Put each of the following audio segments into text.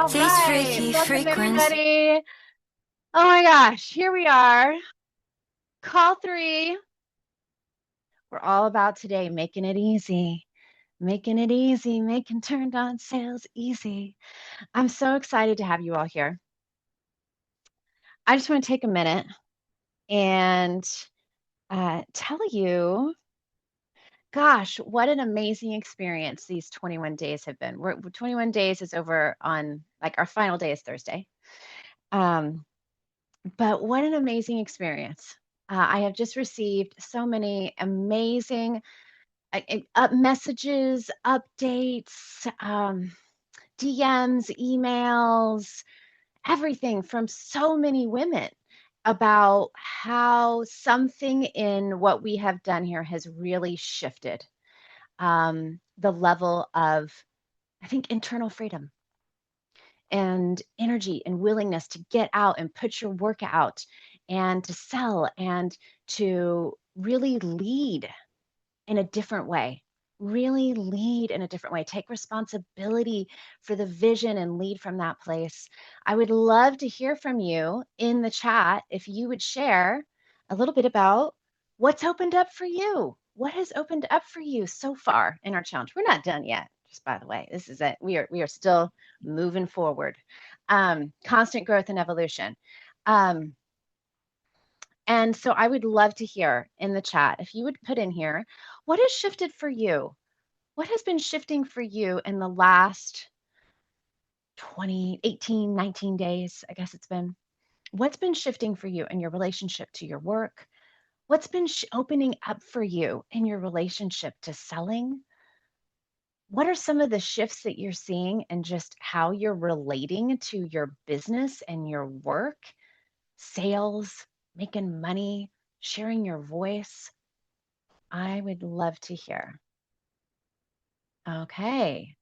All These right, freaky welcome frequencies. everybody. Oh my gosh, here we are. Call three. We're all about today making it easy, making turned on sales easy. I'm so excited to have you all here. I just want to take a minute and tell you, gosh, what an amazing experience these 21 days have been. 21 days is over on like our final day is Thursday. Um, But what an amazing experience. I have just received so many amazing messages, updates, DMs, emails, everything from so many women about how something in what we have done here has really shifted the level of, I think, internal freedom and energy and willingness to get out and put your work out and to sell and to really lead in a different way. Really lead in a different way. Take responsibility for the vision and lead from that place. I would love to hear from you in the chat if you would share a little bit about what's opened up for you. What has opened up for you so far in our challenge? We're not done yet, just by the way. This is it. We are still moving forward. Constant growth and evolution. Um, and so I would love to hear in the chat if you would put in here what has shifted for you? What has been shifting for you in the last 20, 18, 19 days? I guess it's been. What's been shifting for you in your relationship to your work? What's been opening up for you in your relationship to selling? What are some of the shifts that you're seeing and just how you're relating to your business and your work, sales, making money, sharing your voice? I would love to hear. Okay.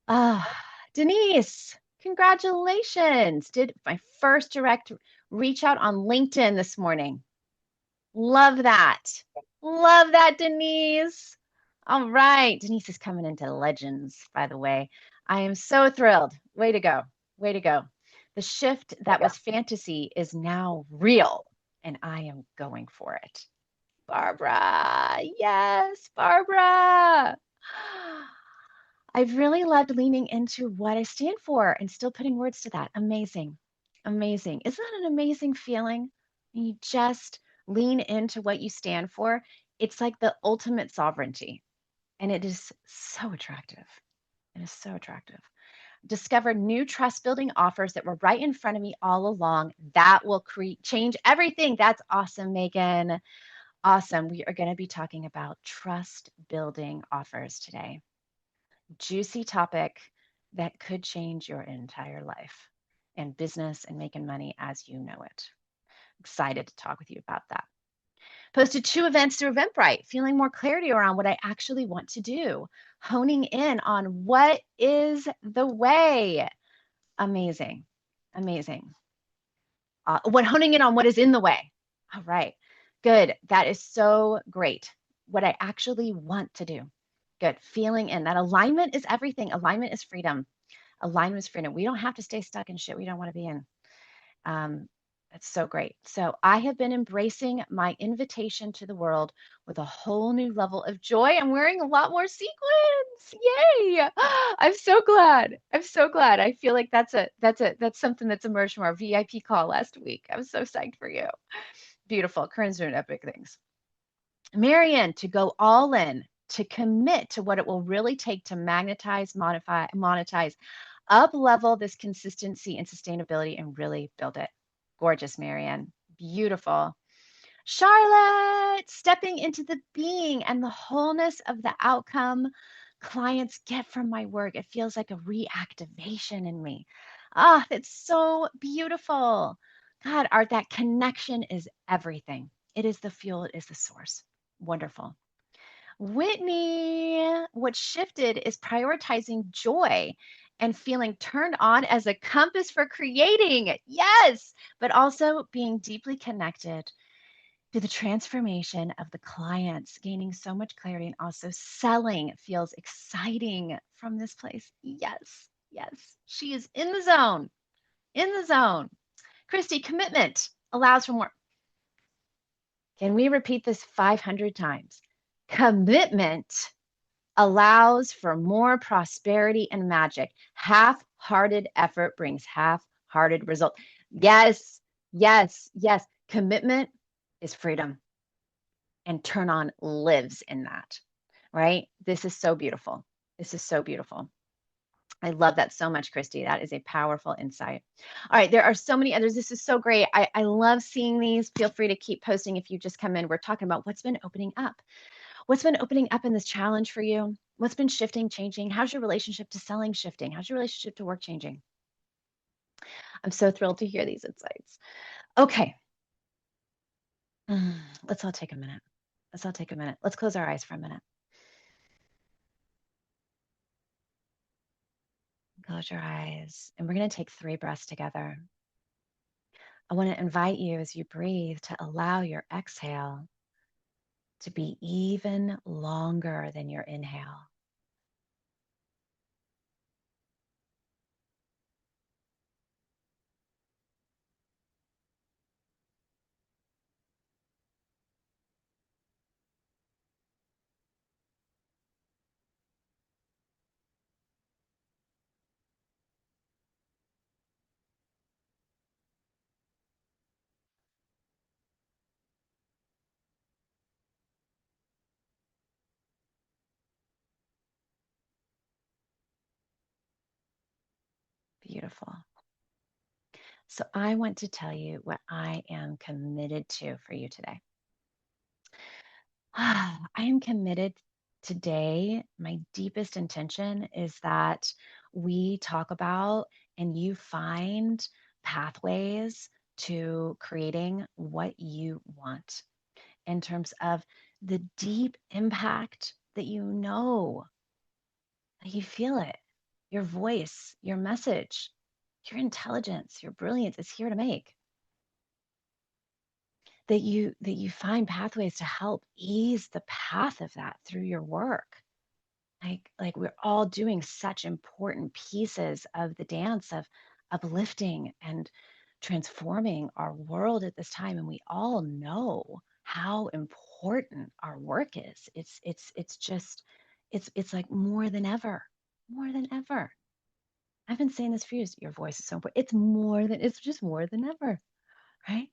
Ah, Denise, congratulations. Did my first direct reach out on LinkedIn this morning. Love that. Love that, Denise. All right. Denise is coming into legends, by the way. I am so thrilled. Way to go. Way to go. The shift that was fantasy is now real, and I am going for it. Barbara. Yes, Barbara. I've really loved leaning into what I stand for and still putting words to that. Amazing. Amazing. Isn't that an amazing feeling? You just lean into what you stand for. It's like the ultimate sovereignty, and it is so attractive. It is so attractive. Discovered new trust building offers that were right in front of me all along. That will change everything. That's awesome, Megan. Awesome. We are going to be talking about trust building offers today. Juicy topic that could change your entire life and business and making money as you know it. Excited to talk with you about that. Posted 2 events through Eventbrite, feeling more clarity around what I actually want to do, honing in on what is the way. Amazing. Amazing. Honing in on what is in the way. All right. Good. That is so great. What I actually want to do. Good. Feeling in that alignment is everything. Alignment is freedom. Alignment is freedom. We don't have to stay stuck in shit we don't want to be in. Um, that's so great. So I have been embracing my invitation to the world with a whole new level of joy. I'm wearing a lot more sequins. Yay! I'm so glad. I'm so glad. I feel like that's something that's emerged from our VIP call last week. I was so psyched for you. Beautiful. Corinne's doing epic things. Marianne, to go all in, to commit to what it will really take to magnetize, monetize, up level this consistency and sustainability and really build it. Gorgeous, Marianne. Beautiful. Charlotte, stepping into the being and the wholeness of the outcome clients get from my work. It feels like a reactivation in me. Ah, that's so beautiful. God, art, that connection is everything. It is the fuel, it is the source. Wonderful. Whitney, what shifted is prioritizing joy and feeling turned on as a compass for creating. Yes, but also being deeply connected to the transformation of the clients, gaining so much clarity and also selling feels exciting from this place. Yes, Yes, she is in the zone, in the zone. Christy, commitment allows for more. Can we repeat this 500 times? Commitment allows for more prosperity and magic. Half-hearted effort brings half-hearted result. Yes, yes, yes. Commitment is freedom, and Turn On lives in that, right? This is so beautiful. This is so beautiful. I love that so much, Christy. That is a powerful insight. All right, there are so many others. This is so great. I love seeing these. Feel free to keep posting if you just come in. We're talking about what's been opening up. What's been opening up in this challenge for you? What's been shifting, changing? How's your relationship to selling shifting? How's your relationship to work changing? I'm so thrilled to hear these insights. Okay, let's all take a minute. Let's all take a minute. Let's close our eyes for a minute. Close your eyes, and we're going to take 3 breaths together. I want to invite you as you breathe to allow your exhale to be even longer than your inhale. Beautiful. So I want to tell you what I am committed to for you today. I am committed today. My deepest intention is that we talk about and you find pathways to creating what you want in terms of the deep impact that that you feel it, your voice, your message, your intelligence, your brilliance is here to make. That you find pathways to help ease the path of that through your work. Like we're all doing such important pieces of the dance of uplifting and transforming our world at this time, and we all know how important our work is. It's just it's like more than ever. I've been saying this for years. Your voice is so important. It's just more than ever, right?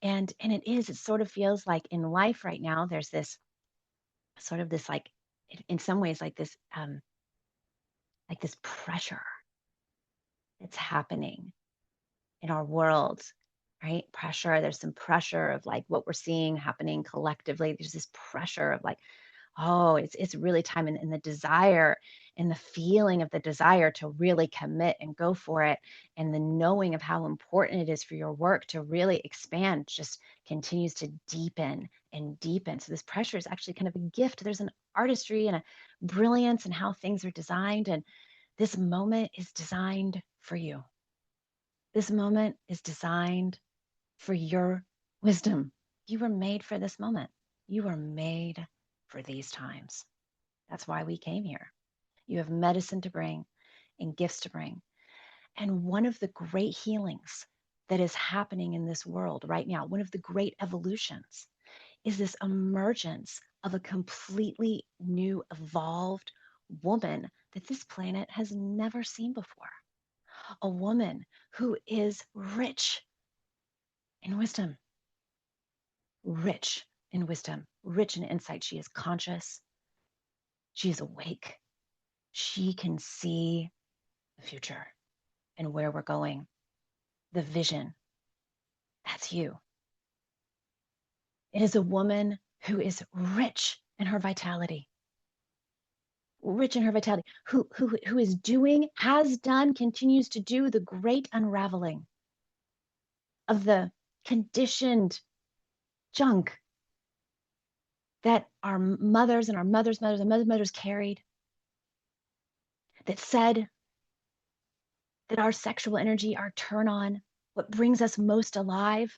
And it sort of feels like in life right now, there's this sort of this like in some ways like this pressure that's happening in our world, right? Pressure. There's some pressure of like what we're seeing happening collectively. There's this pressure of like, oh, it's really time and the desire and the feeling of the desire to really commit and go for it, and the knowing of how important it is for your work to really expand just continues to deepen and deepen. So this pressure is actually kind of a gift. There's an artistry and a brilliance in how things are designed, and this moment is designed for you. This moment is designed for your wisdom. You were made for this moment. You were made for these times. That's why we came here. You have medicine to bring and gifts to bring. And one of the great healings that is happening in this world right now, one of the great evolutions, is this emergence of a completely new, evolved woman that this planet has never seen before. A woman who is rich in wisdom, rich in wisdom, rich in insight. She is conscious. She is awake. She can see the future and where we're going, the vision. That's you. It is a woman who is rich in her vitality, rich in her vitality, who is doing, has done, continues to do the great unraveling of the conditioned junk that our mothers and our mothers' mothers and mothers' carried, that said that our sexual energy, our turn on, what brings us most alive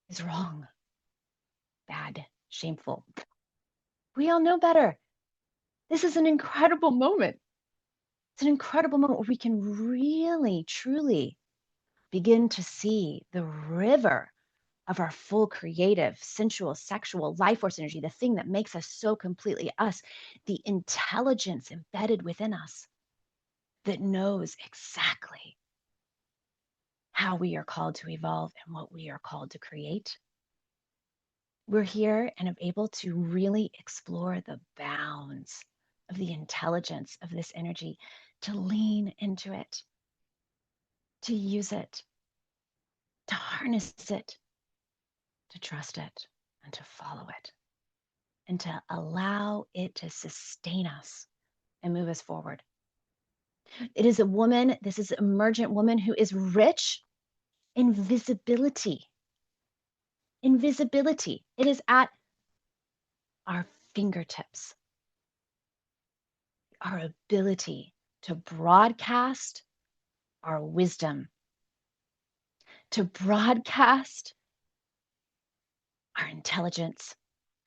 is wrong, bad, shameful. We all know better. This is an incredible moment. It's an incredible moment where we can really, truly begin to see the river of our full creative, sensual, sexual life force energy, the thing that makes us so completely us, the intelligence embedded within us that knows exactly how we are called to evolve and what we are called to create. We're here and are able to really explore the bounds of the intelligence of this energy, to lean into it, to use it, to harness it, to trust it, and to follow it, and to allow it to sustain us and move us forward. It is a woman, this is an emergent woman who is rich in visibility. Invisibility. It is at our fingertips. Our ability to broadcast our wisdom, to broadcast our intelligence,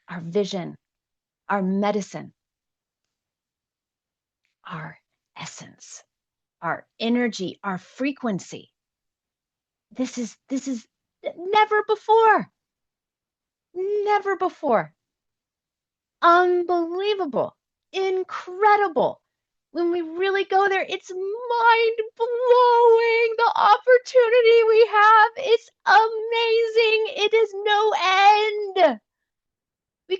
our vision, our medicine, our essence, our energy, our frequency. This is never before. Never before. Unbelievable. Incredible. When we really go there, it's mind blowing. The opportunity we have, it's amazing. It is no end. We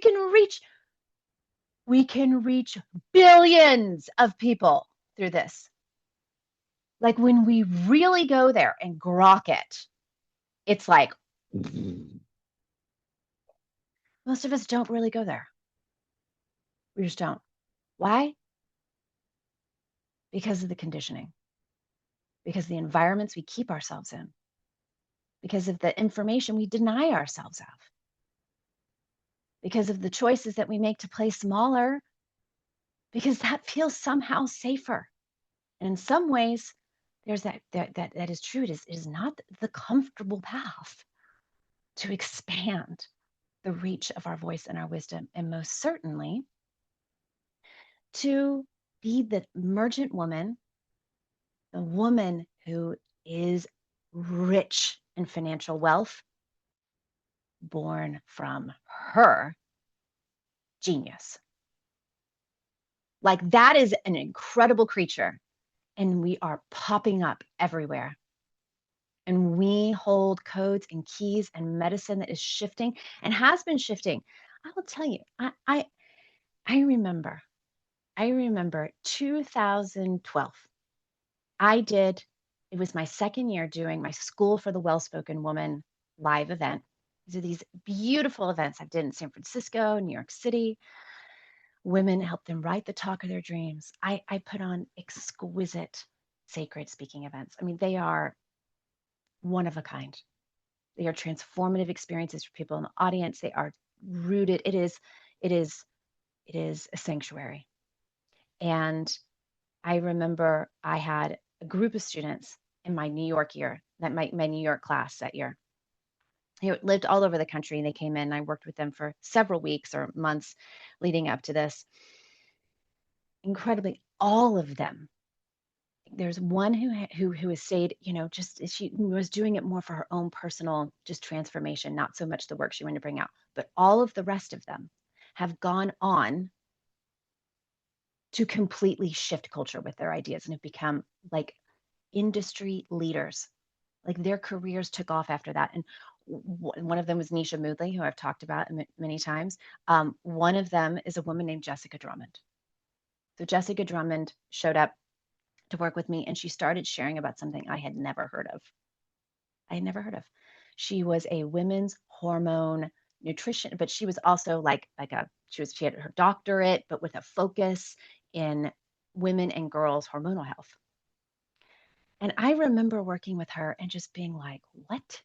can reach billions of people through this. Like when we really go there and grok it, it's like most of us don't really go there. We just don't. Why? Because of the conditioning, because of the environments we keep ourselves in, because of the information we deny ourselves of, because of the choices that we make to play smaller, because that feels somehow safer. And in some ways, there's that is true. It is not the comfortable path to expand the reach of our voice and our wisdom, and most certainly to be the emergent woman, the woman who is rich in financial wealth, born from her genius. Like that is an incredible creature, and we are popping up everywhere. And we hold codes and keys and medicine that is shifting and has been shifting. I will tell you, I remember 2012. It was my second year doing my School for the Well-Spoken Woman live event. These are these beautiful events I've done in San Francisco, New York City. Women, help them write the talk of their dreams. I put on exquisite sacred speaking events. I mean, they are one of a kind. They are transformative experiences for people in the audience. They are rooted. It is a sanctuary. And I remember I had a group of students in my New York year, that my New York class that year. They lived all over the country, and they came in. And I worked with them for several weeks or months leading up to this. Incredibly, all of them. There's one who has stayed, just she was doing it more for her own personal just transformation, not so much the work she wanted to bring out. But all of the rest of them have gone on to completely shift culture with their ideas and have become like industry leaders. Like their careers took off after that. And one of them was Nisha Moodley, who I've talked about many times. One of them is a woman named Jessica Drummond. So Jessica Drummond showed up to work with me, and she started sharing about something I had never heard of. She was a women's hormone nutrition, but she was also she had her doctorate, but with a focus in women and girls hormonal health. And I remember working with her and just being like, what?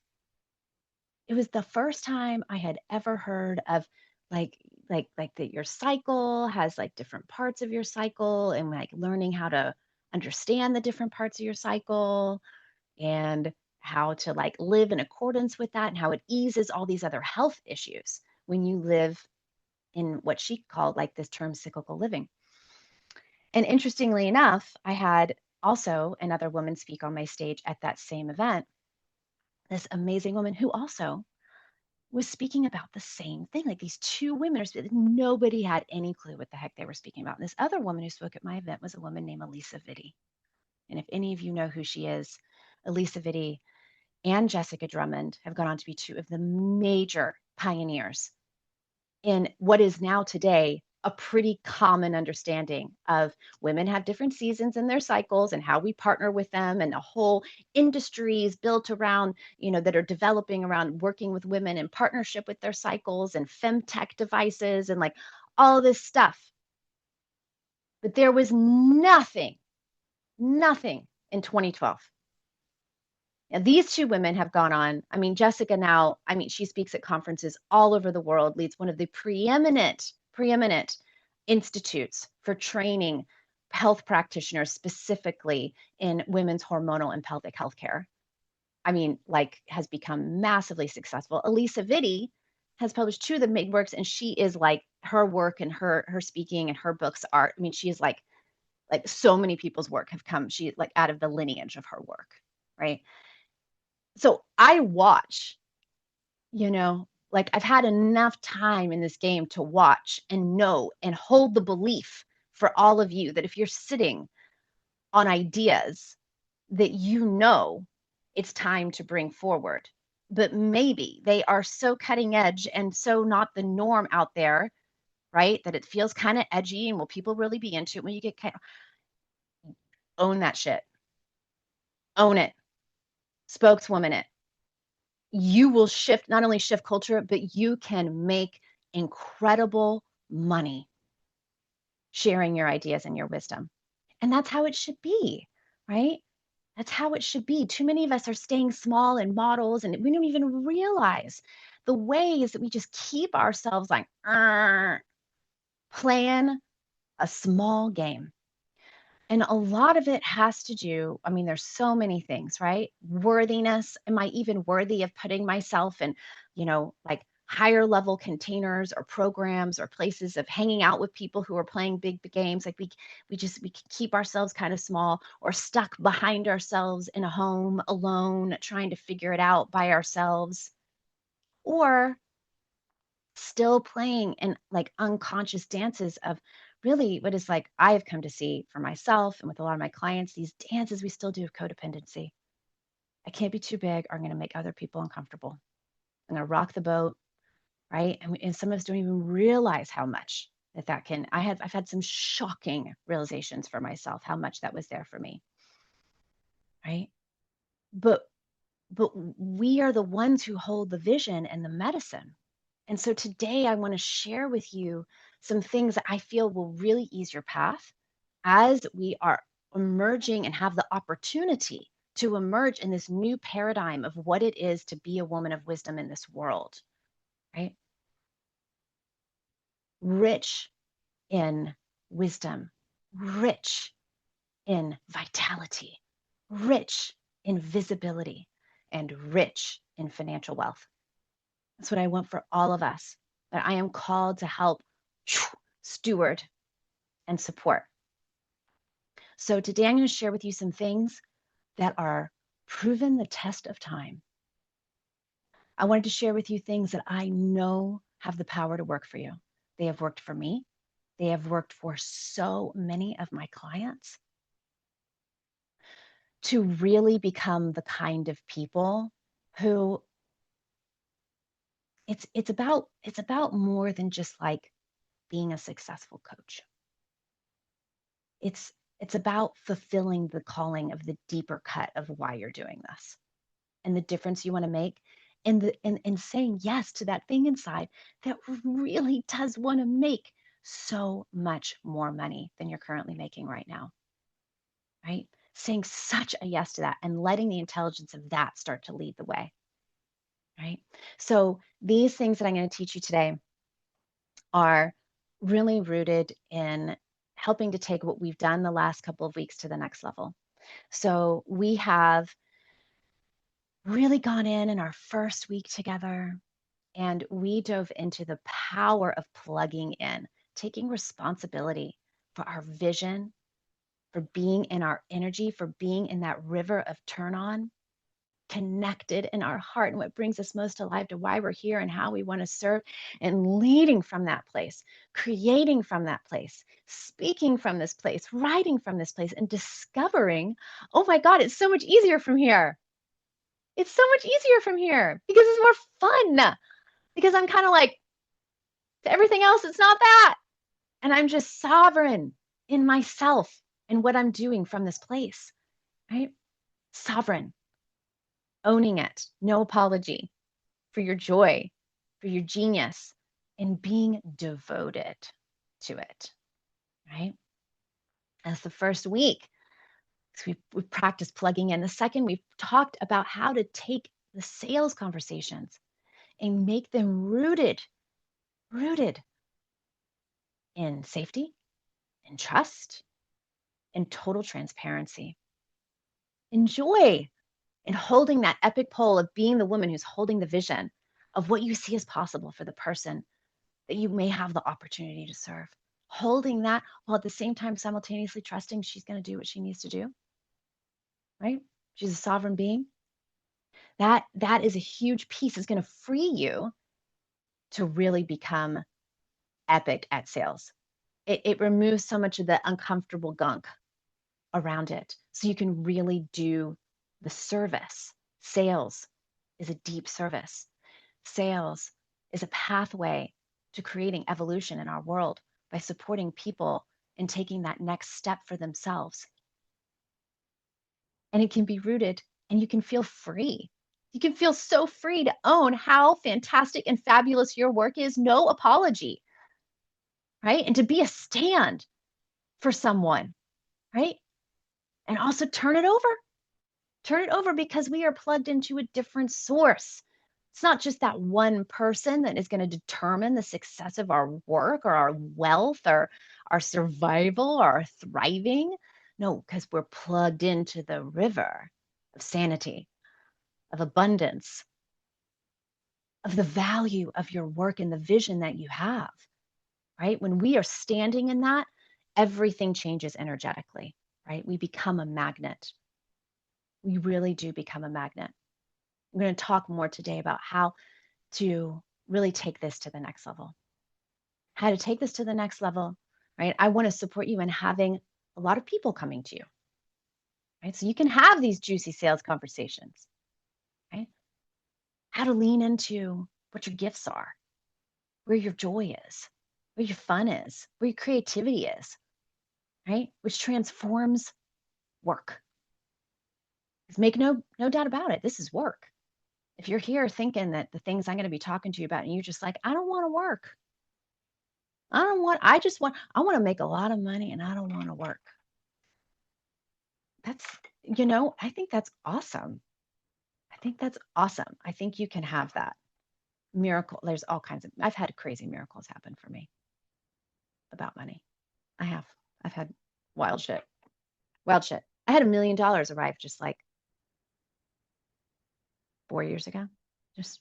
It was the first time I had ever heard of like that your cycle has like different parts of your cycle, and like learning how to understand the different parts of your cycle and how to like live in accordance with that, and how it eases all these other health issues when you live in what she called like this term cyclical living. And interestingly enough, I had also another woman speak on my stage at that same event, this amazing woman who also was speaking about the same thing. Like these two women nobody had any clue what the heck they were speaking about. And this other woman who spoke at my event was a woman named Elisa Vitti. And if any of you know who she is, Elisa Vitti and Jessica Drummond have gone on to be two of the major pioneers in what is now today a pretty common understanding of women have different seasons in their cycles and how we partner with them, and a whole industries built around, that are developing around working with women in partnership with their cycles and femtech devices and like all this stuff. But there was nothing in 2012. And these two women have gone on. I mean, Jessica now, she speaks at conferences all over the world, leads one of the preeminent institutes for training health practitioners specifically in women's hormonal and pelvic health care. Has become massively successful. Elisa Vitti has published two of the main works, and she is like, her work and her speaking and her books are, she is like so many people's work have come, she like out of the lineage of her work, right? So I watch, I've had enough time in this game to watch and know and hold the belief for all of you that if you're sitting on ideas that it's time to bring forward, but maybe they are so cutting edge and so not the norm out there, right? That it feels kind of edgy, and will people really be into it when you get own that shit. Own it. Spokeswoman it. You will not only shift culture, but you can make incredible money sharing your ideas and your wisdom. And that's how it should be, right? That's how it should be. Too many of us are staying small in models, and we don't even realize the ways that we just keep ourselves like playing a small game. And a lot of it has to do, there's so many things, right? Worthiness. Am I even worthy of putting myself in, like higher level containers or programs or places of hanging out with people who are playing big games? Like we can keep ourselves kind of small or stuck behind ourselves in a home alone, trying to figure it out by ourselves, or still playing in like unconscious dances of really what is like I have come to see for myself and with a lot of my clients, these dances we still do of codependency. I can't be too big, or I'm going to make other people uncomfortable. I'm going to rock the boat, right? And some of us don't even realize how much that can. I've had some shocking realizations for myself how much that was there for me, right? But we are the ones who hold the vision and the medicine. And so today I want to share with you some things that I feel will really ease your path as we are emerging and have the opportunity to emerge in this new paradigm of what it is to be a woman of wisdom in this world, right? Rich in wisdom, rich in vitality, rich in visibility, and rich in financial wealth. That's what I want for all of us, that I am called to help steward and support. So today I'm going to share with you some things that are proven the test of time. I wanted to share with you things that I know have the power to work for you. They have worked for me. They have worked for so many of my clients to really become the kind of people who it's about more than just like being a successful coach. It's about fulfilling the calling of the deeper cut of why you're doing this and the difference you want to make, and saying yes to that thing inside that really does want to make so much more money than you're currently making right now, right? Saying such a yes to that and letting the intelligence of that start to lead the way, right? So these things that I'm going to teach you today are really rooted in helping to take what we've done the last couple of weeks to the next level. So we have really gone in our first week together, and we dove into the power of plugging in, taking responsibility for our vision for being in our energy, for being in that river of turn on, connected in our heart and what brings us most alive to why we're here and how we want to serve, and leading from that place, creating from that place, speaking from this place, writing from this place, and discovering, oh my God, it's so much easier from here. It's so much easier from here because it's more fun. Because I'm kind of like, to everything else, it's not that. And I'm just sovereign in myself and what I'm doing from this place, right? Sovereign, owning it, no apology for your joy, for your genius, and being devoted to it, right? That's the first week. So we've practiced plugging in. The second, we've talked about how to take the sales conversations and make them rooted in safety, in trust, in total transparency, in joy, in holding that epic pole of being the woman who's holding the vision of what you see as possible for the person that you may have the opportunity to serve. Holding that while at the same time simultaneously trusting she's going to do what she needs to do, right? She's a sovereign being. That is a huge piece. It's going to free you to really become epic at sales. It removes so much of the uncomfortable gunk around it. So you can really do the service. Sales is a deep service. Sales is a pathway to creating evolution in our world by supporting people in taking that next step for themselves. And it can be rooted, and you can feel free. You can feel so free to own how fantastic and fabulous your work is, no apology, right? And to be a stand for someone, right? And also turn it over. Turn it over because we are plugged into a different source. It's not just that one person that is going to determine the success of our work or our wealth or our survival or our thriving. No, because we're plugged into the river of sanity, of abundance, of the value of your work and the vision that you have, right? When we are standing in that, everything changes energetically, right? We become a magnet. We really do become a magnet. I'm going to talk more today about how to really take this to the next level. How to take this to the next level, right? I want to support you in having a lot of people coming to you, right? So you can have these juicy sales conversations, right? How to lean into what your gifts are, where your joy is, where your fun is, where your creativity is, right? Which transforms work. Because make no doubt about it, this is work. If you're here thinking that the things I'm going to be talking to you about, and you're just like, I don't want to work. I want to make a lot of money and I don't want to work. That's, I think that's awesome. I think that's awesome. I think you can have that miracle. There's all kinds of, I've had crazy miracles happen for me about money. I've had wild shit, wild shit. I had $1 million arrive just like 4 years ago. Just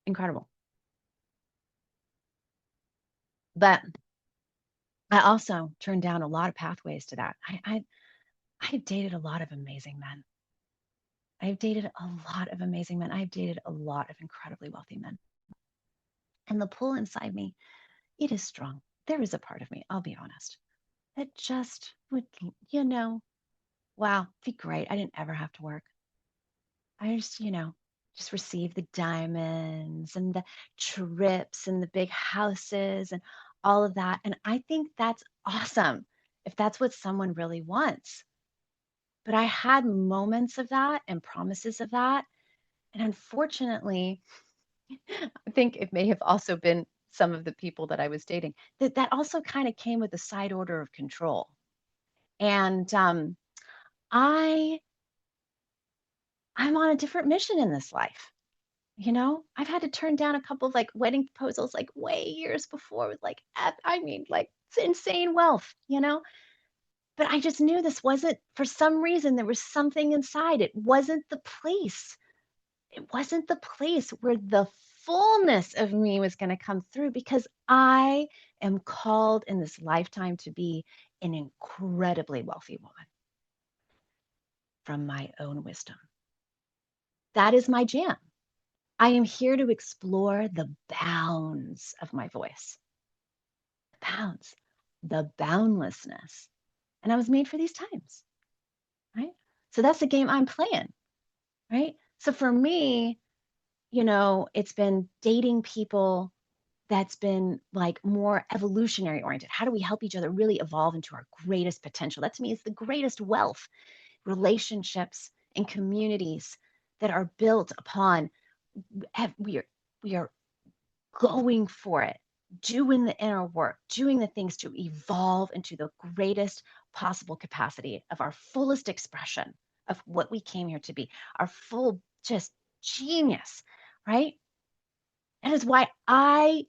incredible. But I also turned down a lot of pathways to that. I've dated a lot of amazing men. I've dated a lot of amazing men. I've dated a lot of incredibly wealthy men. And the pull inside me, it is strong. There is a part of me, I'll be honest, that just would, wow, be great. I didn't ever have to work. I just receive the diamonds and the trips and the big houses and all of that. And I think that's awesome if that's what someone really wants. But I had moments of that and promises of that. And unfortunately, I think it may have also been some of the people that I was dating that also kind of came with a side order of control. And I I'm on a different mission in this life. I've had to turn down a couple of like wedding proposals like way years before with like like it's insane wealth. But I just knew this wasn't, for some reason there was something inside. It wasn't the place. It wasn't the place where the fullness of me was going to come through because I am called in this lifetime to be an incredibly wealthy woman. from my own wisdom. That is my jam. I am here to explore the bounds of my voice, the bounds, the boundlessness. And I was made for these times, right? So that's the game I'm playing, right? So for me, it's been dating people that's been like more evolutionary oriented. How do we help each other really evolve into our greatest potential? That to me is the greatest wealth. Relationships and communities that are built upon we are going for it, doing the inner work, doing the things to evolve into the greatest possible capacity of our fullest expression of what we came here to be, our full just genius, right? That is why I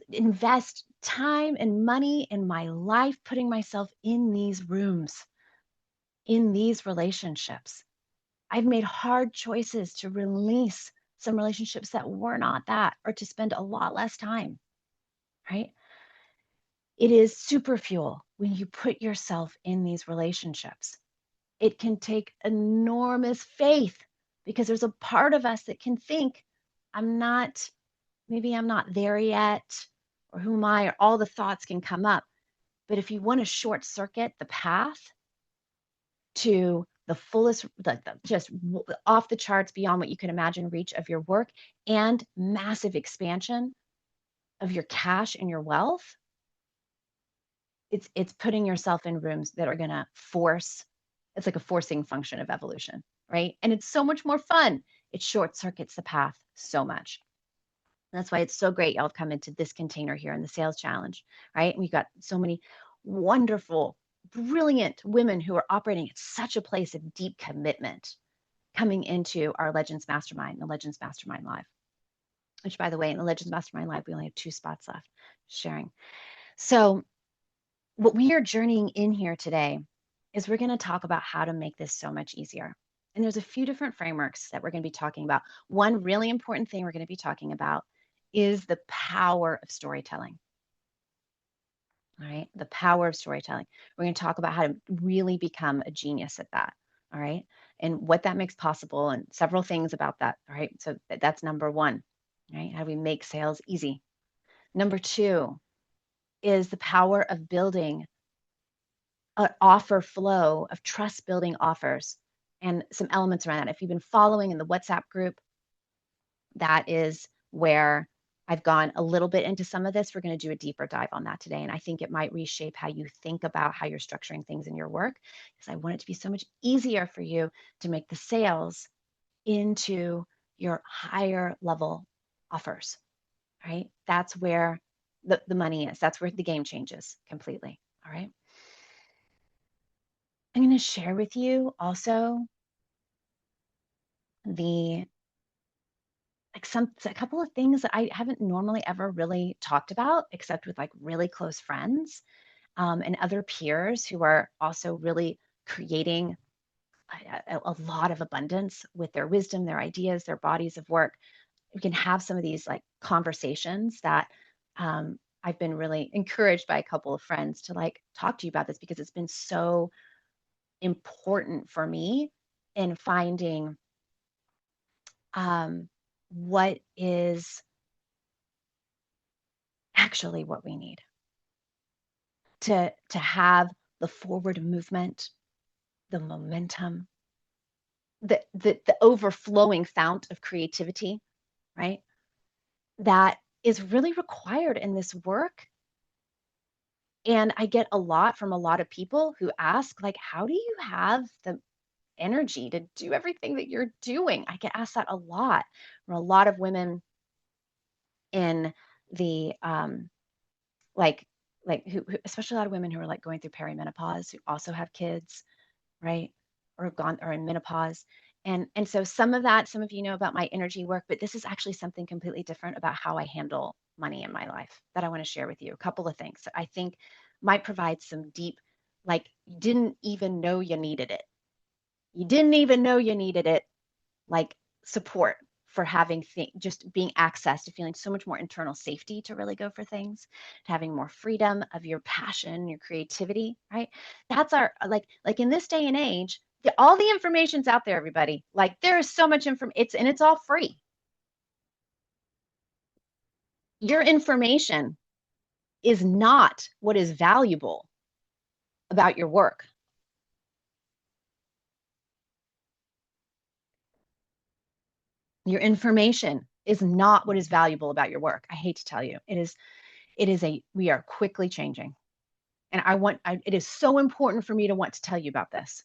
invest time and money in my life putting myself in these rooms, in these relationships. I've made hard choices to release some relationships that were not that, or to spend a lot less time, right? It is super fuel when you put yourself in these relationships. It can take enormous faith because there's a part of us that can think, I'm not, maybe I'm not there yet, or who am I, or all the thoughts can come up. But if you want to short circuit the path to the fullest, just off the charts beyond what you can imagine reach of your work and massive expansion of your cash and your wealth, it's putting yourself in rooms that are going to force, it's like a forcing function of evolution, right? And it's so much more fun. It short circuits the path so much. That's why it's so great y'all have come into this container here in the sales challenge, right? We've got so many wonderful, brilliant women who are operating at such a place of deep commitment coming into our Legends Mastermind, the Legends Mastermind Live, which by the way, in the Legends Mastermind Live, we only have 2 spots left sharing. So what we are journeying in here today is we're going to talk about how to make this so much easier. And there's a few different frameworks that we're going to be talking about. One really important thing we're going to be talking about is the power of storytelling. All right, the power of storytelling. We're going to talk about how to really become a genius at that. All right, and what that makes possible, and several things about that. All right, so that's number one. Right, how do we make sales easy? Number two is the power of building an offer flow of trust building offers and some elements around that. If you've been following in the WhatsApp group, that is where I've gone a little bit into some of this. We're going to do a deeper dive on that today. And I think it might reshape how you think about how you're structuring things in your work, because I want it to be so much easier for you to make the sales into your higher level offers, right? That's where the money is. That's where the game changes completely. All right. I'm going to share with you also the a couple of things that I haven't normally ever really talked about, except with like really close friends and other peers who are also really creating a lot of abundance with their wisdom, their ideas, their bodies of work. We can have some of these like conversations that I've been really encouraged by a couple of friends to like talk to you about this because it's been so important for me in finding what is actually what we need to have the forward movement, the momentum, the overflowing fount of creativity, right? That is really required in this work. And I get a lot from a lot of people who ask, like, how do you have the energy to do everything that you're doing? I get asked that a lot from a lot of women in the like who especially a lot of women who are like going through perimenopause who also have kids, right? Or have gone or in menopause. And so some of that, some of you know about my energy work, but this is actually something completely different about how I handle money in my life that I want to share with you. A couple of things that I think might provide some deep, like you didn't even know you needed it. You didn't even know you needed it, like support for having just being access to feeling so much more internal safety to really go for things, to having more freedom of your passion, your creativity, right? That's our like in this day and age, All the information's out there, everybody. Like there is so much information, and it's all free. Your information is not what is valuable about your work. Your information is not what is valuable about your work. I hate to tell you, we are quickly changing. And it is so important for me to want to tell you about this.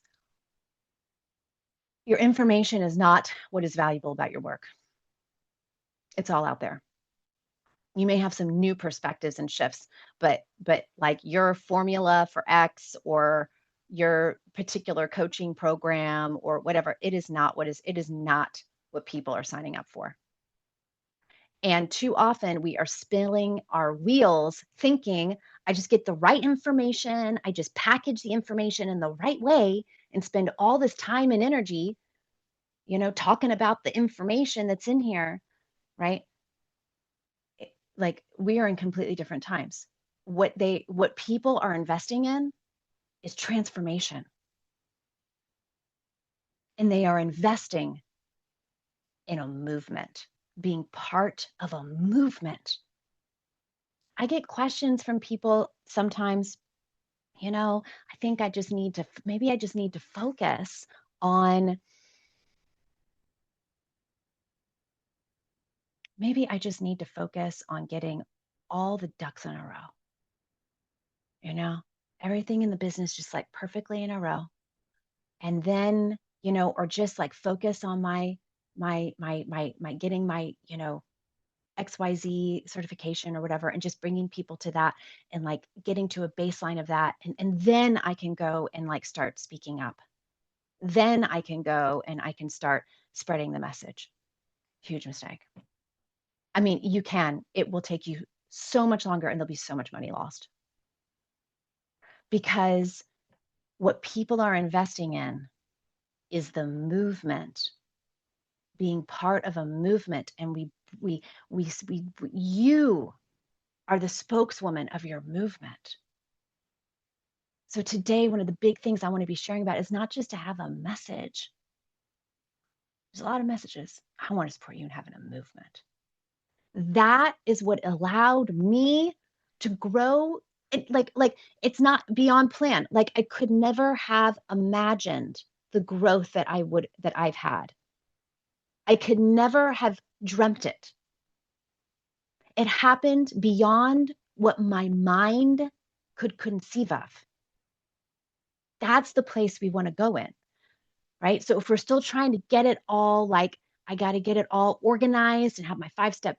Your information is not what is valuable about your work. It's all out there. You may have some new perspectives and shifts, but like your formula for X or your particular coaching program or whatever, it is not what people are signing up for. And too often we are spinning our wheels thinking, I just get the right information, I just package the information in the right way and spend all this time and energy, talking about the information that's in here, right? Like we are in completely different times. What people are investing in is transformation. And they are investing in a movement, being part of a movement. I get questions from people sometimes, I think maybe I just need to focus on, getting all the ducks in a row. Everything in the business just like perfectly in a row. And then, or just like focus on my getting my, XYZ certification or whatever, and just bringing people to that and like getting to a baseline of that. And then I can go and like start speaking up. Then I can go and I can start spreading the message. Huge mistake. I mean, it will take you so much longer and there'll be so much money lost. Because what people are investing in is the movement, being part of a movement. And you are the spokeswoman of your movement. So today, one of the big things I want to be sharing about is not just to have a message. There's a lot of messages. I want to support you in having a movement. That is what allowed me to grow. Like it's not beyond plan. Like I could never have imagined the growth that I've had. I could never have dreamt it. It happened beyond what my mind could conceive of. That's the place we want to go in, right? So if we're still trying to get it all, like I got to get it all organized and have my 5-step,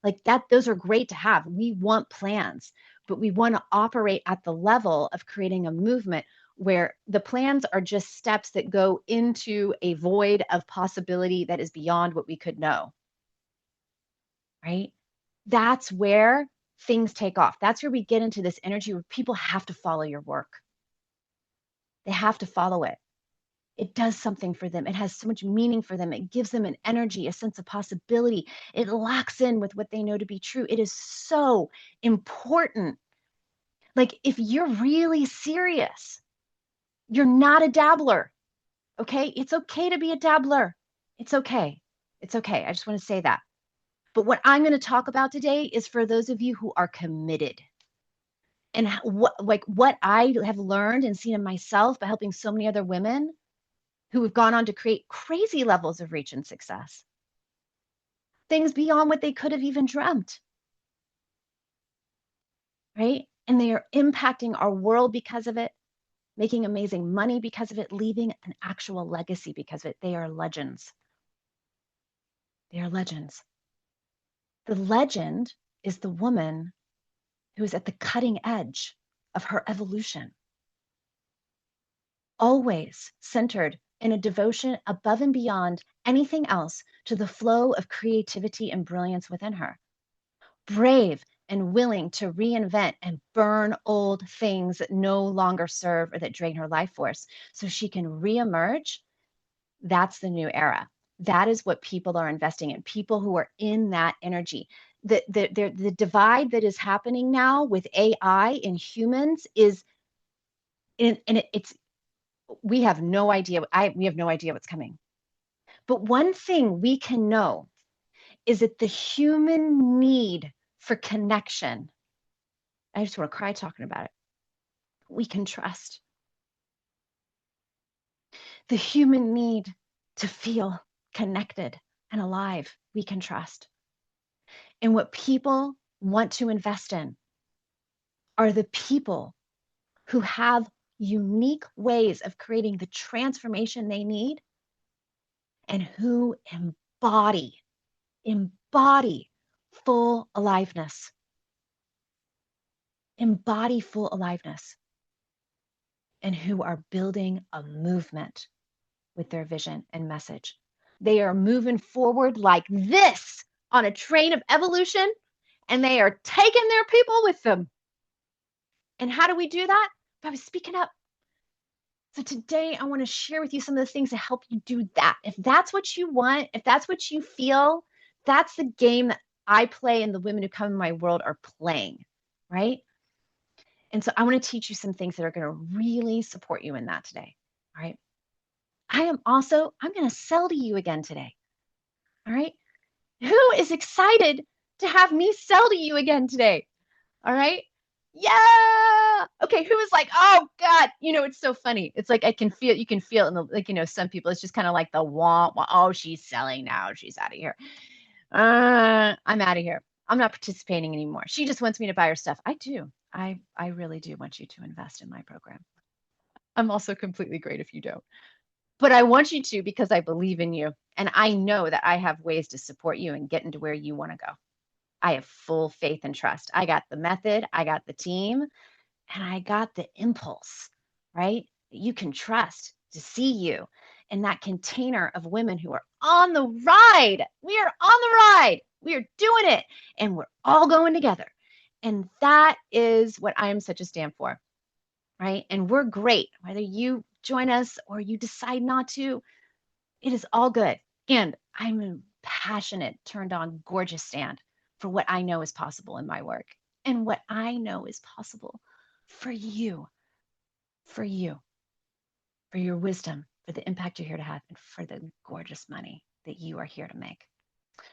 like that, those are great to have. We want plans, but we want to operate at the level of creating a movement where the plans are just steps that go into a void of possibility that is beyond what we could know, right? That's where things take off. That's where we get into this energy where people have to follow your work. They have to follow it. It does something for them. It has so much meaning for them. It gives them an energy, a sense of possibility. It locks in with what they know to be true. It is so important. Like if you're really serious, you're not a dabbler. Okay? It's okay to be a dabbler. It's okay. It's okay. I just want to say that. But what I'm going to talk about today is for those of you who are committed. And what I have learned and seen in myself by helping so many other women who have gone on to create crazy levels of reach and success. Things beyond what they could have even dreamt. Right? And they are impacting our world because of it, making amazing money because of it, leaving an actual legacy because of it. They are legends. They are legends. The legend is the woman who is at the cutting edge of her evolution, always centered in a devotion above and beyond anything else to the flow of creativity and brilliance within her. Brave and willing to reinvent and burn old things that no longer serve or that drain her life force so she can reemerge. That's the new era. That is what people are investing in, people who are in that energy. The divide that is happening now with AI and humans is, and it's we have no idea. We have no idea what's coming. But one thing we can know is that the human need for connection, I just want to cry talking about it, we can trust. The human need to feel connected and alive, we can trust. And what people want to invest in are the people who have unique ways of creating the transformation they need and who embody full aliveness. Embody full aliveness, and who are building a movement with their vision and message. They are moving forward like this on a train of evolution, and they are taking their people with them. And how do we do that? By speaking up. So today I want to share with you some of the things to help you do that. If that's what you want, if that's what you feel, that's the game that I play and the women who come in my world are playing, right? And so I want to teach you some things that are going to really support you in that today. All right. I'm going to sell to you again today. All right. Who is excited to have me sell to you again today? All right. Yeah. Okay. Who is like, oh God, it's so funny. It's like, you can feel it in the, like, some people, it's just kind of like the wah, wah, oh, she's selling now. She's out of here. I'm out of here. I'm not participating anymore. She just wants me to buy her stuff. I do. I really do want you to invest in my program. I'm also completely great if you don't. But I want you to because I believe in you. And I know that I have ways to support you and get into where you want to go. I have full faith and trust. I got the method, I got the team, and I got the impulse, right? You can trust to see you in that container of women who are on the ride. We are on the ride. We are doing it. And we're all going together. And that is what I am such a stand for, right? And we're great, whether you join us or you decide not to, it is all good. And I'm a passionate, turned on, gorgeous stand for what I know is possible in my work and what I know is possible for you, for you, for your wisdom, for the impact you're here to have, and for the gorgeous money that you are here to make.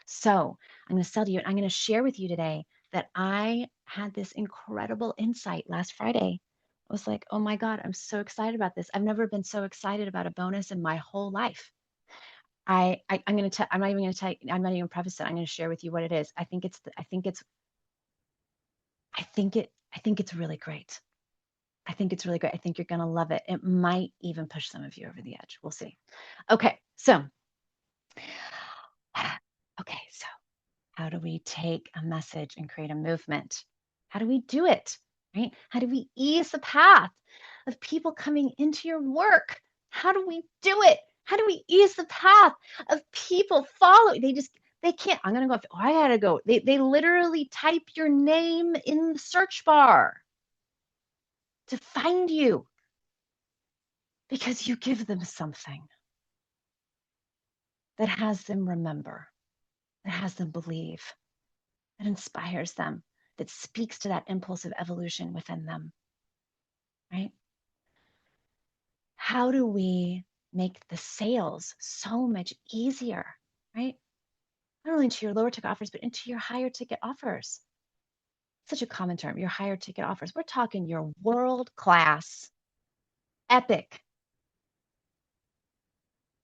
So I'm going to sell to you, and I'm going to share with you today that I had this incredible insight last Friday. I was like, oh my God, I'm so excited about this. I've never been so excited about a bonus in my whole life. I'm going to tell, I'm not even going to tell you, I'm not even preface it. I'm going to share with you what it is. I think it's really great. I think it's really great. I think you're going to love it. It might even push some of you over the edge. We'll see. Okay. So how do we take a message and create a movement? How do we do it? Right? How do we ease the path of people coming into your work? How do we do it? How do we ease the path of people following? They can't. I'm gonna go. Oh, I gotta go. They literally type your name in the search bar to find you because you give them something that has them remember, that has them believe, that inspires them, that speaks to that impulse of evolution within them, right? How do we make the sales so much easier, right? Not only into your lower ticket offers, but into your higher ticket offers. Such a common term, your higher ticket offers. We're talking your world-class, epic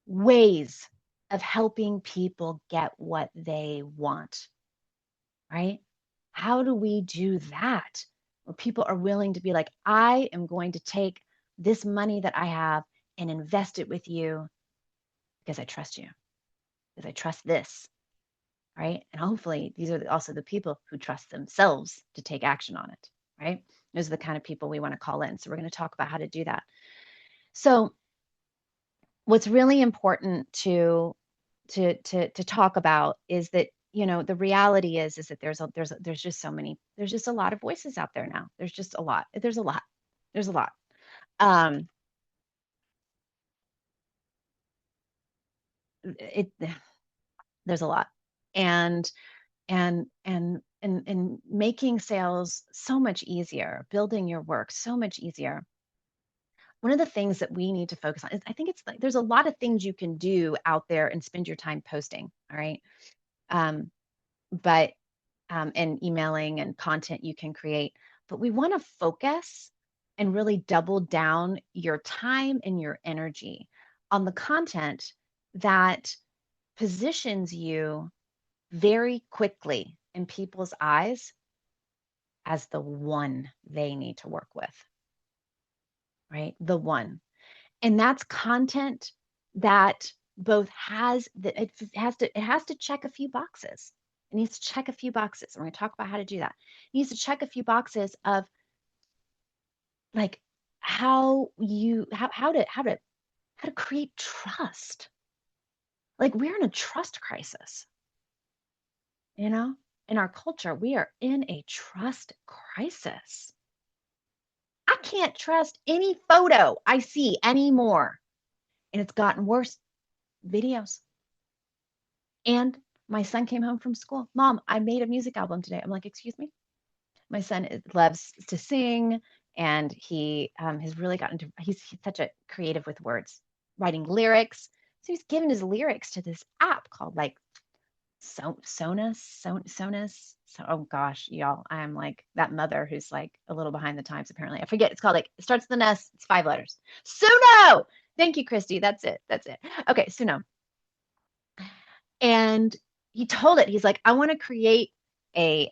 ways of helping people get what they want, right? How do we do that? Where people are willing to be like, I am going to take this money that I have and invest it with you because I trust you, because I trust this, right? And hopefully these are also the people who trust themselves to take action on it, right? Those are the kind of people we want to call in. So we're going to talk about how to do that. So what's really important to talk about is that the reality is that there's just there's just a lot of voices out there now. There's just a lot. There's a lot. Um, it there's a lot, and making sales so much easier, building your work so much easier. one of the things that we need to focus on is, I think it's like there's a lot of things you can do out there and spend your time posting. All right. Um, but and emailing and content you can create. But we want to focus and really double down your time and your energy on the content that positions you very quickly in people's eyes as the one they need to work with, right? The one. And that's content that both has that it has to check a few boxes. It needs to check a few boxes. We're going to talk about how to do that. It needs to check a few boxes of like how to create trust. Like we're in a trust crisis, you know? In our culture, we are in a trust crisis. I can't trust any photo I see anymore. And it's gotten worse. Videos. And my son came home from school. Mom, I made a music album today. I'm like, excuse me? My son loves to sing, and he has really gotten to, he's such a creative with words, writing lyrics. So he's given his lyrics to this app called like Sonus. So, oh gosh, y'all, I'm like that mother who's like a little behind the times, apparently. I forget. It's called like, it starts with an S, it's 5 letters. Suno! Thank you, Christy. That's it. That's it. Okay, Suno. And he told it, he's like, I want to create I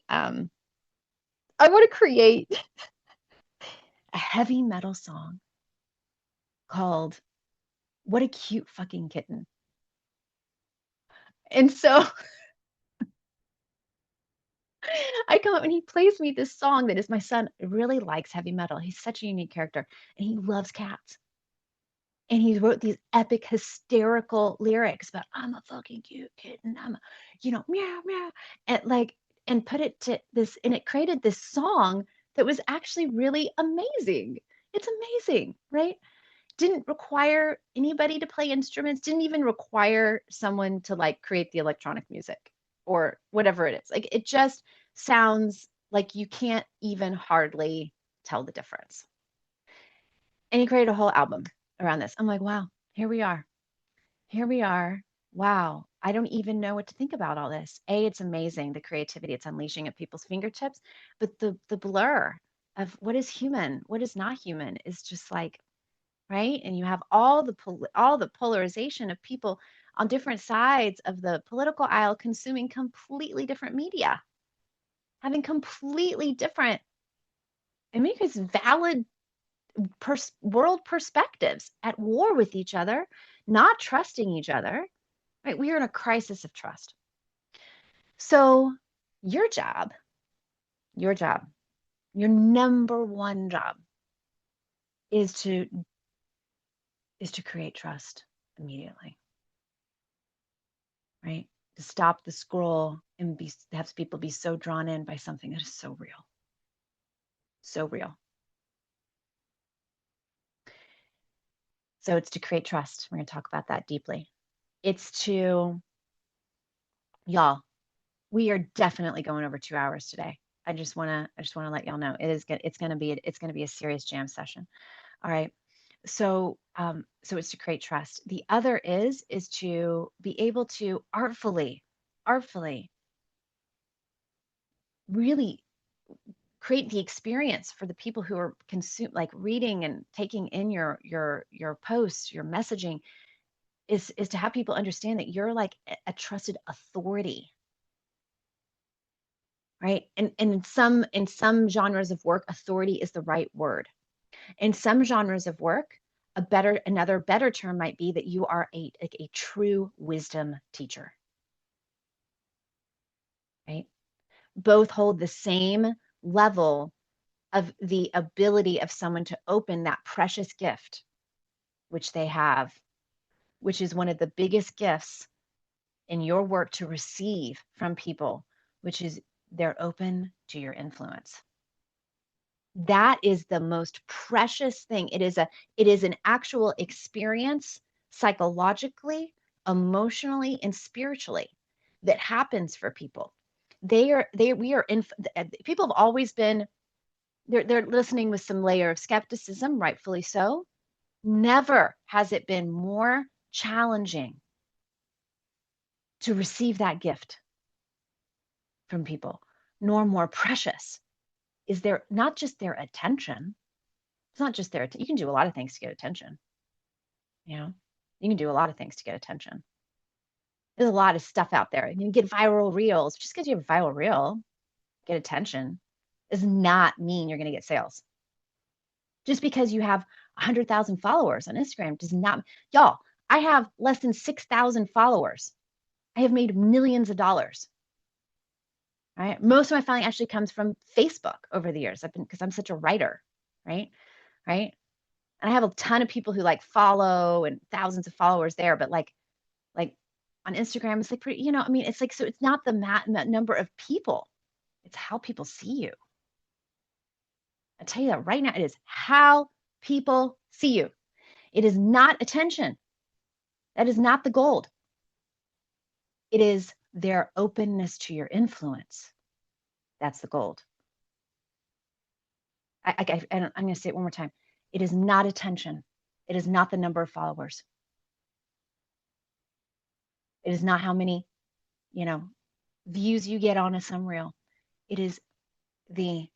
want to create a heavy metal song called What a Cute Fucking Kitten. And so I come up and he plays me this song that is, my son really likes heavy metal. He's such a unique character and he loves cats. And he wrote these epic hysterical lyrics about I'm a fucking cute kitten. I'm a, meow meow. And like, and put it to this, and it created this song that was actually really amazing. It's amazing, right? Didn't require anybody to play instruments, didn't even require someone to like create the electronic music or whatever it is. Like it just sounds like you can't even hardly tell the difference. And he created a whole album around this. I'm like, wow, here we are. Here we are. Wow. I don't even know what to think about all this. It's amazing the creativity it's unleashing at people's fingertips, but the blur of what is human, what is not human is just like, right? And you have all the polarization of people on different sides of the political aisle consuming completely different media, having completely different, I mean, it's valid world perspectives, at war with each other, not trusting each other, right? We are in a crisis of trust. So your job, your number one job is to create trust immediately, right? To stop the scroll and have people be so drawn in by something that is so real. So real. So it's to create trust. We're going to talk about that deeply. It's to, y'all, we are definitely going over 2 hours today. I just want to let y'all know it's going to be a serious jam session. All right. So it's to create trust. The other is to be able to artfully really create the experience for the people who are like reading and taking in your posts, your messaging, is to have people understand that you're like a trusted authority, right? And in some genres of work, authority is the right word. In some genres of work, another better term might be that you are a true wisdom teacher, right? Both hold the same level of the ability of someone to open that precious gift, which they have, which is one of the biggest gifts in your work to receive from people, which is they're open to your influence. That is the most precious thing. It is an actual experience psychologically, emotionally, and spiritually that happens for people. We are in, people have always been, they're listening with some layer of skepticism, rightfully so. Never has it been more challenging to receive that gift from people, nor more precious is there not just their attention. It's not just you can do a lot of things to get attention. You know, you can do a lot of things to get attention. There's a lot of stuff out there. You can get viral reels. Just because you have a viral reel, get attention, does not mean you're going to get sales. Just because you have 100,000 followers on Instagram does not, y'all, I have less than 6,000 followers. I have made millions of dollars. Right? Most of my following actually comes from Facebook over the years. Because I'm such a writer, right? Right. And I have a ton of people who like follow and thousands of followers there, but like on Instagram, it's like pretty, I mean, it's like, so it's not the number of people, it's how people see you. I tell you that right now, it is how people see you. It is not attention. That is not the gold. It is their openness to your influence. That's the gold. I'm going to say it one more time. It is not attention. It is not the number of followers. It is not how many, views you get on a some reel. It is the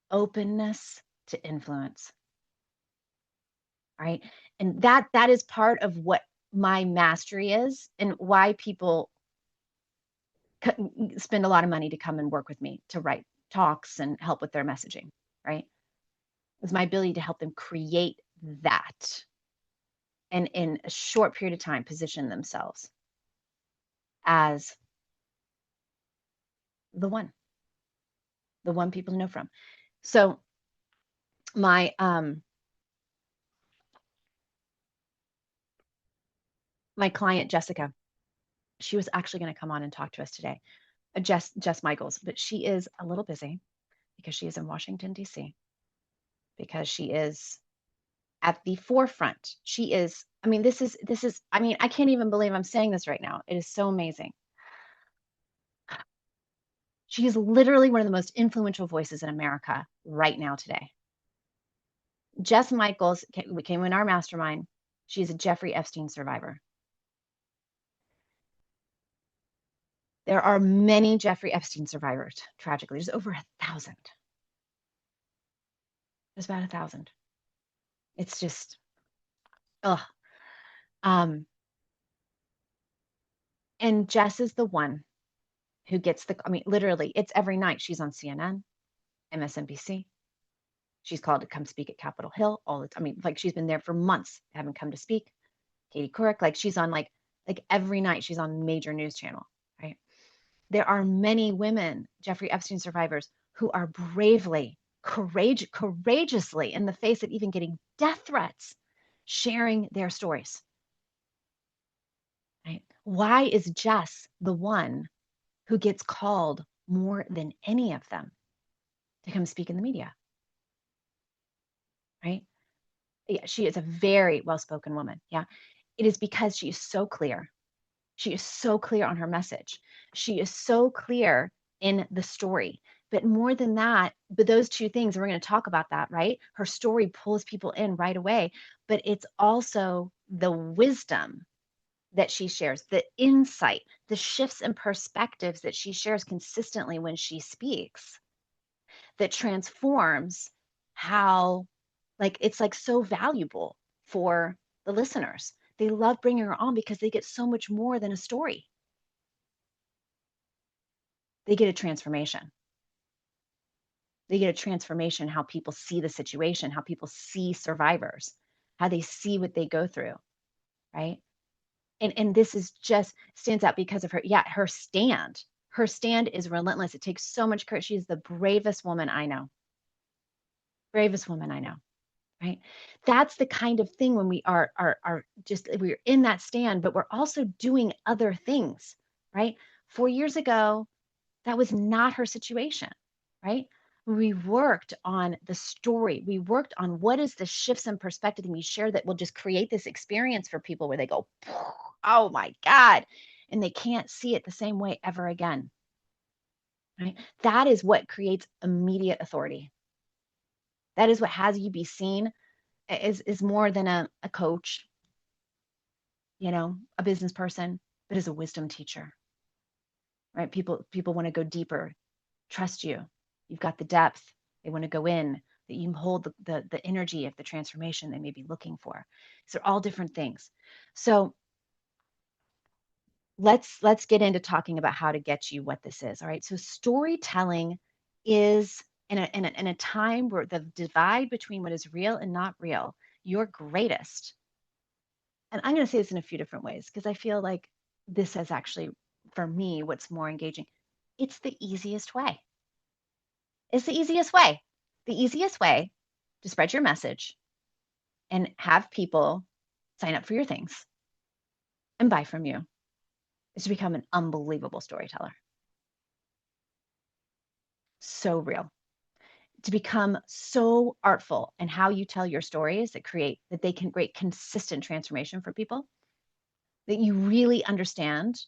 openness to influence. Right. And that is part of what my mastery is and why people spend a lot of money to come and work with me to write talks and help with their messaging. Right. It's my ability to help them create that and in a short period of time position themselves as the one people to know from. So my my client Jessica, she was actually going to come on and talk to us today. Jess Michaels, but she is a little busy because she is in Washington D.C. because she is at the forefront. She is, I mean, this is, I mean, I can't even believe I'm saying this right now. It is so amazing. She is literally one of the most influential voices in America right now today. Jess Michaels came in our mastermind. She's a Jeffrey Epstein survivor. There are many Jeffrey Epstein survivors, tragically. There's over 1,000. There's about 1,000. It's just, ugh. And Jess is the one who gets I mean, literally, it's every night. She's on CNN, MSNBC. She's called to come speak at Capitol Hill all the time. I mean, like she's been there for months, haven't come to speak. Katie Couric, like she's on like every night she's on major news channel, right? There are many women, Jeffrey Epstein survivors, who are bravely, courageously, in the face of even getting death threats, sharing their stories. Right? Why is Jess the one who gets called more than any of them to come speak in the media? Right? Yeah, she is a very well-spoken woman. Yeah. It is because she is so clear. She is so clear on her message. She is so clear in the story. But more than that, but those two things, we're going to talk about that, right? Her story pulls people in right away, but it's also the wisdom that she shares, the insight, the shifts in perspectives that she shares consistently when she speaks that transforms how, like, it's like so valuable for the listeners. They love bringing her on because they get so much more than a story. They get a transformation. They get a transformation how people see the situation, how people see survivors, how they see what they go through, right? And this is just stands out because of her. Yeah, her stand. Her stand is relentless. It takes so much courage. She is the bravest woman I know. Bravest woman I know. Right? That's the kind of thing when we are just we're in that stand, but we're also doing other things, right? 4 years ago, that was not her situation, right? We worked on the story. We worked on what is the shifts in perspective, and we share that will just create this experience for people where they go, oh my God, and they can't see it the same way ever again. Right? That is what creates immediate authority. That is what has you be seen is more than a coach, a business person, but is a wisdom teacher, right? People want to go deeper, trust you. You've got the depth. They want to go in, that you hold the energy of the transformation they may be looking for. So they're all different things. So let's get into talking about how to get you what this is. All right. So storytelling is in a time where the divide between what is real and not real, your greatest. And I'm going to say this in a few different ways because I feel like this is actually, for me, what's more engaging. It's the easiest way. It's the easiest way. The easiest way to spread your message and have people sign up for your things and buy from you is to become an unbelievable storyteller. So real. To become so artful in how you tell your stories that they can create consistent transformation for people, that you really understand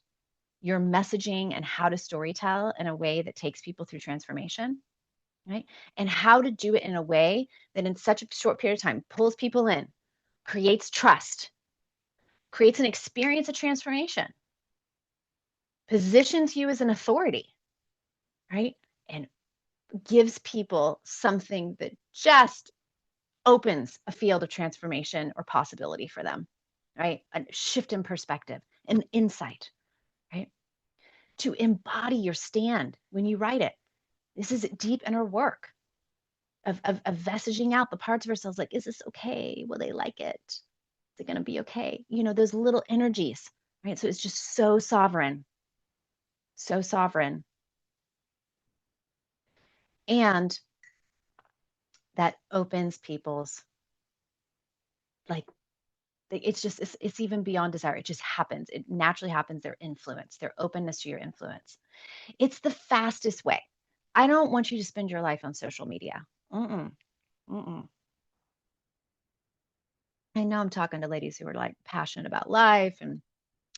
your messaging and how to storytell in a way that takes people through transformation, right? And how to do it in a way that in such a short period of time pulls people in, creates trust, creates an experience of transformation, positions you as an authority, right? And gives people something that just opens a field of transformation or possibility for them, right? A shift in perspective, an insight, right? To embody your stand when you write it. This is deep inner work of messaging out the parts of ourselves like, is this okay? Will they like it? Is it going to be okay? Those little energies, right? So it's just so sovereign, so sovereign. And that opens people's, like, it's even beyond desire. It just happens. It naturally happens. Their influence, their openness to your influence. It's the fastest way. I don't want you to spend your life on social media. Mm-mm, mm-mm. I know I'm talking to ladies who are like passionate about life and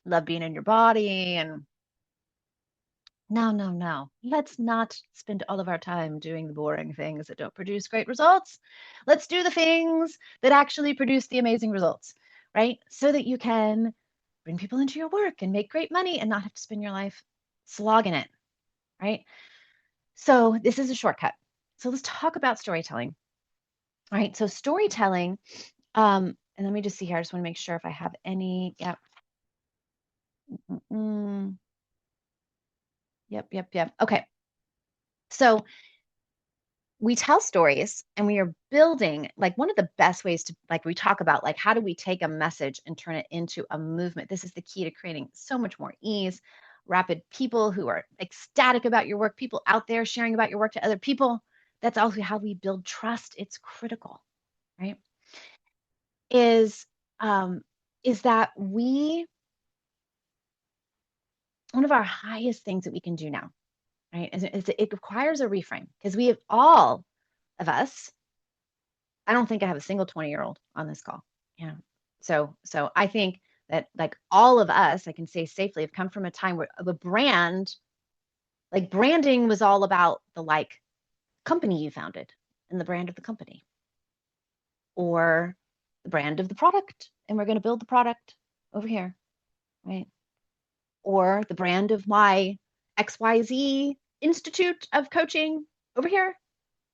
love being in your body. And no, no, no. Let's not spend all of our time doing the boring things that don't produce great results. Let's do the things that actually produce the amazing results, right? So that you can bring people into your work and make great money and not have to spend your life slogging it, right? So this is a shortcut. So let's talk about storytelling. All right. So storytelling, and let me just see here. I just want to make sure if I have any. Yep. Mm, yep. Okay. So we tell stories and we are building, like, one of the best ways to, like, we talk about, like, how do we take a message and turn it into a movement? This is the key to creating so much more ease, rapid people who are ecstatic about your work, people out there sharing about your work to other people. That's also how we build trust. It's critical, right? Is um, is that one of our highest things that we can do now, right? It requires a reframe because we have all of us. I don't think I have a single 20-year-old on this call. Yeah. So I think that, like, all of us, I can say safely, have come from a time where the brand, like, branding was all about the, like, company you founded and the brand of the company, or the brand of the product, and we're going to build the product over here, right? Or the brand of my XYZ Institute of Coaching over here,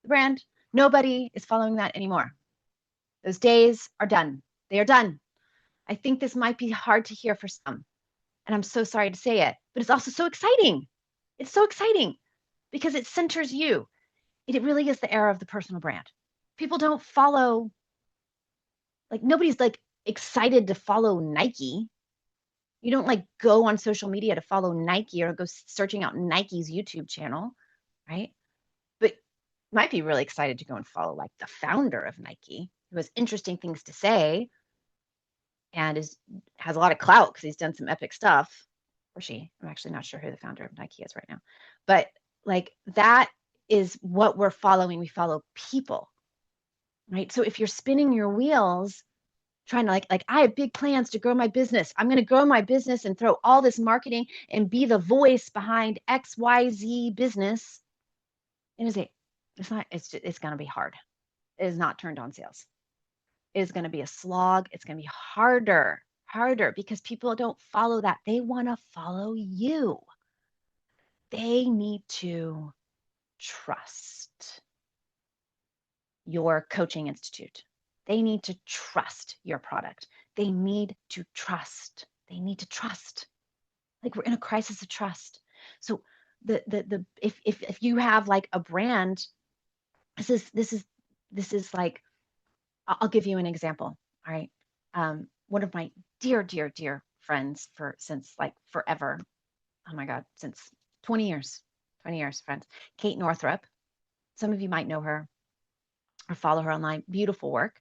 the brand. Nobody is following that anymore. Those days are done. They are done. I think this might be hard to hear for some, and I'm so sorry to say it, but it's also so exciting. It's so exciting because it centers you. It really is the era of the personal brand. People don't follow, like, nobody's like excited to follow Nike. You don't, like, go on social media to follow Nike or go searching out Nike's YouTube channel, right? But might be really excited to go and follow, like, the founder of Nike, who has interesting things to say and has a lot of clout because he's done some epic stuff. Or she. I'm actually not sure who the founder of Nike is right now. But, like, that is what we're following. We follow people, right? So if you're spinning your wheels trying to, like, I have big plans to grow my business. I'm going to grow my business and throw all this marketing and be the voice behind XYZ business. It's not, it's going to be hard. It is not turned on sales. is going to be a slog. It's going to be harder because people don't follow that. They want to follow you. They need to trust your coaching institute. They need to trust your product. They need to trust. They need to trust. Like, we're in a crisis of trust. So if you have like a brand, this is like, I'll give you an example. All right. One of my dear friends since like forever. Oh my God, since 20 years friends, Kate Northrup. Some of you might know her or follow her online. Beautiful work.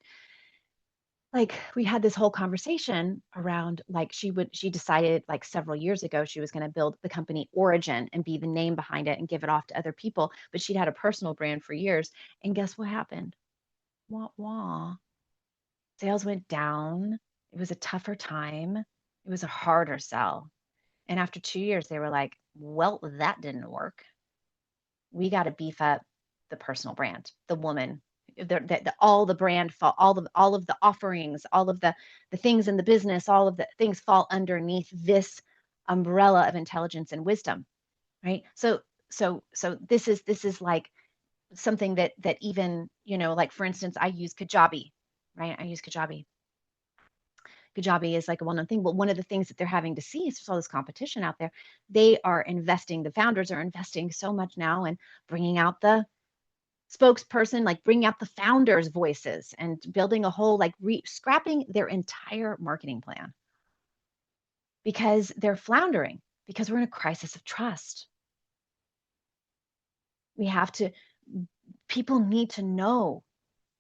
Like, we had this whole conversation around, like, she decided like several years ago she was going to build the company Origin and be the name behind it and give it off to other people, but she'd had a personal brand for years, and guess what happened? Wah wah. Sales went down. It was a tougher time. It was a harder sell. And after 2 years, they were like, well, that didn't work. We got to beef up the personal brand, the woman, all the brand fall, all of the offerings, all of the things in the business, all of the things fall underneath this umbrella of intelligence and wisdom, right? So this is like something that even, like, for instance, I use Kajabi, right? I use Kajabi. Kajabi is like a well-known thing. But one of the things that they're having to see is there's all this competition out there. They are investing, the founders are investing so much now in bringing out the spokesperson, like bringing out the founders' voices and building a whole, like, scrapping their entire marketing plan because they're floundering, because we're in a crisis of trust. We have to, people need to know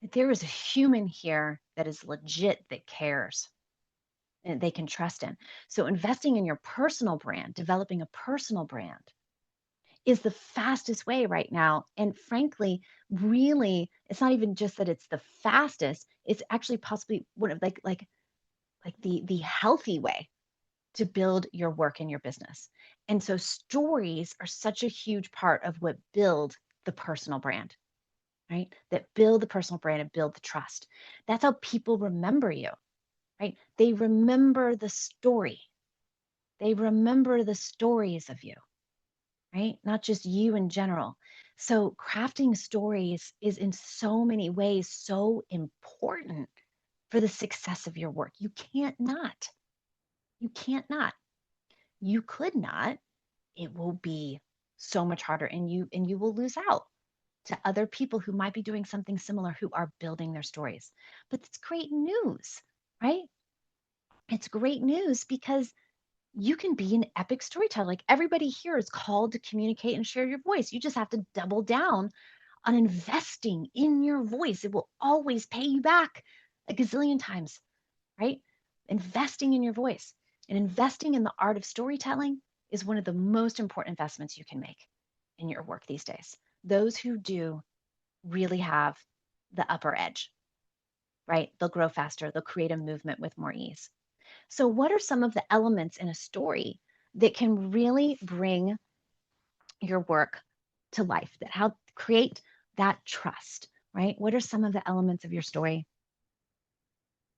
that there is a human here that is legit, that cares, and they can trust in. So investing in your personal brand, developing a personal brand, is the fastest way right now. And frankly, really, it's not even just that it's the fastest, it's actually possibly one of like the healthy way to build your work and your business. And so stories are such a huge part of what build the personal brand, right? That build the personal brand and build the trust. That's how people remember you, right? They remember the story. They remember the stories of you, right? Not just you in general. So crafting stories is in so many ways so important for the success of your work. You can't not. You can't not. You could not. It will be so much harder, and you will lose out to other people who might be doing something similar, who are building their stories. But it's great news, right? It's great news because you can be an epic storyteller. Like, everybody here is called to communicate and share your voice. You just have to double down on investing in your voice. It will always pay you back a gazillion times, right? Investing in your voice and investing in the art of storytelling is one of the most important investments you can make in your work these days. Those who do really have the upper edge, right? They'll grow faster, they'll create a movement with more ease. So, what are some of the elements in a story that can really bring your work to life, that help create that trust, right? What are some of the elements of your story,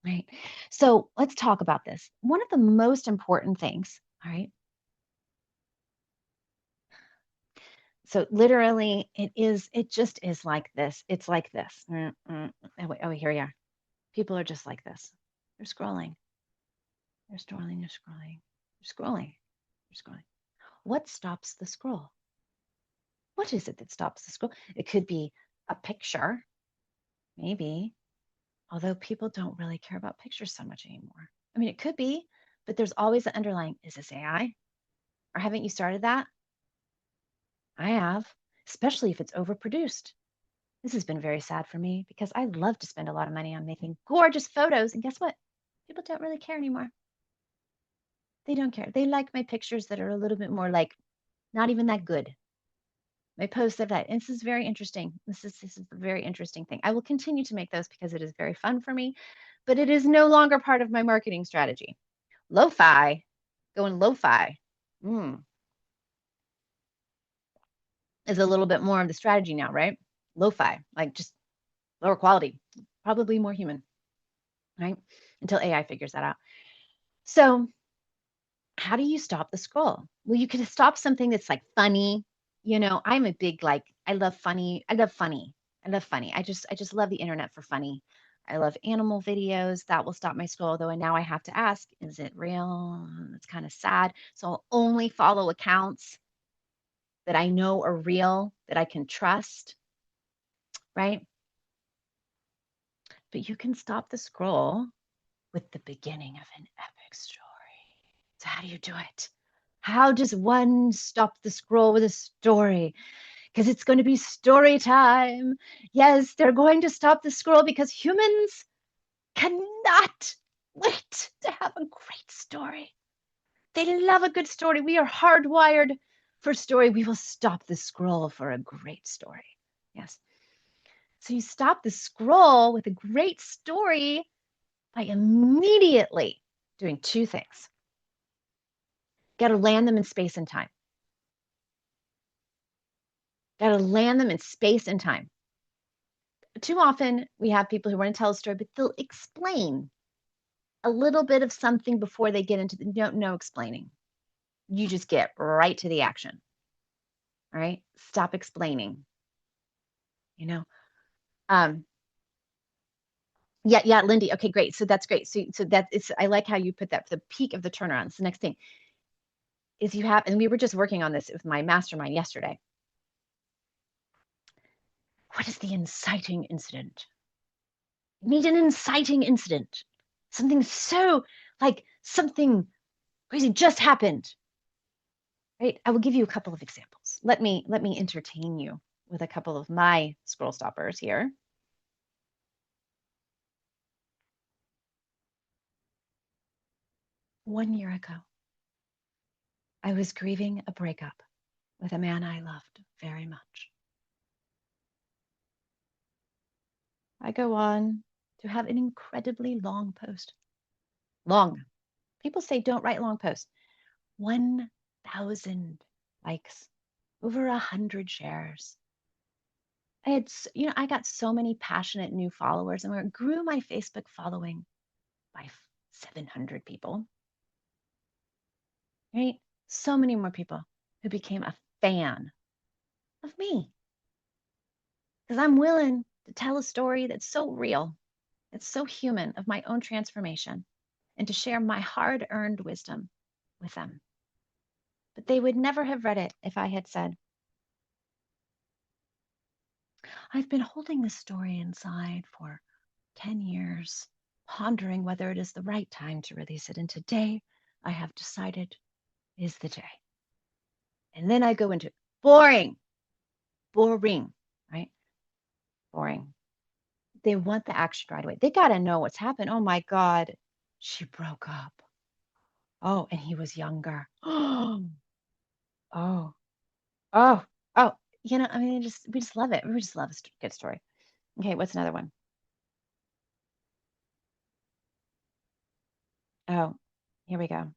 right? So, let's talk about this. One of the most important things, all right? So, literally, it just is like this. It's like this. Oh, here we are. People are just like this. They're scrolling. They're scrolling. They're scrolling. They're scrolling. They're scrolling. What stops the scroll? What is it that stops the scroll? It could be a picture, maybe, although people don't really care about pictures so much anymore. I mean, it could be, but there's always the underlying, is this AI? Or haven't you started that? I have, especially if it's overproduced. This has been very sad for me because I love to spend a lot of money on making gorgeous photos. And guess what? People don't really care anymore. They don't care. They like my pictures that are a little bit more like not even that good. My posts of that. And this is very interesting. This is a very interesting thing. I will continue to make those because it is very fun for me, but it is no longer part of my marketing strategy. Lo-fi, going lo-fi, is a little bit more of the strategy now, right? Lo-fi, like just lower quality, probably more human. right? Until AI figures that out. So how do you stop the scroll? Well, you can stop something that's like funny. I'm a big like I love funny. I love funny. I love funny. I just love the internet for funny. I love animal videos. That will stop my scroll, though. And now I have to ask, is it real? It's kind of sad. So I'll only follow accounts that I know are real, that I can trust, right? But you can stop the scroll with the beginning of an epic story. So how do you do it? How does one stop the scroll with a story? Because it's going to be story time. Yes, they're going to stop the scroll because humans cannot wait to have a great story. They love a good story. We are hardwired for story. We will stop the scroll for a great story. Yes. So you stop the scroll with a great story by immediately doing two things. Got to land them in space and time. Got to land them in space and time. Too often we have people who want to tell a story, but they'll explain a little bit of something before they get into the no explaining. You just get right to the action. All right. Stop explaining. You know. Um, yeah, Lindy. Okay, great. So that's great. So that it's I like how you put that for the peak of the turnaround. It's the next thing is you have, and we were just working on this with my mastermind yesterday. What is the inciting incident? You need an inciting incident. Something so like something crazy just happened. Right? I will give you a couple of examples. Let me entertain you with a couple of my scroll stoppers here. One year ago, I was grieving a breakup with a man I loved very much. I go on to have an incredibly long post. Long. People say don't write long posts. 1,000 likes, over 100 shares. I got so many passionate new followers and it grew my Facebook following by 700 people, right? So many more people who became a fan of me because I'm willing to tell a story that's so real, it's so human of my own transformation and to share my hard earned wisdom with them. But they would never have read it if I had said, I've been holding this story inside for 10 years, pondering whether it is the right time to release it. And today I have decided is the day. And then I go into boring, right? Boring. They want the action right away. They got to know what's happened. Oh my God, she broke up. Oh, and he was younger. Oh, oh, oh. I mean, we just love it. We just love a good story. Okay, what's another one? Oh, here we go.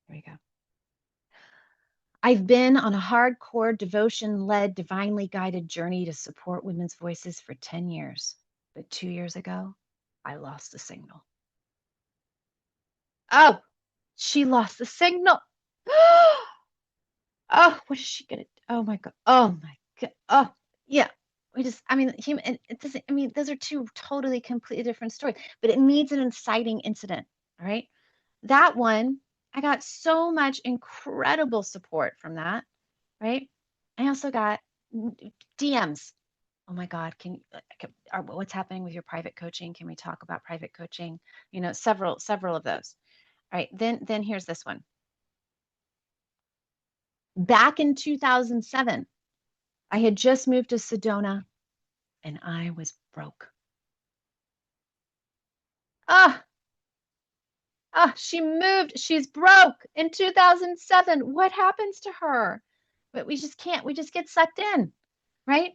Here we go. I've been on a hardcore devotion led, divinely guided journey to support women's voices for 10 years. But 2 years ago, I lost the signal. Oh, she lost the signal. Oh, what is she gonna? Oh my God. Oh my God. Oh, yeah. I mean, it doesn't, I mean, those are two totally, completely different stories, but it needs an inciting incident. All right. That one, I got so much incredible support from that. Right. I also got DMs. Oh my God. What's happening with your private coaching? Can we talk about private coaching? Several of those. All right. Then here's this one. Back in 2007, I had just moved to Sedona and I was broke. Ah, she moved. She's broke in 2007. What happens to her? But we just can't, we just get sucked in, right?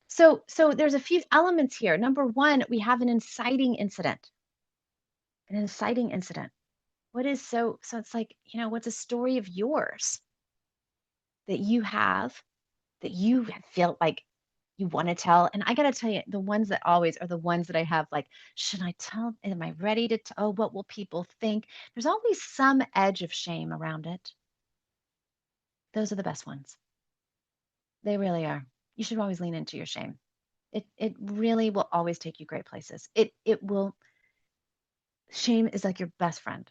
So there's a few elements here. Number one, we have an inciting incident. An inciting incident. What is so it's like, what's a story of yours that you have that you feel like You want to tell. And I got to tell you, the ones that always are the ones that I have like, should I tell? Am I ready to tell? Oh, what will people think? There's always some edge of shame around it. Those are the best ones. They really are. You should always lean into your shame. It really will always take you great places. It will. Shame is like your best friend,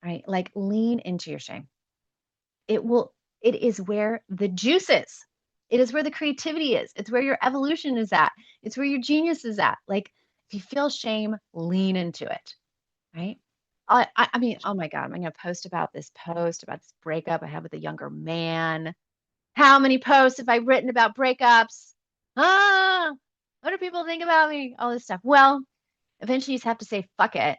right? Like lean into your shame. It will. It is where the juice is. It is where the creativity is. It's where your evolution is at. It's where your genius is at. Like if you feel shame, lean into it, right? I mean, oh my God, I'm gonna post about this breakup I had with a younger man. How many posts have I written about breakups? Ah, what do people think about me? All this stuff. Well, eventually you just have to say fuck it,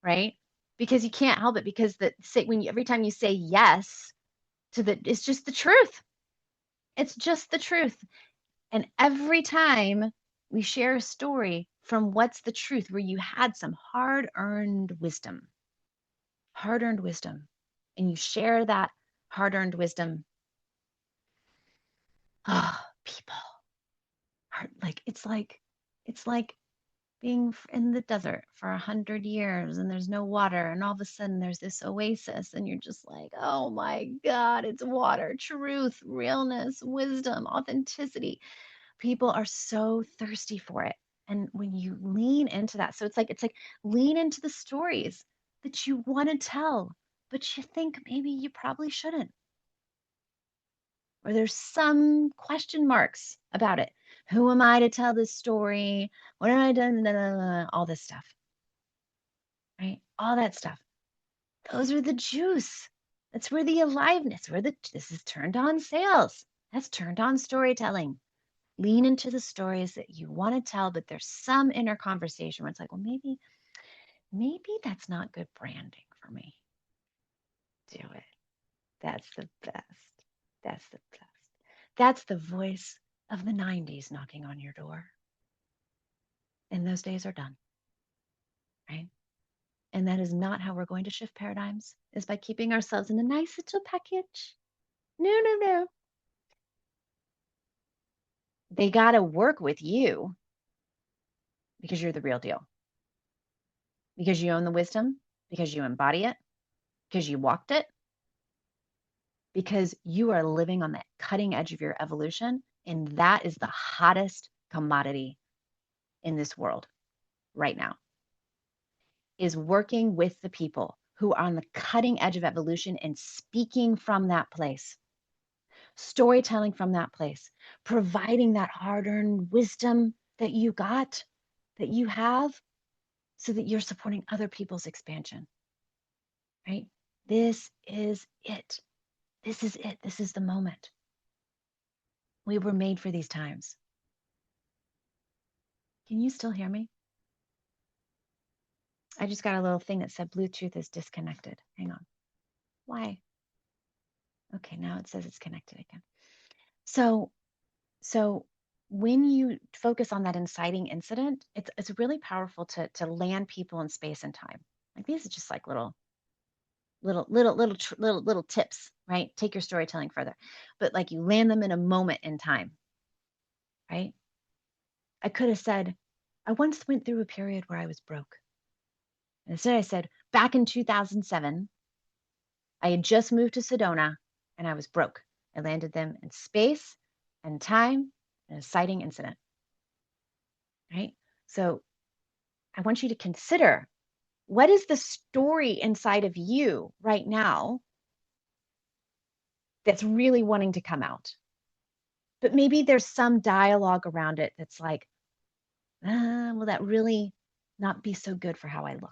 right? Because you can't help it because the say when you, every time you say yes to the it's just the truth. It's just the truth. And every time we share a story from what's the truth where you had some hard-earned wisdom, and you share that hard-earned wisdom, ah, people are like it's like being in the desert for 100 years and there's no water and all of a sudden there's this oasis and you're just like, oh my God, it's water, truth, realness, wisdom, authenticity. People are so thirsty for it. And when you lean into that, so it's like lean into the stories that you want to tell, but you think maybe you probably shouldn't, or there's some question marks about it. Who am I to tell this story? What have I done? All this stuff, right? All that stuff. Those are the juice. That's where the aliveness, where this is turned on sales. That's turned on storytelling. Lean into the stories that you want to tell, but there's some inner conversation where it's like, well, maybe that's not good branding for me. Do it. That's the best. That's the best. That's the voice of the 90s knocking on your door. And those days are done, right? And that is not how we're going to shift paradigms, is by keeping ourselves in a nice little package. No, no, no. They got to work with you because you're the real deal, because you own the wisdom, because you embody it, because you walked it, because you are living on the cutting edge of your evolution. And that is the hottest commodity in this world right now, is working with the people who are on the cutting edge of evolution and speaking from that place, storytelling from that place, providing that hard earned wisdom that you got, that you have, so that you're supporting other people's expansion, right? This is it. This is it. This is the moment. We were made for these times. Can you still hear me? I just got a little thing that said Bluetooth is disconnected. Hang on. Why? Okay, now it says it's connected again. So, so when you focus on that inciting incident, it's really powerful to land people in space and time. Like these are just like little tips, right? Take your storytelling further, but like you land them in a moment in time, right? I could have said, I once went through a period where I was broke. And instead, I said, back in 2007, I had just moved to Sedona and I was broke. I landed them in space and time and a sighting incident, right? So I want you to consider, what is the story inside of you right now that's really wanting to come out? But maybe there's some dialogue around it that's like, will that really not be so good for how I look?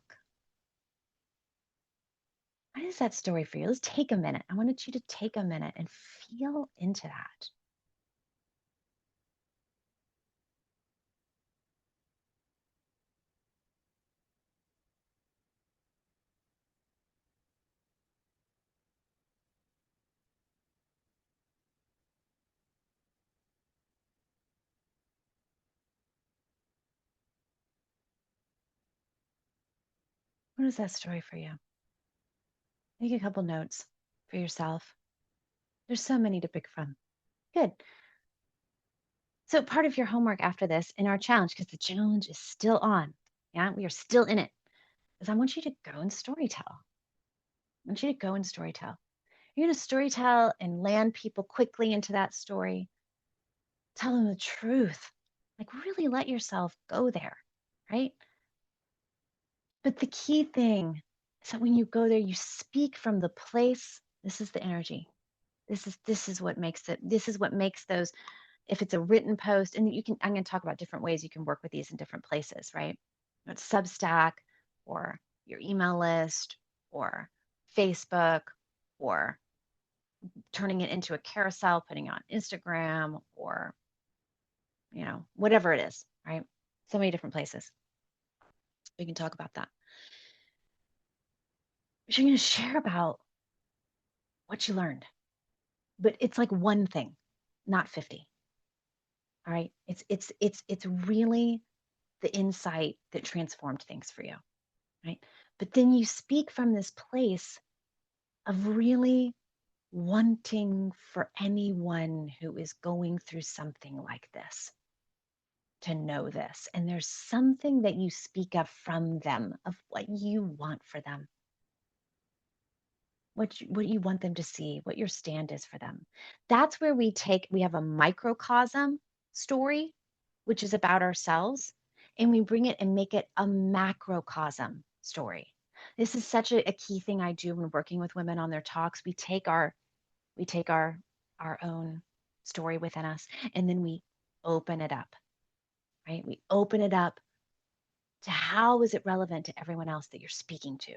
What is that story for you? Let's take a minute. I wanted you to take a minute and feel into that. What is that story for you? Make a couple notes for yourself. There's so many to pick from. Good. So part of your homework after this in our challenge, because the challenge is still on, yeah, we are still in it, is I want you to go and storytell. I want you to go and storytell. You're going to storytell and land people quickly into that story. Tell them the truth. Like, really let yourself go there, right? But the key thing is that when you go there, you speak from the place. This is the energy. This is what makes it. This is what makes those. If it's a written post, and you can, I'm going to talk about different ways you can work with these in different places, right? It's Substack, or your email list, or Facebook, or turning it into a carousel, putting it on Instagram, or whatever it is, right? So many different places. We can talk about that. But you're going to share about what you learned, but it's like one thing, not 50. All right. It's really the insight that transformed things for you, right? But then you speak from this place of really wanting for anyone who is going through something like this to know this. And there's something that you speak of from them, of what you want for them, what you want them to see, what your stand is for them. That's where we have a microcosm story, which is about ourselves, and we bring it and make it a macrocosm story. This is such a key thing I do when working with women on their talks. We take our own story within us, and then we open it up, right? We open it up to how is it relevant to everyone else that you're speaking to,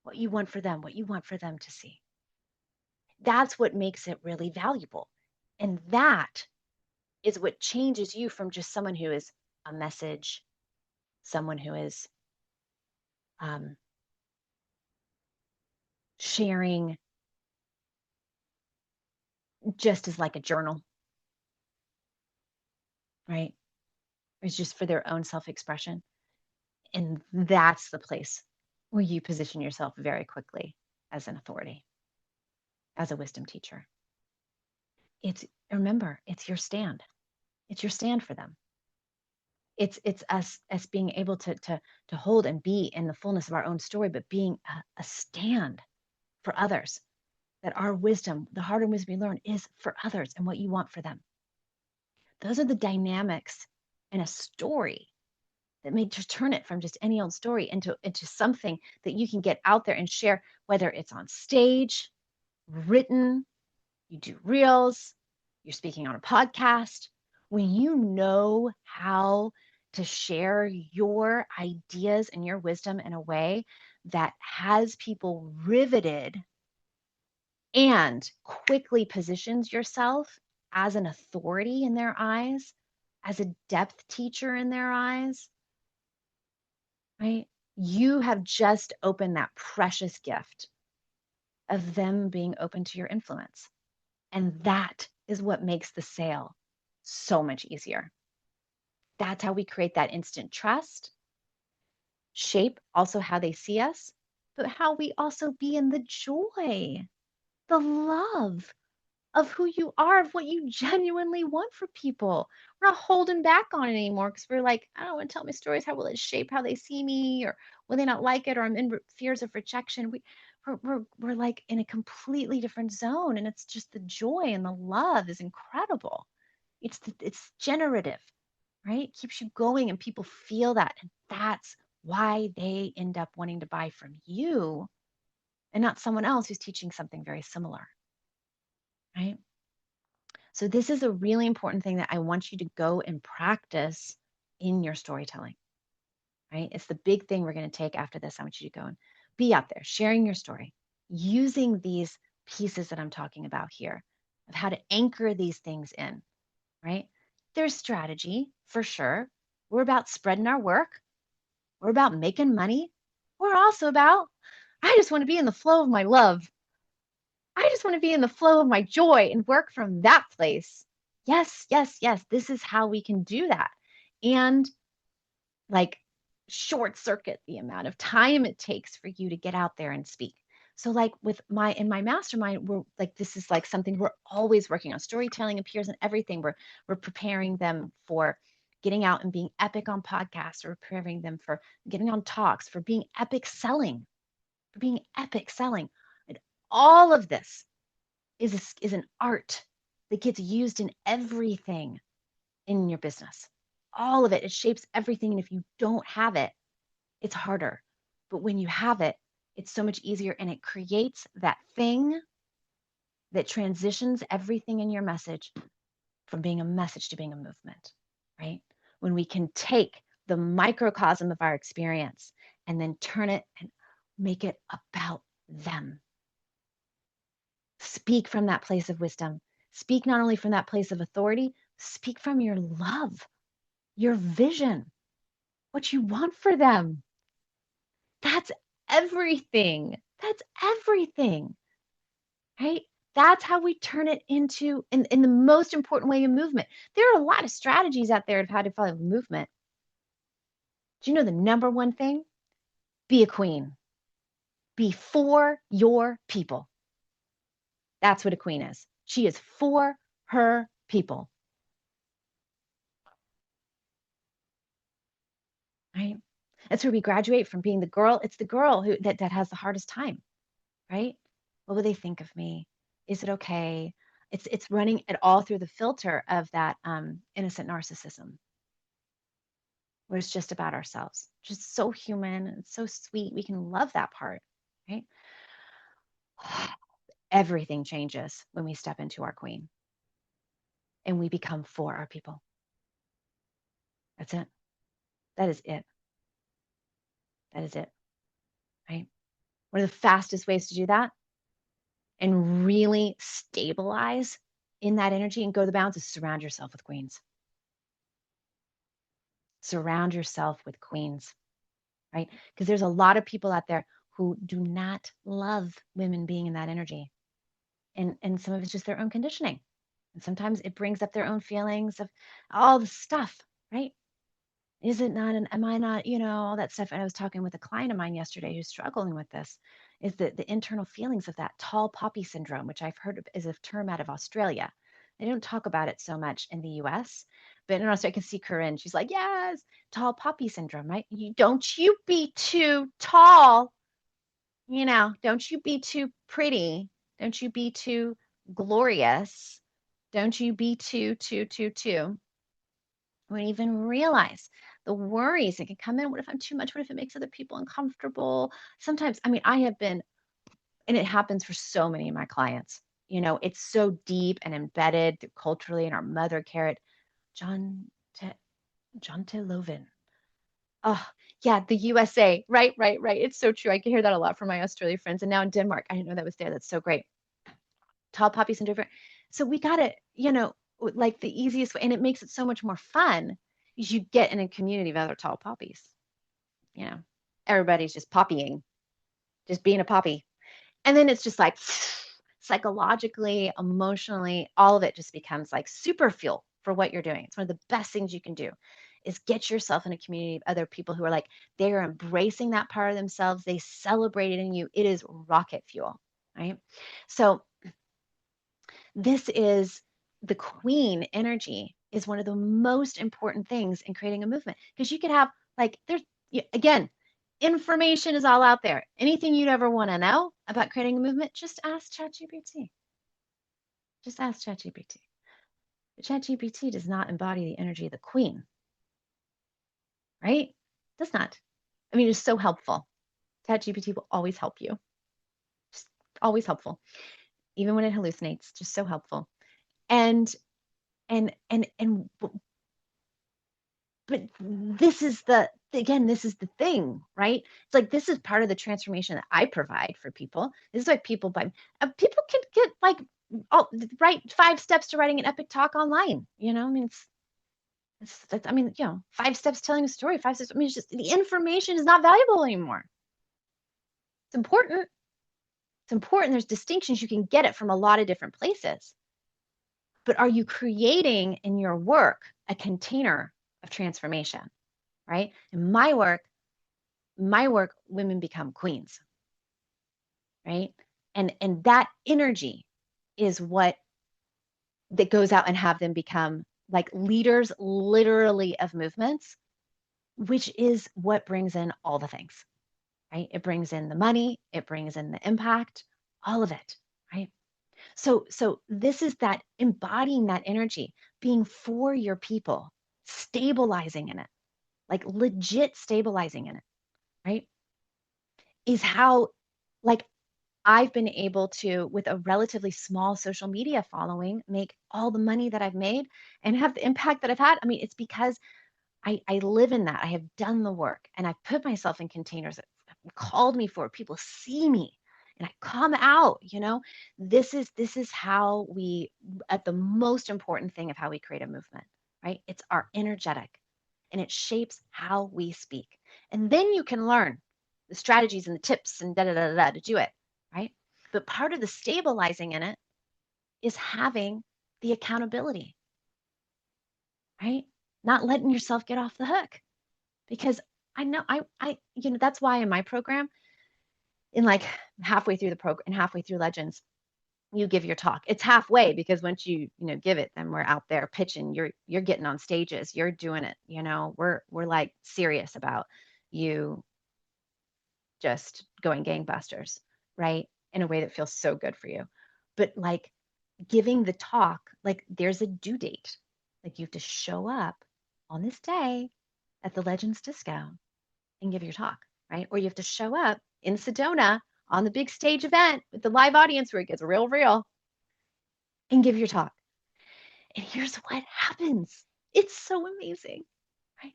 what you want for them, what you want for them to see. That's what makes it really valuable. And that is what changes you from just someone who is a message, someone who is um, sharing just as like a journal, right? It's just for their own self expression. And that's the place where you position yourself very quickly as an authority, as a wisdom teacher. It's remember, it's your stand. It's your stand for them. It's us being able to hold and be in the fullness of our own story, but being a stand for others. That our wisdom, the heart and wisdom we learn, is for others and what you want for them. Those are the dynamics in a story that may just turn it from just any old story into something that you can get out there and share, whether it's on stage, written, you do reels, you're speaking on a podcast. When you know how to share your ideas and your wisdom in a way that has people riveted and quickly positions yourself as an authority in their eyes, as a depth teacher in their eyes, right? You have just opened that precious gift of them being open to your influence. And that is what makes the sale so much easier. That's how we create that instant trust, shape also how they see us, but how we also be in the joy, the love of who you are, of what you genuinely want for people. We're not holding back on it anymore because we're like, I don't want to tell my stories. How will it shape how they see me? Or will they not like it? Or I'm in fears of rejection. We're like in a completely different zone. And it's just the joy and the love is incredible. It's generative, right? It keeps you going and people feel that. And that's why they end up wanting to buy from you and not someone else who's teaching something very similar, right? So this is a really important thing that I want you to go and practice in your storytelling, right? It's the big thing we're going to take after this. I want you to go and be out there sharing your story, using these pieces that I'm talking about here of how to anchor these things in, right? There's strategy for sure. We're about spreading our work. We're about making money. We're also about, I just want to be in the flow of my love. I just want to be in the flow of my joy and work from that place. Yes, yes, yes. This is how we can do that. And like short circuit the amount of time it takes for you to get out there and speak. So like in my mastermind, we're like, this is like something we're always working on. Storytelling appears in everything. We're preparing them for getting out and being epic on podcasts, or preparing them for getting on talks, for being epic selling, for being epic selling. And all of this is an art that gets used in everything in your business. All of it. It shapes everything. And if you don't have it, it's harder. But when you have it, it's so much easier, and it creates that thing that transitions everything in your message from being a message to being a movement, right? When we can take the microcosm of our experience and then turn it and make it about them. Speak from that place of wisdom. Speak not only from that place of authority, speak from your love, your vision, what you want for them. That's everything. That's everything, right? That's how we turn it into, in the most important way, a movement. There are a lot of strategies out there of how to follow a movement. Do you know the number one thing? Be a queen. Be for your people. That's what a queen is. She is for her people, right? That's where we graduate from being the girl. It's the girl that has the hardest time, right? What will they think of me? Is it okay? It's running it all through the filter of that innocent narcissism, where it's just about ourselves. Just so human and so sweet. We can love that part, right? Everything changes when we step into our queen and we become for our people. That's it. That is it. That is it, right? One of the fastest ways to do that and really stabilize in that energy and go the bounds is surround yourself with queens. Surround yourself with queens, right? Because there's a lot of people out there who do not love women being in that energy. And some of it's just their own conditioning. And sometimes it brings up their own feelings of all the stuff, right? Is it not an, am I not, all that stuff. And I was talking with a client of mine yesterday who's struggling with this, is the internal feelings of that tall poppy syndrome, which I've heard is a term out of Australia. They don't talk about it so much in the US, but in Australia, I can see Corinne. She's like, yes, tall poppy syndrome, right? Don't you be too tall, don't you be too pretty. Don't you be too glorious. Don't you be too. We don't even realize the worries that can come in. What if I'm too much? What if it makes other people uncomfortable? Sometimes, I mean, I have been, and it happens for so many of my clients. It's so deep and embedded culturally in our mother carrot. John John Lovin. Oh, yeah, the USA. Right, right, right. It's so true. I can hear that a lot from my Australia friends. And now in Denmark, I didn't know that was there. That's so great. Tall poppies and different. So we got it, like the easiest way, and it makes it so much more fun is you get in a community of other tall poppies. You know, everybody's just poppying, just being a poppy. And then it's just like psychologically, emotionally, all of it just becomes like super fuel for what you're doing. It's one of the best things you can do is get yourself in a community of other people who are like, they are embracing that part of themselves. They celebrate it in you. It is rocket fuel, right? So this is the queen energy is one of the most important things in creating a movement because you could have like again, information is all out there. Anything you'd ever want to know about creating a movement, just ask ChatGPT. Just ask ChatGPT. But ChatGPT does not embody the energy of the queen, right? Does not. I mean, it's so helpful. ChatGPT will always help you. Just always helpful. Even when it hallucinates, just so helpful. And but this is this is the thing, right? It's like this is part of the transformation that I provide for people. This is why people people can get like write 5 steps to writing an epic talk online. I mean, I mean, 5 steps telling a story, 5 steps. I mean, it's just the information is not valuable anymore. It's important. It's important. There's distinctions. You can get it from a lot of different places. But are you creating in your work a container of transformation, right? In my work, women become queens. right? And that energy is what that goes out and have them become like leaders literally of movements, which is what brings in all the things, right? It brings in the money, it brings in the impact, all of it, right? So this is that embodying that energy, being for your people, stabilizing in it, like legit stabilizing in it, right? Is how like I've been able to, with a relatively small social media following, make all the money that I've made and have the impact that I've had. I mean, it's because I live in that. I have done the work and I've put myself in containers that have called me for. People see me and I come out, you know. This is how we at the most important thing of how we create a movement, right? It's our energetic and it shapes how we speak. And then you can learn the strategies and the tips and da da da da to do it, right? But part of the stabilizing in it is having the accountability, right? Not letting yourself get off the hook because I know that's why in my program, in like halfway through the program and halfway through Legends, you give your talk. It's halfway because once you give it, then we're out there pitching. You're getting on stages. You're doing it. We're like serious about you just going gangbusters, right? In a way that feels so good for you. But like giving the talk, like there's a due date. Like you have to show up on this day at the Legends Disco and give your talk, right? Or you have to show up in Sedona on the big stage event with the live audience where it gets real and give your talk. And here's what happens. It's so amazing, right?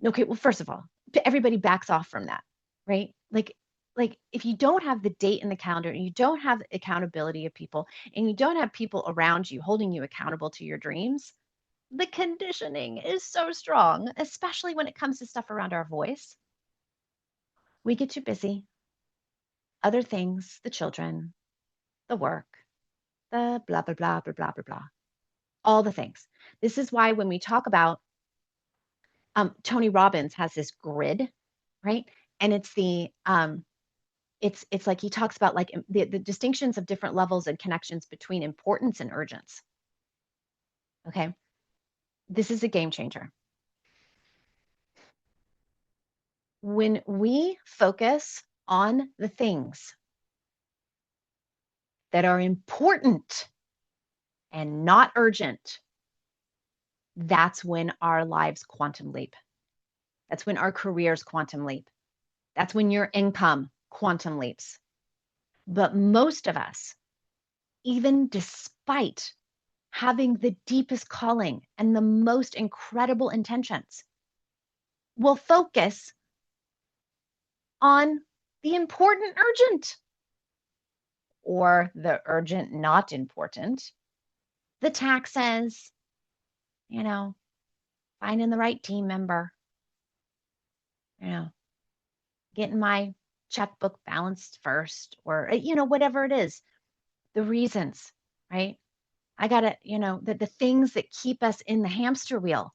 Okay, well, first of all, everybody backs off from that, right? Like if you don't have the date in the calendar and you don't have accountability of people and you don't have people around you holding you accountable to your dreams, the conditioning is so strong, especially when it comes to stuff around our voice. We get too busy, other things, the children, the work, the blah, blah, blah, blah, blah, blah, blah, all the things. This is why when we talk about Tony Robbins has this grid, right? And it's like he talks about like the distinctions of different levels and connections between importance and urgence. Okay. This is a game changer. When we focus on the things that are important and not urgent, that's when our lives quantum leap. That's when our careers quantum leap. That's when your income quantum leaps. But most of us, even despite having the deepest calling and the most incredible intentions, will focus on the important urgent or the urgent not important, the taxes, you know, finding the right team member, you know, getting my checkbook balanced first, or, whatever it is, the reasons, right? I got to, the things that keep us in the hamster wheel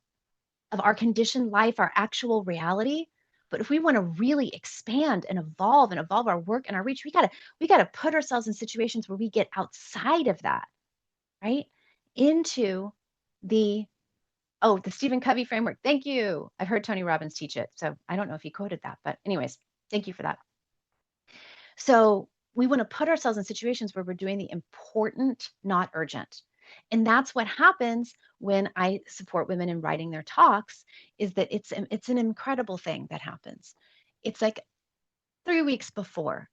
of our conditioned life, our actual reality. But if we want to really expand and evolve our work and our reach, we gotta put ourselves in situations where we get outside of that, right? Into the the Stephen Covey framework. Thank you. I've heard Tony Robbins teach it. So I don't know if he quoted that, but anyways, thank you for that. So we want to put ourselves in situations where we're doing the important, not urgent. And that's what happens when I support women in writing their talks, is that it's an incredible thing that happens. It's like 3 weeks before.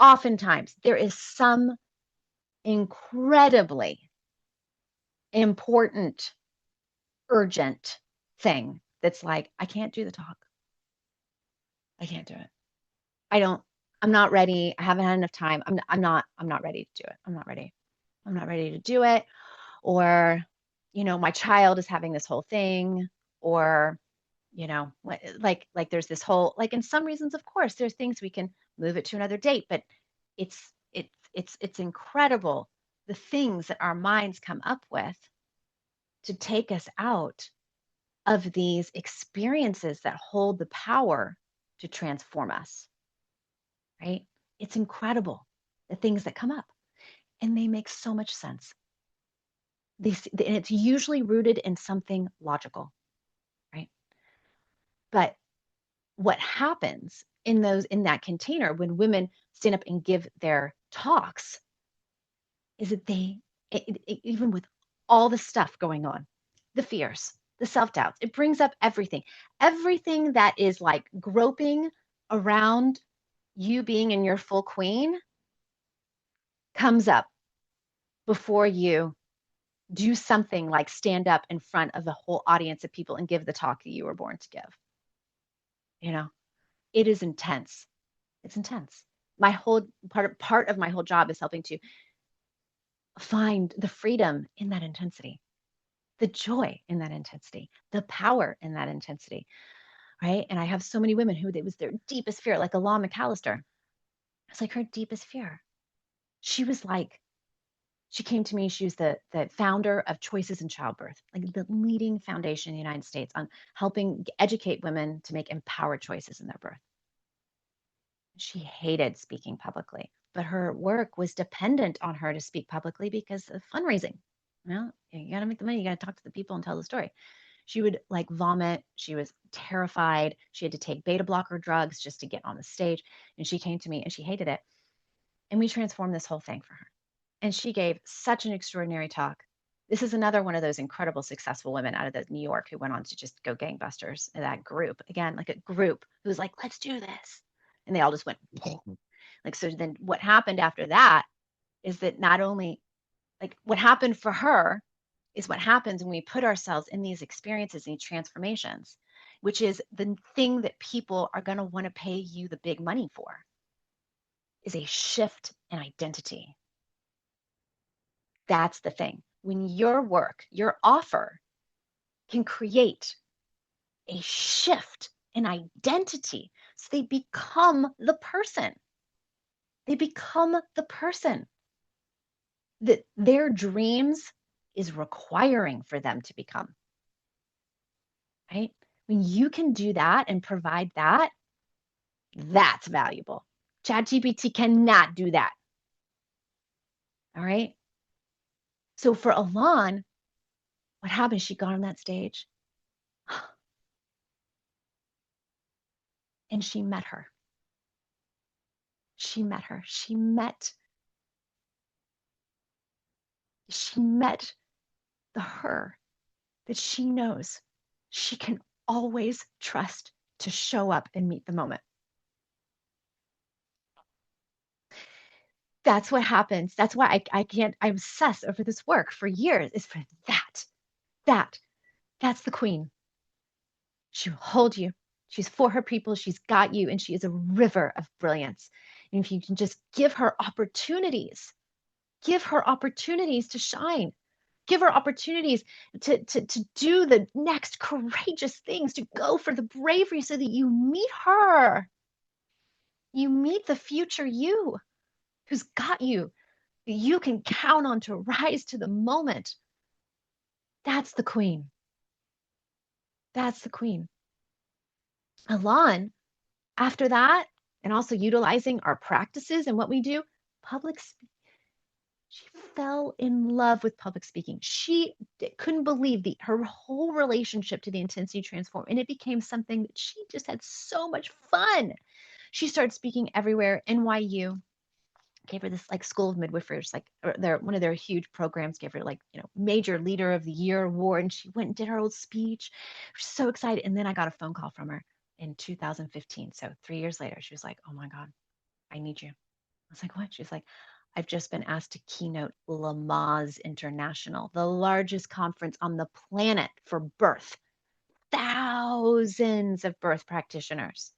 Oftentimes there is some incredibly important, urgent thing that's like, I can't do the talk. I can't do it. I don't, I'm not ready. I haven't had enough time. I'm not ready to do it. I'm not ready. I'm not ready to do it. Or, my child is having this whole thing, or, like there's this whole, like in some reasons, of course, there's things we can move it to another date, but it's incredible the things that our minds come up with to take us out of these experiences that hold the power to transform us. right? It's incredible, the things that come up, and they make so much sense. And it's usually rooted in something logical, right? But what happens in that container when women stand up and give their talks is that even with all the stuff going on, the fears, the self-doubts, it brings up everything that is like groping around you being in your full queen comes up before you do something like stand up in front of the whole audience of people and give the talk that you were born to give. You know, it is intense. It's intense. My whole part of my whole job is helping to find the freedom in that intensity, the joy in that intensity, the power in that intensity, right? And I have so many women who it was their deepest fear, like Alon McAllister. It's like her deepest fear. She was like, she came to me. She was the founder of Choices in Childbirth, like the leading foundation in the United States on helping educate women to make empowered choices in their birth. She hated speaking publicly, but her work was dependent on her to speak publicly because of fundraising. Well, you got to make the money, you got to talk to the people and tell the story. She would like vomit. She was terrified. She had to take beta blocker drugs just to get on the stage. And she came to me and she hated it. And we transformed this whole thing for her. And she gave such an extraordinary talk. This is another one of those incredible successful women out of the New York who went on to just go gangbusters in that group. Again, like a group who was like, let's do this. And they all just went like, so then what happened after that is that not only like what happened for her is what happens when we put ourselves in these experiences, these transformations, which is the thing that people are going to want to pay you the big money for, is a shift in identity. That's the thing. When your work, your offer can create a shift in identity, so they become the person. They become the person that their dreams is requiring for them to become, right? When you can do that and provide that, that's valuable. ChatGPT cannot do that. All right. So for Alon, what happened? She got on that stage and she met her. She met her. She met the her that she knows she can always trust to show up and meet the moment. That's what happens. That's why I can't, I obsess over this work for years, is for that. That's the queen. She'll hold you. She's for her people. She's got you. And she is a river of brilliance. And if you can just give her opportunities to shine, give her opportunities to do the next courageous things, to go for the bravery so that you meet her. You meet the future you who's got you, that you can count on to rise to the moment. That's the queen. That's the queen. Alon, after that, and also utilizing our practices and what we do, public she fell in love with public speaking. She couldn't believe her whole relationship to the intensity transform, and it became something that she just had so much fun. She started speaking everywhere. NYU gave her this like School of Midwifery, like one of their huge programs, gave her like major leader of the year award, and she went and did her old speech. She was so excited. And then I got a phone call from her in 2015. So 3 years later, she was like, "Oh my God, I need you." I was like, "What?" She's like, "I've just been asked to keynote Lamaze International, the largest conference on the planet for birth. Thousands of birth practitioners."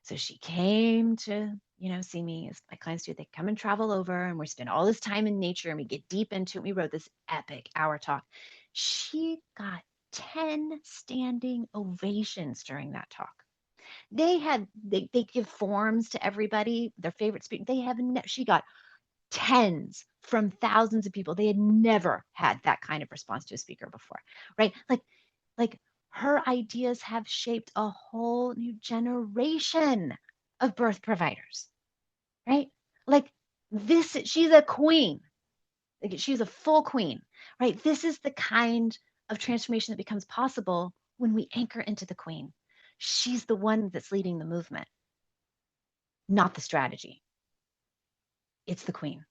So she came to, see me as my clients do. They come and travel over, and we spend all this time in nature and we get deep into it. We wrote this epic hour talk. She got 10 standing ovations during that talk. They give forms to everybody, their favorite speaker. She got tens from thousands of people. They had never had that kind of response to a speaker before, right? Like her ideas have shaped a whole new generation of birth providers. right? Like this, she's a queen. Like she's a full queen, right? This is the kind of transformation that becomes possible when we anchor into the queen. She's the one that's leading the movement, not the strategy. It's the queen,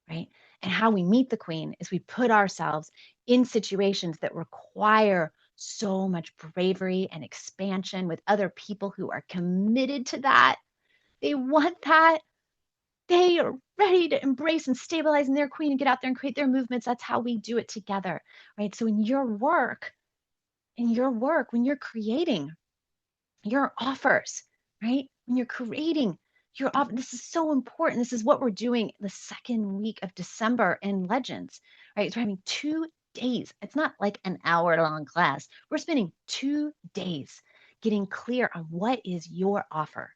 right? And how we meet the queen is we put ourselves in situations that require so much bravery and expansion with other people who are committed to that. They want that. They are ready to embrace and stabilize in their queen and get out there and create their movements. That's how we do it together, right? So in your work, when you're creating your offers, right? When you're creating your offer, this is so important. This is what we're doing the second week of December in Legends, right? So we're having 2 days. It's not like an hour-long class. We're spending 2 days getting clear on what is your offer,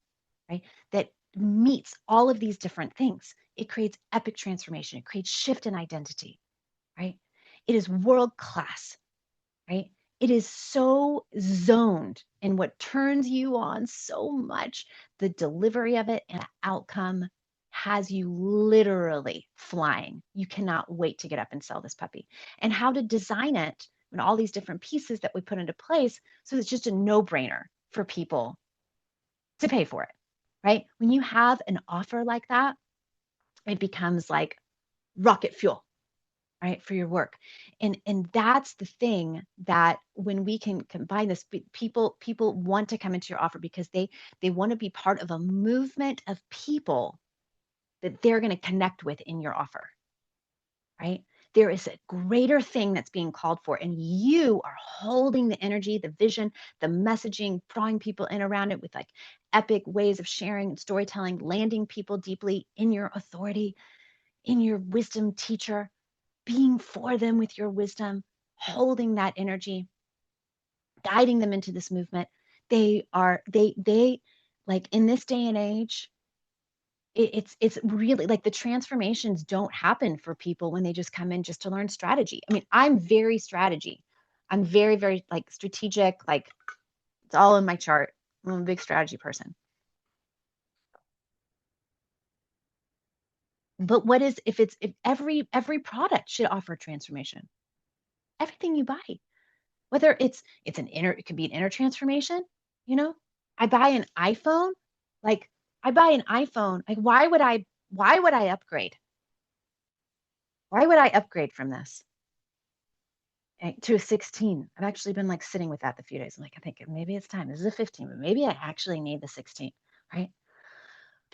right? That meets all of these different things. It creates epic transformation. It creates shift in identity, right? It is world class, right? It is so zoned in what turns you on so much. The delivery of it and outcome has you literally flying. You cannot wait to get up and sell this puppy. And how to design it and all these different pieces that we put into place so it's just a no-brainer for people to pay for it, right? When you have an offer like that, it becomes like rocket fuel, right, for your work. And that's the thing, that when we can combine this, people want to come into your offer because they want to be part of a movement of people that they're going to connect with in your offer, right? There is a greater thing that's being called for, and you are holding the energy, the vision, the messaging, drawing people in around it with like epic ways of sharing and storytelling, landing people deeply in your authority, in your wisdom teacher, being for them with your wisdom, holding that energy, guiding them into this movement. They like in this day and age, it's really like the transformations don't happen for people when they just come in just to learn strategy. I mean, I'm very strategy. I'm very, very like strategic, like it's all in my chart. I'm a big strategy person. But what is if every product should offer transformation? Everything you buy, whether it's an inner, it could be an inner transformation, you know. I buy an iPhone, like I buy an iPhone, like why would I upgrade? Why would I upgrade from this to a 16? I've actually been like sitting with that the few days. I'm like, I think maybe it's time. This is a 15, but maybe I actually need the 16, right?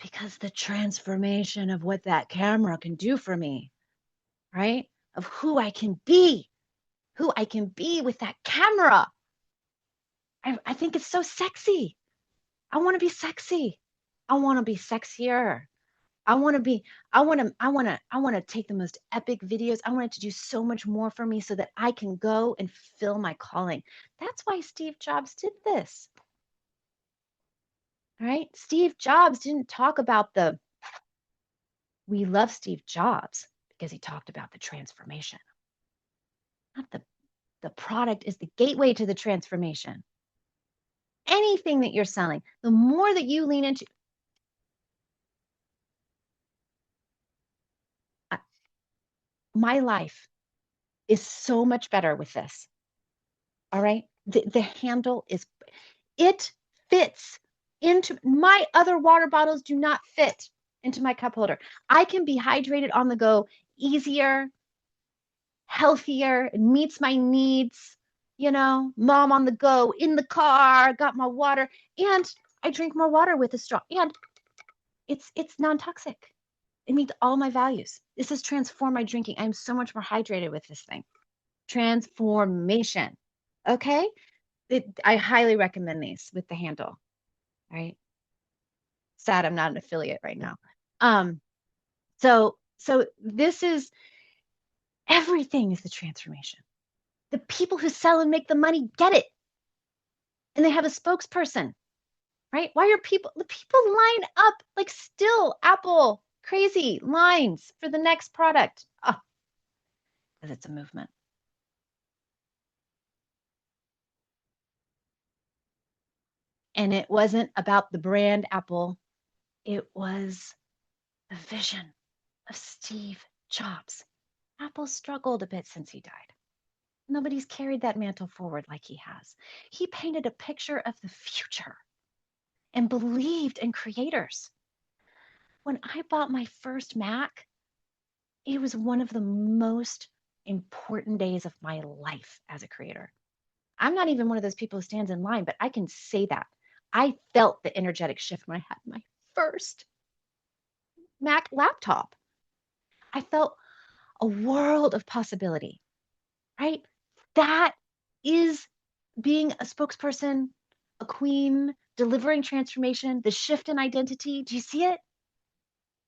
Because the transformation of what that camera can do for me, right? Of who I can be with that camera. I think it's so sexy. I want to be sexy. I want to be sexier. I want to be, I want to take the most epic videos. I want it to do so much more for me so that I can go and fill my calling. That's why Steve Jobs did this, right? Steve Jobs didn't talk about we love Steve Jobs because he talked about the transformation, not the product is the gateway to the transformation. Anything that you're selling, the more that you lean into, uh, my life is so much better with this. All right. The handle is, it fits into my other water bottles, do not fit into my cup holder. I can be hydrated on the go easier, healthier, it meets my needs. Mom on the go, in the car, got my water, and I drink more water with a straw. And it's non-toxic. It meets all my values. This has transformed my drinking. I'm so much more hydrated with this thing. Transformation. Okay? I highly recommend these with the handle. Right? Sad I'm not an affiliate right now. Um, so this is, everything is the transformation. The people who sell and make the money get it. And they have a spokesperson, right? Why are the people line up like still Apple crazy lines for the next product? Oh, because it's a movement. And it wasn't about the brand Apple. It was the vision of Steve Jobs. Apple struggled a bit since he died. Nobody's carried that mantle forward like he has. He painted a picture of the future and believed in creators. When I bought my first Mac, it was one of the most important days of my life as a creator. I'm not even one of those people who stands in line, but I can say that. I felt the energetic shift when I had my first Mac laptop. I felt a world of possibility, right? That is being a spokesperson, a queen, delivering transformation, the shift in identity. Do you see it?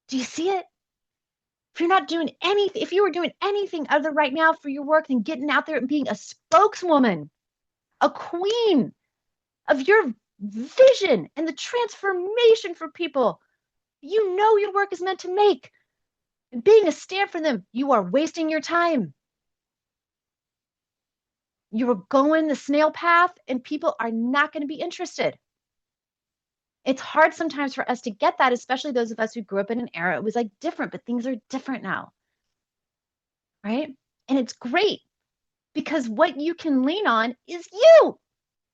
Do you see it? If you're not doing anything, if you were doing anything other right now for your work than getting out there and being a spokeswoman, a queen of your vision and the transformation for people you know your work is meant to make, and being a stand for them, you are wasting your time. You are going the snail path and people are not going to be interested. It's hard sometimes for us to get that, especially those of us who grew up in an era it was like different, but things are different now, right? And it's great because what you can lean on is you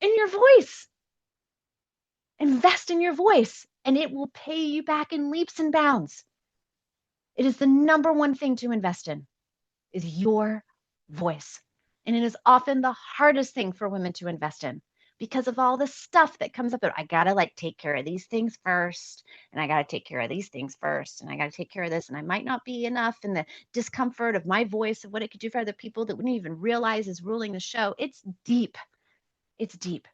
and your voice. Invest in your voice and it will pay you back in leaps and bounds. It is the number one thing to invest in is your voice. And it is often the hardest thing for women to invest in because of all the stuff that comes up. I got to like take care of these things first, and I got to take care of these things first, and I got to take care of this. And I might not be enough in the discomfort of my voice of what it could do for other people that wouldn't even realize is ruling the show. It's deep. It's deep.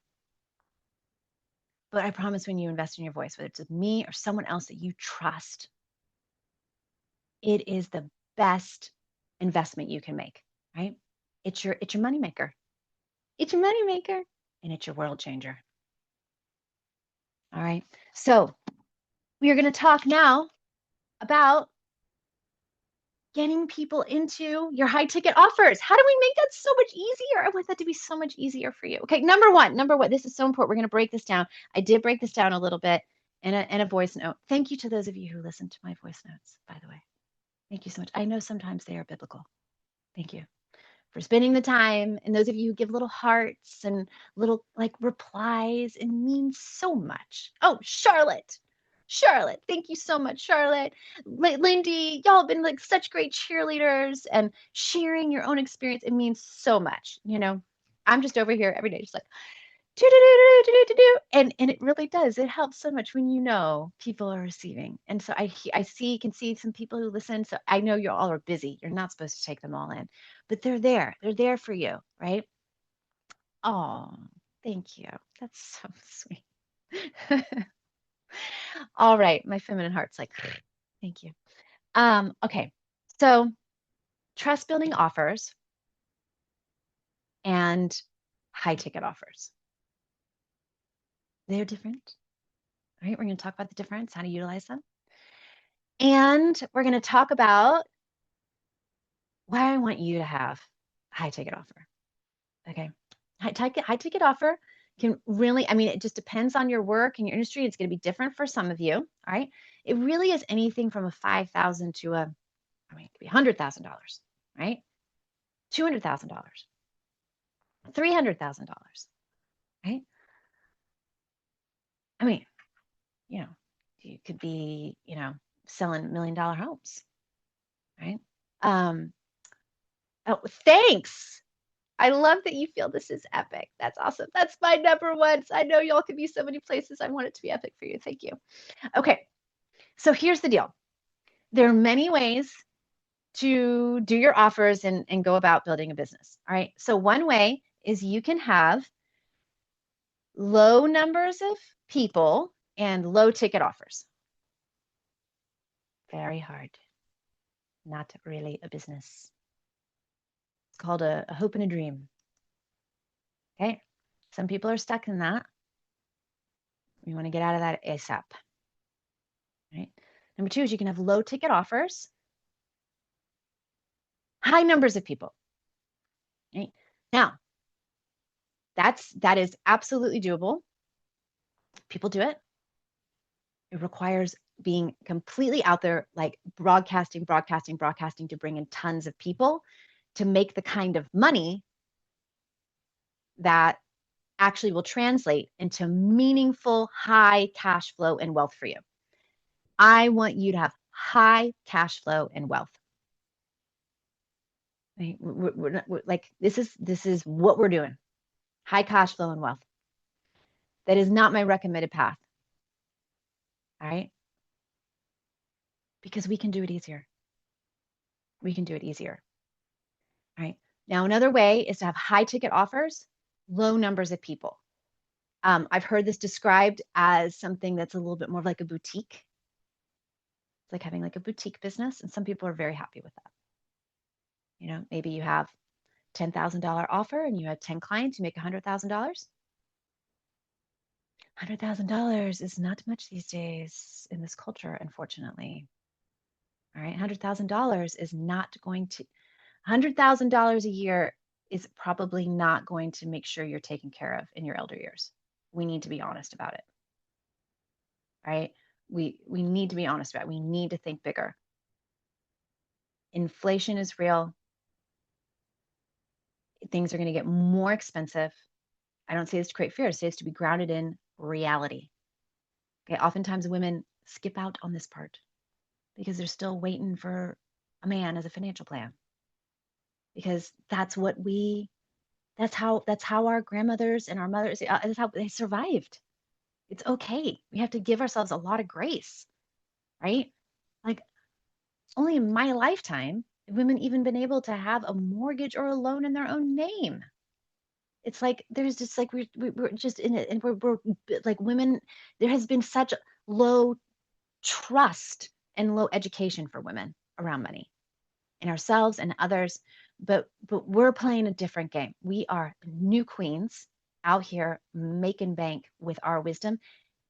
But I promise when you invest in your voice, whether it's with me or someone else that you trust, it is the best investment you can make, right? It's your money maker. It's your money maker and it's your world changer. All right. So we are going to talk now about getting people into your high ticket offers. How do we make that so much easier? I want that to be so much easier for you. Okay, number one, this is so important. We're going to break this down. I did break this down a little bit in a voice note. Thank you to those of you who listen to my voice notes, by the way. Thank you so much. I know sometimes they are biblical. Thank you for spending the time. And those of you who give little hearts and little like replies, it means so much. Oh, Charlotte, thank you so much, Charlotte. Lindy, y'all have been like such great cheerleaders and sharing your own experience. It means so much. You know, I'm just over here every day, just like, and it really does. It helps so much when you know people are receiving. And so can see some people who listen. So I know you all are busy. You're not supposed to take them all in, but they're there. They're there for you, right? Oh, thank you. That's so sweet. All right, my feminine heart's like, thank you. Okay, so trust building offers and high ticket offers. They're different, right? We're going to talk about the difference, how to utilize them. And we're going to talk about why I want you to have a high ticket offer. Okay. High ticket offer can really, I mean, it just depends on your work and your industry. It's going to be different for some of you. All right. It really is anything from a $5,000 to it could be $100,000, right? $200,000, $300,000, right? I mean, you could be, selling $1 million homes, right? Oh, thanks. I love that you feel this is epic. That's awesome. That's my number one. I know y'all could be so many places. I want it to be epic for you. Thank you. Okay. So here's the deal. There are many ways to do your offers and go about building a business. All right. So one way is you can have low numbers of people and low ticket offers. Very hard. Not really a business. It's called a hope and a dream. Okay. Some people are stuck in that. You want to get out of that ASAP. Right. Number two is you can have low ticket offers, high numbers of people. Right. Now, that is absolutely doable. People do it. It requires being completely out there, like broadcasting to bring in tons of people to make the kind of money that actually will translate into meaningful, high cash flow and wealth for you. I want you to have high cash flow and wealth. Right? Like this is what we're doing. High cash flow and wealth. That is not my recommended path. All right? Because we can do it easier. We can do it easier. All right? Now, another way is to have high ticket offers, low numbers of people. I've heard this described as something that's a little bit more like a boutique. It's like having like a boutique business, and some people are very happy with that. You know, maybe you have $10,000 offer and you have 10 clients, you make $100,000. $100,000 is not much these days in this culture, unfortunately. All right, $100,000 is not going to, $100,000 a year is probably not going to make sure you're taken care of in your elder years. We need to be honest about it. Right? We need to be honest about it. We need to think bigger. Inflation is real. Things are going to get more expensive. I don't say this to create fear. I say this to be grounded in reality. Okay, oftentimes women skip out on this part because they're still waiting for a man as a financial plan. Because that's how our grandmothers and our mothers, that's how they survived. It's okay. We have to give ourselves a lot of grace, right? Like only in my lifetime have women even been able to have a mortgage or a loan in their own name. It's like there's just like we're just in it, and we're like women. There has been such low trust and low education for women around money in ourselves and others. But we're playing a different game. We are new queens out here making bank with our wisdom,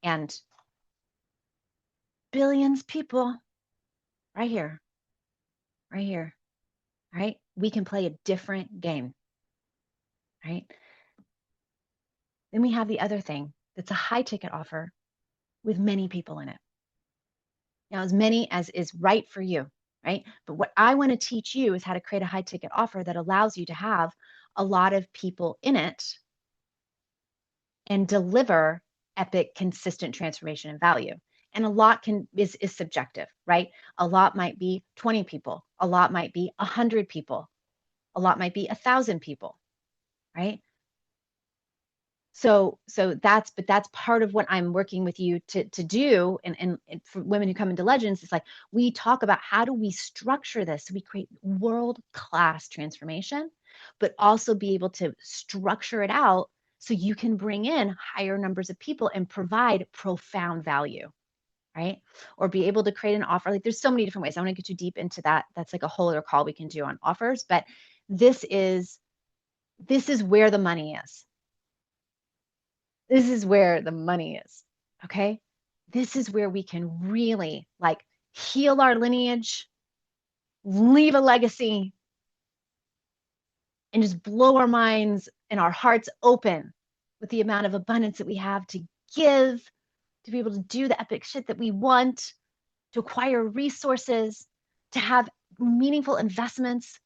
and billions people right here, right here, right? We can play a different game, right? Then we have the other thing that's a high ticket offer with many people in it. Now, as many as is right for you, right? But what I want to teach you is how to create a high ticket offer that allows you to have a lot of people in it and deliver epic, consistent transformation and value. And a lot is subjective, right? A lot might be 20 people, a lot might be 100 people, a lot might be 1,000 people, right? So that's part of what I'm working with you to do. And for women who come into Legends, it's like we talk about how do we structure this so we create world-class transformation, but also be able to structure it out so you can bring in higher numbers of people and provide profound value, right? Or be able to create an offer. Like there's so many different ways. I want to get too deep into that. That's like a whole other call we can do on offers, but this is where the money is. This is where the money is. Okay. This is where we can really like heal our lineage, leave a legacy, and just blow our minds and our hearts open with the amount of abundance that we have to give, to be able to do the epic shit that we want, to acquire resources, to have meaningful investments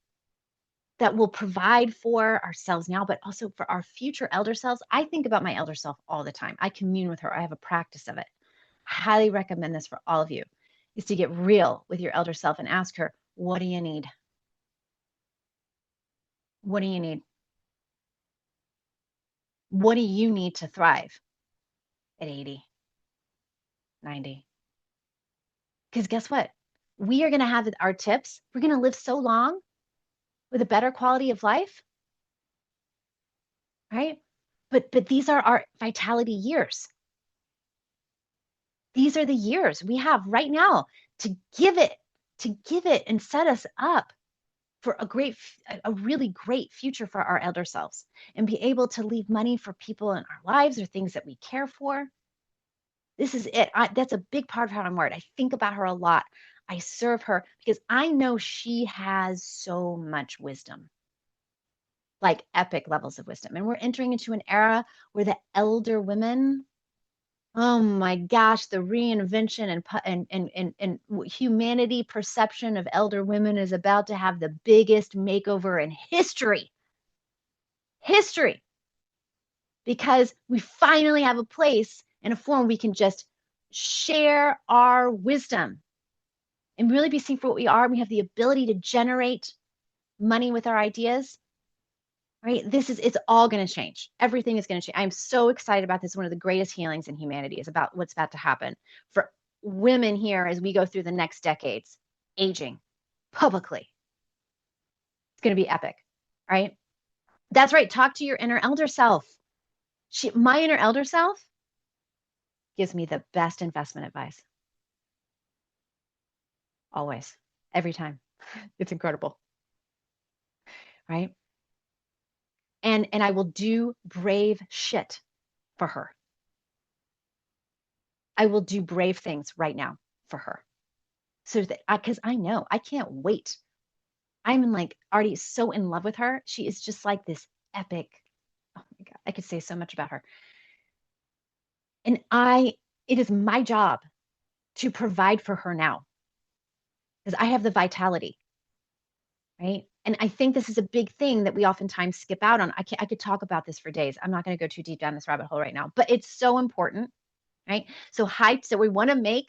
that will provide for ourselves now, but also for our future elder selves. I think about my elder self all the time. I commune with her. I have a practice of it. Highly recommend this for all of you, is to get real with your elder self and ask her, what do you need? What do you need? What do you need to thrive at 80, 90? Because guess what? We are going to have our tips. We're going to live so long with a better quality of life, right? But these are our vitality years. These are the years we have right now to give it and set us up for a really great future for our elder selves and be able to leave money for people in our lives or things that we care for. This is it. That's a big part of how I'm wired. I think about her a lot. I serve her because I know she has so much wisdom, like epic levels of wisdom. And we're entering into an era where the elder women Oh my gosh, the reinvention and humanity perception of elder women is about to have the biggest makeover in history. History. Because we finally have a place and a forum we can just share our wisdom and really be seen for what we are. We have the ability to generate money with our ideas, right? It's all going to change. Everything is going to change. I'm so excited about this. One of the greatest healings in humanity is about what's about to happen for women here as we go through the next decades, aging publicly. It's going to be epic, right? That's right. Talk to your inner elder self. My inner elder self gives me the best investment advice. Always, every time. It's incredible, right? And I will do brave shit for her. I will do brave things right now for her. So that because I know I can't wait. I'm like already so in love with her. She is just like this epic. Oh my God, I could say so much about her. And it is my job to provide for her now because I have the vitality, right? And I think this is a big thing that we oftentimes skip out on. I could talk about this for days. I'm not going to go too deep down this rabbit hole right now, but it's so important, right? So heights that we want to make,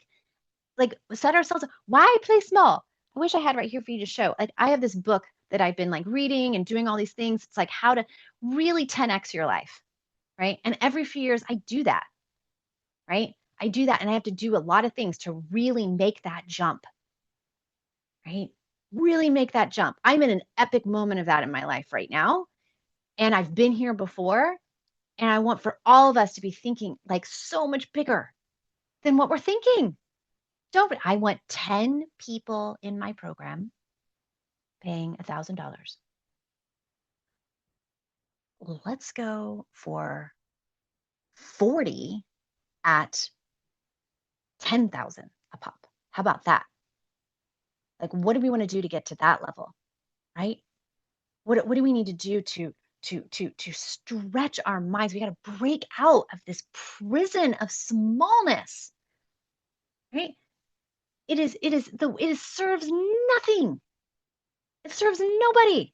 like set ourselves, why play small? I wish I had right here for you to show. Like I have this book that I've been like reading and doing all these things. It's like how to really 10x your life, right? And every few years I do that, right? I do that and I have to do a lot of things to really make that jump, right? Really make that jump. I'm in an epic moment of that in my life right now. And I've been here before. And I want for all of us to be thinking like so much bigger than what we're thinking. I want 10 people in my program paying $1,000. Let's go for 40 at 10,000 a pop. How about that? Like, what do we want to do to get to that level? Right? What do we need to do to stretch our minds? We got to break out of this prison of smallness, right? It serves nothing. It serves nobody.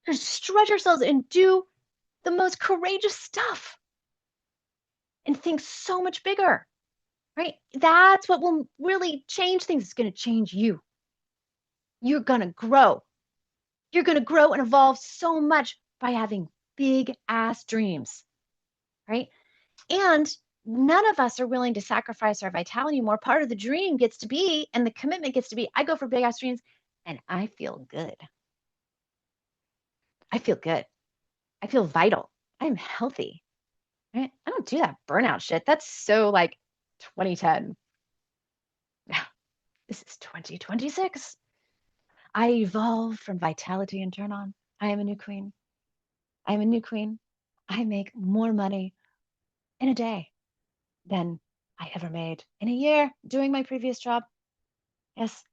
To stretch ourselves and do the most courageous stuff and think so much bigger, right? That's what will really change things. It's going to change you. You're going to grow. You're going to grow and evolve so much by having big ass dreams, right? And none of us are willing to sacrifice our vitality more. Part of the dream gets to be, and the commitment gets to be, I go for big ass dreams and I feel good. I feel good. I feel vital. I'm healthy. Right? I don't do that burnout shit. That's so like 2010. Now, this is 2026. I evolve from vitality and turn on. I am a new queen. I am a new queen. I make more money in a day than I ever made in a year doing my previous job. Yes,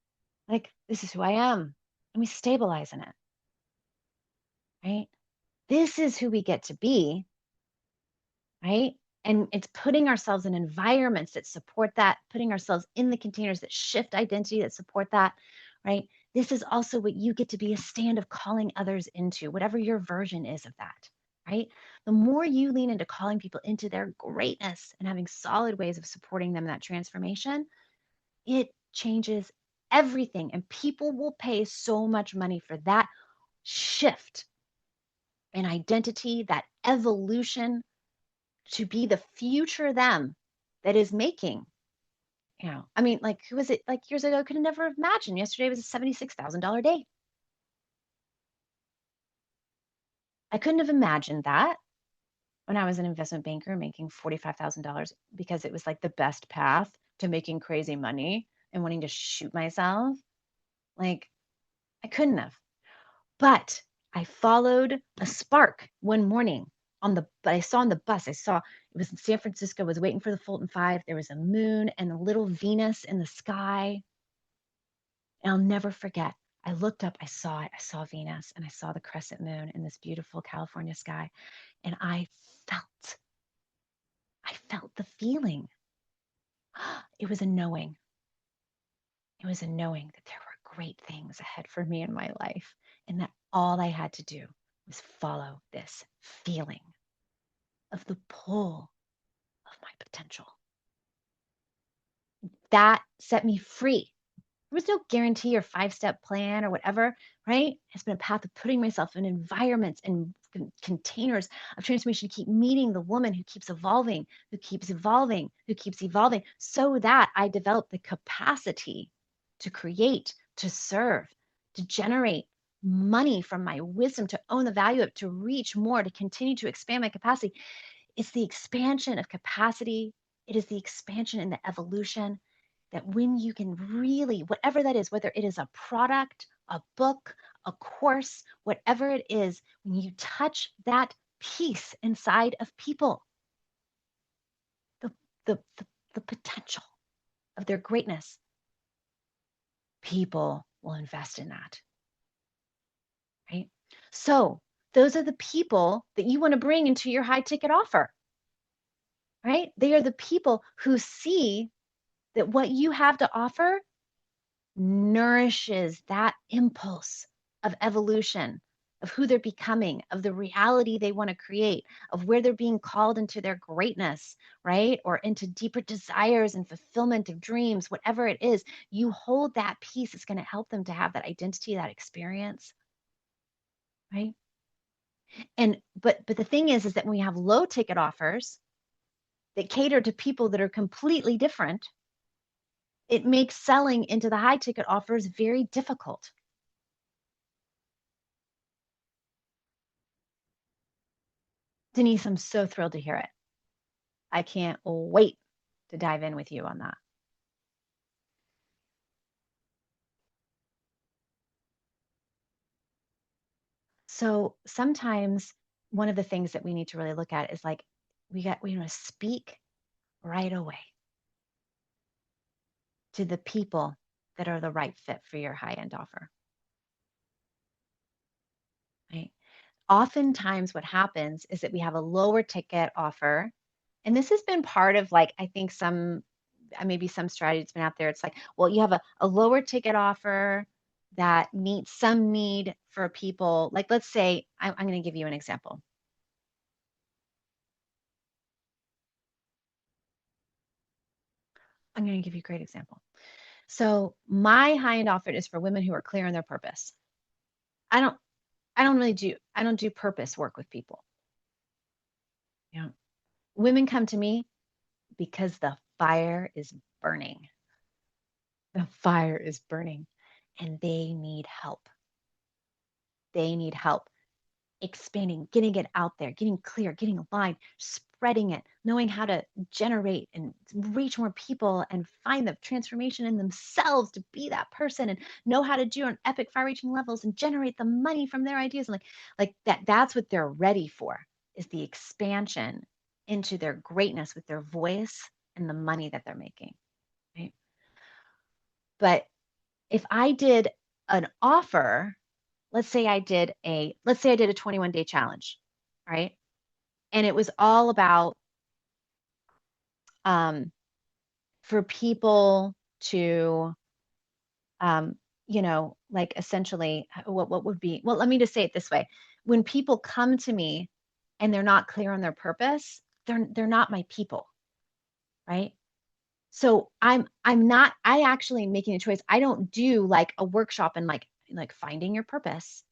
like this is who I am. And we stabilize in it, right? This is who we get to be, right? And it's putting ourselves in environments that support that, putting ourselves in the containers that shift identity that support that, right? This is also what you get to be a stand of calling others into, whatever your version is of that, right? The more you lean into calling people into their greatness and having solid ways of supporting them in that transformation, it changes everything. And people will pay so much money for that shift in identity, that evolution to be the future them that is making. I mean, like, who was it like years ago? Could have never imagined. Yesterday was a $76,000 day. I couldn't have imagined that when I was an investment banker making $45,000 because it was like the best path to making crazy money and wanting to shoot myself. Like, I couldn't have. But I followed a spark one morning but I saw on the bus, I saw it was in San Francisco, I was waiting for the Fulton Five. There was a moon and a little Venus in the sky. And I'll never forget. I looked up, I saw it. I saw Venus and I saw the crescent moon in this beautiful California sky. And I felt I felt the feeling. It was a knowing. It was a knowing that there were great things ahead for me in my life, and that all I had to do was follow this feeling of the pull of my potential. That set me free. There was no guarantee or 5-step plan or whatever, right? It's been a path of putting myself in environments and containers of transformation to keep meeting the woman who keeps evolving, who keeps evolving, who keeps evolving, so that I develop the capacity to create, to serve, to generate money from my wisdom, to own the value of it, to reach more, to continue to expand my capacity. It's the expansion of capacity. It is the expansion and the evolution that when you can really, whatever that is, whether it is a product, a book, a course, whatever it is, when you touch that piece inside of people, the, the, the, the potential of their greatness, people will invest in that, right? So those are the people that you want to bring into your high ticket offer, right? They are the people who see that what you have to offer nourishes that impulse of evolution, of who they're becoming, of the reality they want to create, of where they're being called into their greatness, right? Or into deeper desires and fulfillment of dreams, whatever it is. You hold that piece, it's going to help them to have that identity, that experience, right? But the thing is that when we have low ticket offers that cater to people that are completely different, it makes selling into the high ticket offers very difficult. Denise, I'm so thrilled to hear it. I can't wait to dive in with you on that. So sometimes one of the things that we need to really look at is like we want to speak right away to the people that are the right fit for your high-end offer, right? Oftentimes what happens is that we have a lower ticket offer. And this has been part of like, I think some, maybe some strategy that's been out there. It's like, well, you have a lower ticket offer that meets some need for people. Like, let's say, I'm going to give you an example. I'm going to give you a great example. So my high-end offer is for women who are clear on their purpose. I don't, I don't do purpose work with people. You know, women come to me because the fire is burning. The fire is burning and they need help. They need help expanding, getting it out there, getting clear, getting aligned, spreading it, knowing how to generate and reach more people and find the transformation in themselves to be that person and know how to do on epic far-reaching levels and generate the money from their ideas. And like that, that's what they're ready for, is the expansion into their greatness with their voice and the money that they're making. Right. But if I did an offer, let's say I did a 21-day challenge, right? And it was all about um, for people to, um, like essentially what would be, well, let me just say it this way. When people come to me and they're not clear on their purpose, they're not my people, right? So I actually making a choice. I don't do like a workshop and like finding your purpose.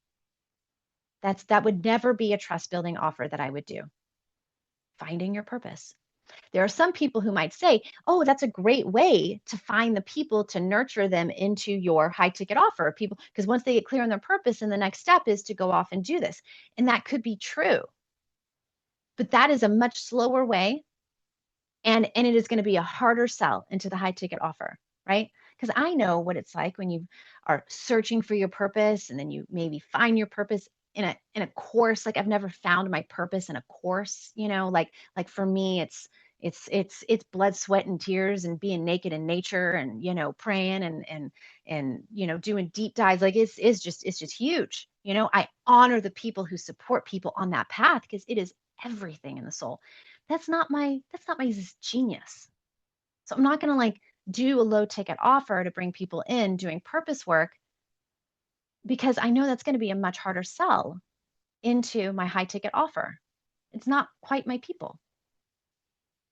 That would never be a trust building offer that I would do. Finding your purpose. There are some people who might say, oh, that's a great way to find the people to nurture them into your high ticket offer. People, because once they get clear on their purpose, and the next step is to go off and do this. And that could be true. But that is a much slower way. And it is going to be a harder sell into the high ticket offer, right? Because I know what it's like when you are searching for your purpose and then you maybe find your purpose in a course. Like I've never found my purpose in a course, like for me it's blood, sweat, and tears and being naked in nature and praying and doing deep dives. Like it's just huge. I honor the people who support people on that path because it is everything in the soul. That's not my genius. So I'm not going to like do a low ticket offer to bring people in doing purpose work because I know that's going to be a much harder sell into my high ticket offer. It's not quite my people,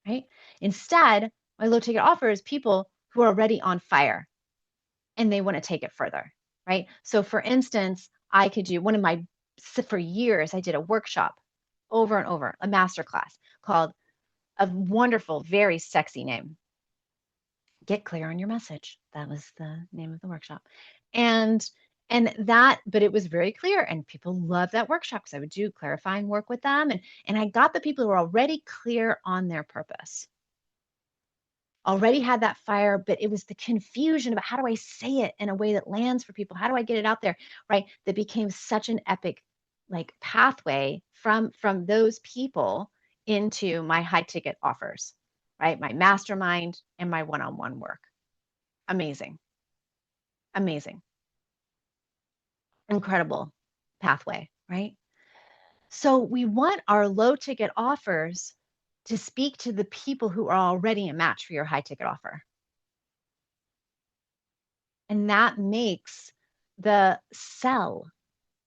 right? Instead, my low ticket offer is people who are already on fire and they want to take it further, right? So for instance, I could do one of my, for years, I did a workshop over and over, a masterclass called a wonderful, very sexy name, Get Clear on Your Message. That was the name of the workshop. And that, but it was very clear and people loved that workshop because I would do clarifying work with them. And I got the people who were already clear on their purpose, already had that fire, but it was the confusion about how do I say it in a way that lands for people? How do I get it out there? Right. That became such an epic like pathway from those people into my high ticket offers, right? My mastermind and my one-on-one work. Amazing. Amazing. Incredible pathway, right? So we want our low ticket offers to speak to the people who are already a match for your high ticket offer. And that makes the sell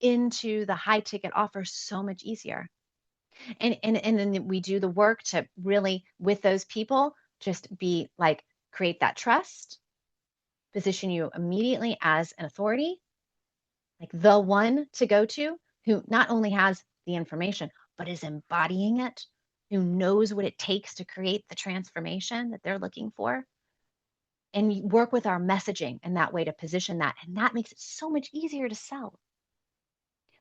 into the high ticket offer so much easier. And then we do the work to really, with those people, just be like, create that trust, position you immediately as an authority, like the one to go to who not only has the information, but is embodying it, who knows what it takes to create the transformation that they're looking for. And work with our messaging in that way to position that. And that makes it so much easier to sell.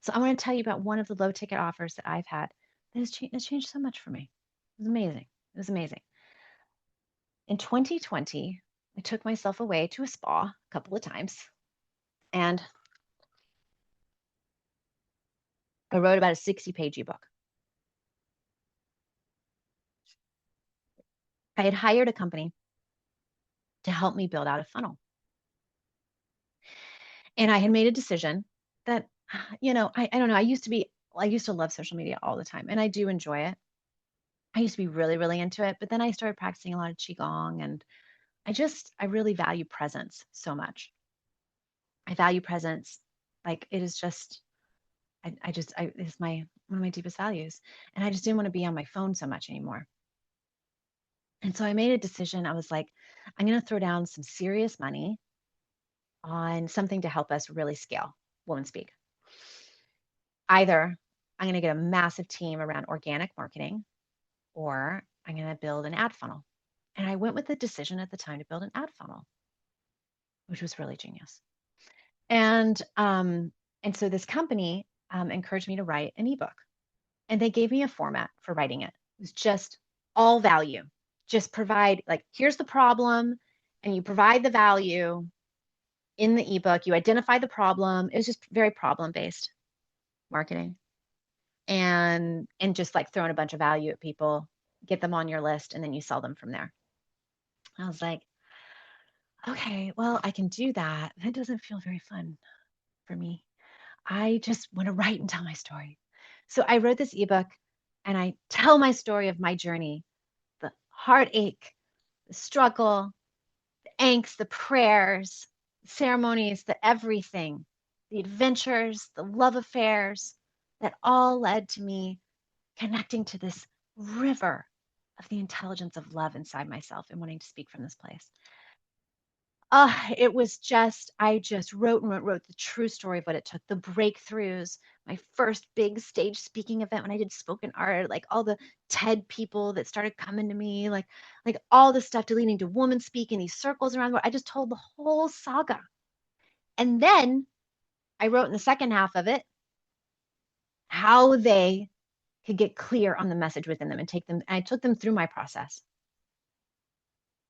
So I want to tell you about one of the low ticket offers that I've had that has changed so much for me. It was amazing. It was amazing. In 2020, I took myself away to a spa a couple of times and I wrote about a 60-page ebook. I had hired a company to help me build out a funnel. And I had made a decision that, I don't know, I used to love social media all the time and I do enjoy it. I used to be really, really into it, but then I started practicing a lot of Qigong and I really value presence so much. I value presence. Like it is just, it's one of my deepest values. And I just didn't want to be on my phone so much anymore. And so I made a decision. I was like, I'm going to throw down some serious money on something to help us really scale Woman Speak. Either I'm going to get a massive team around organic marketing or I'm going to build an ad funnel. And I went with the decision at the time to build an ad funnel, which was really genius. And so this company encouraged me to write an ebook, and they gave me a format for writing it. It was just all value. Just provide like here's the problem, and you provide the value in the ebook. You identify the problem. It was just very problem based marketing, and just like throwing a bunch of value at people, get them on your list, and then you sell them from there. I was like, okay, well, I can do that. That doesn't feel very fun for me. I just want to write and tell my story. So I wrote this ebook and I tell my story of my journey, the heartache, the struggle, the angst, the prayers, the ceremonies, the everything, the adventures, the love affairs that all led to me connecting to this river of the intelligence of love inside myself and wanting to speak from this place. It was just, I just wrote and wrote the true story of what it took, the breakthroughs, my first big stage speaking event when I did spoken art, like all the TED people that started coming to me, like all the stuff to leading to Woman Speak in these circles around the world. I just told the whole saga. And then I wrote in the second half of it how they could get clear on the message within them and take them. And I took them through my process.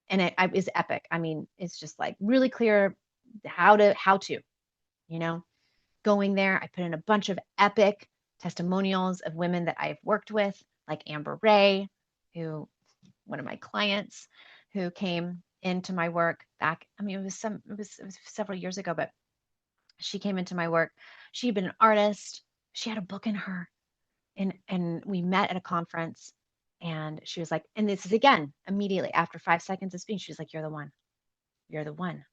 And it is epic. I mean, it's just like really clear how to, you know, going there. I put in a bunch of epic testimonials of women that I've worked with, like Amber Ray, who one of my clients who came into my work back. I mean, it was several years ago, but she came into my work. She'd been an artist. She had a book in her, and we met at a conference. And she was like, and this is again, immediately after 5 seconds of speaking, she was like, you're the one. You're the one.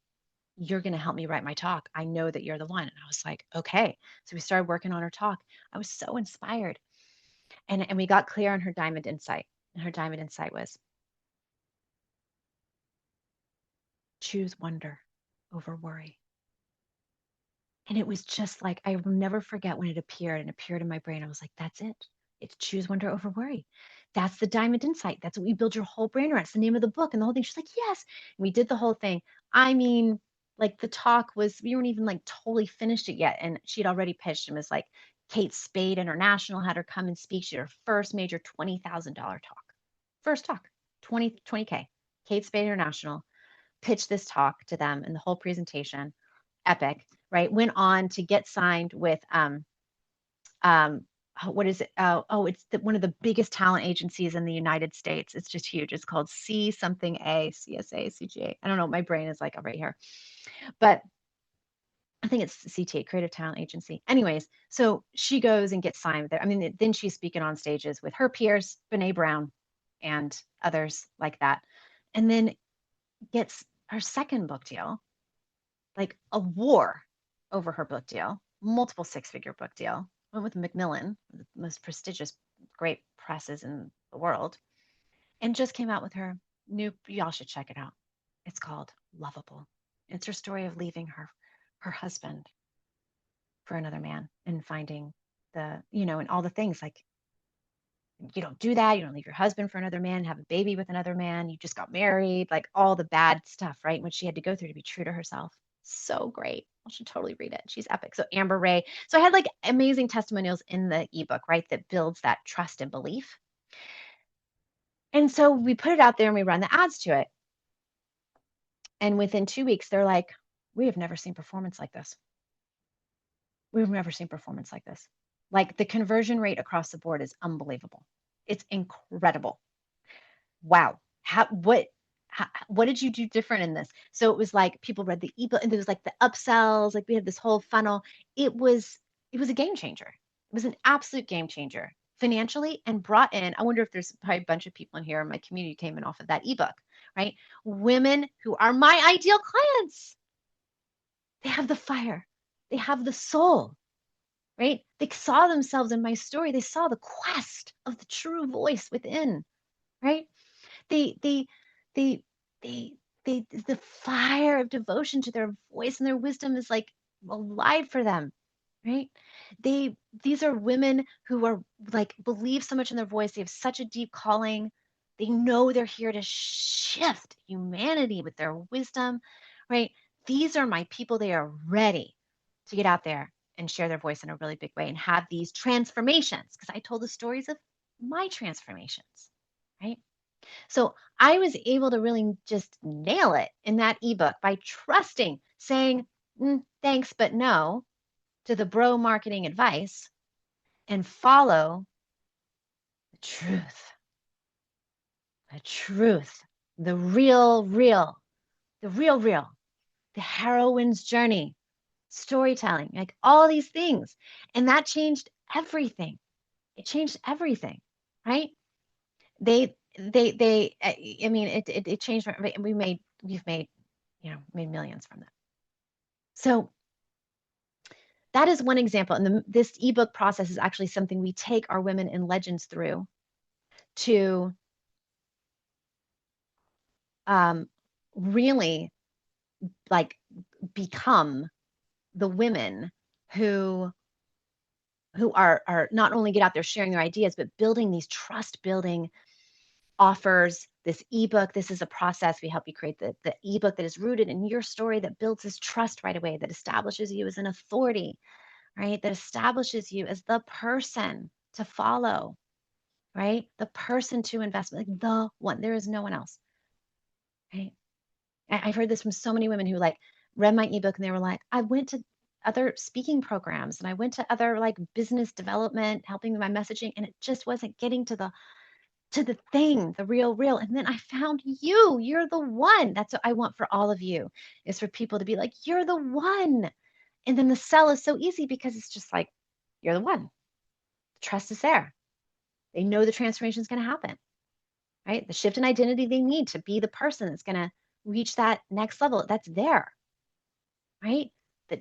You're going to help me write my talk. I know that you're the one. And I was like, okay. So we started working on her talk. I was so inspired. And we got clear on her diamond insight. And her diamond insight was choose wonder over worry. And it was just like, I will never forget when it appeared and appeared in my brain. I was like, that's it. It's choose wonder over worry. That's the diamond insight. That's what you build your whole brain around. It's the name of the book and the whole thing. She's like, yes. And we did the whole thing. I mean, like the talk was, we weren't even like totally finished it yet. And she'd already pitched and was like, Kate Spade International had her come and speak. She had her first major $20,000 talk. First talk, 20K. Kate Spade International pitched this talk to them and the whole presentation, epic, right? Went on to get signed with um what is it? It's one of the biggest talent agencies in the United States. It's just huge. It's called C something A, CSA, CGA. I don't know. My brain is like right here, but I think it's CTA, Creative Talent Agency. Anyways, so she goes and gets signed there. I mean, then she's speaking on stages with her peers, Brene Brown, and others like that, and then gets her second book deal, like a war over her book deal, multiple six-figure book deal. Went with Macmillan, the most prestigious, great presses in the world, and just came out with her new. Y'all should check it out. It's called Lovable. It's her story of leaving her husband for another man and finding and all the things like you don't do that. You don't leave your husband for another man, have a baby with another man. You just got married, like all the bad stuff, right? What she had to go through to be true to herself. So great. I should totally read it. She's epic. So Amber Ray. So I had like amazing testimonials in the ebook, right? That builds that trust and belief. And so we put it out there and we run the ads to it. And within 2 weeks, they're like, we have never seen performance like this. We've never seen performance like this. Like the conversion rate across the board is unbelievable. It's incredible. Wow. What did you do different in this? So it was like people read the ebook and there was like the upsells, like we had this whole funnel. It was a game changer. It was an absolute game changer financially and brought in. I wonder if there's probably a bunch of people in here in my community came in off of that ebook, right? Women who are my ideal clients. They have the fire. They have the soul, right? They saw themselves in my story. They saw the quest of the true voice within, right? They they they they the fire of devotion to their voice and their wisdom is like alive for them, right? These are women who are like believe so much in their voice. They have such a deep calling. They know they're here to shift humanity with their wisdom, right? These are my people. They are ready to get out there and share their voice in a really big way and have these transformations because I told the stories of my transformations, right? So I was able to really just nail it in that ebook by trusting, saying thanks, but no to the bro marketing advice and follow the truth, the real, the heroine's journey, storytelling, like all these things. And that changed everything. It changed everything, right? I mean, it changed. We've made, made millions from that. So that is one example. And this ebook process is actually something we take our women in legends through to really like become the women who are not only get out there sharing their ideas, but building these trust building offers. This ebook, this is a process. We help you create the ebook that is rooted in your story, that builds this trust right away, that establishes you as an authority, right? That establishes you as the person to follow, right? The person to invest, like the one. There is no one else, right? I've heard this from so many women who like read my ebook and they were like, I went to other speaking programs and I went to other like business development, helping with my messaging, and it just wasn't getting to the thing, the real. And then I found you. You're the one. That's what I want for all of you, is for people to be like, you're the one. And then the sell is so easy because it's just like, you're the one. Trust is there. They know the transformation is going to happen. right? The shift in identity they need to be the person that's going to reach that next level, that's there, right?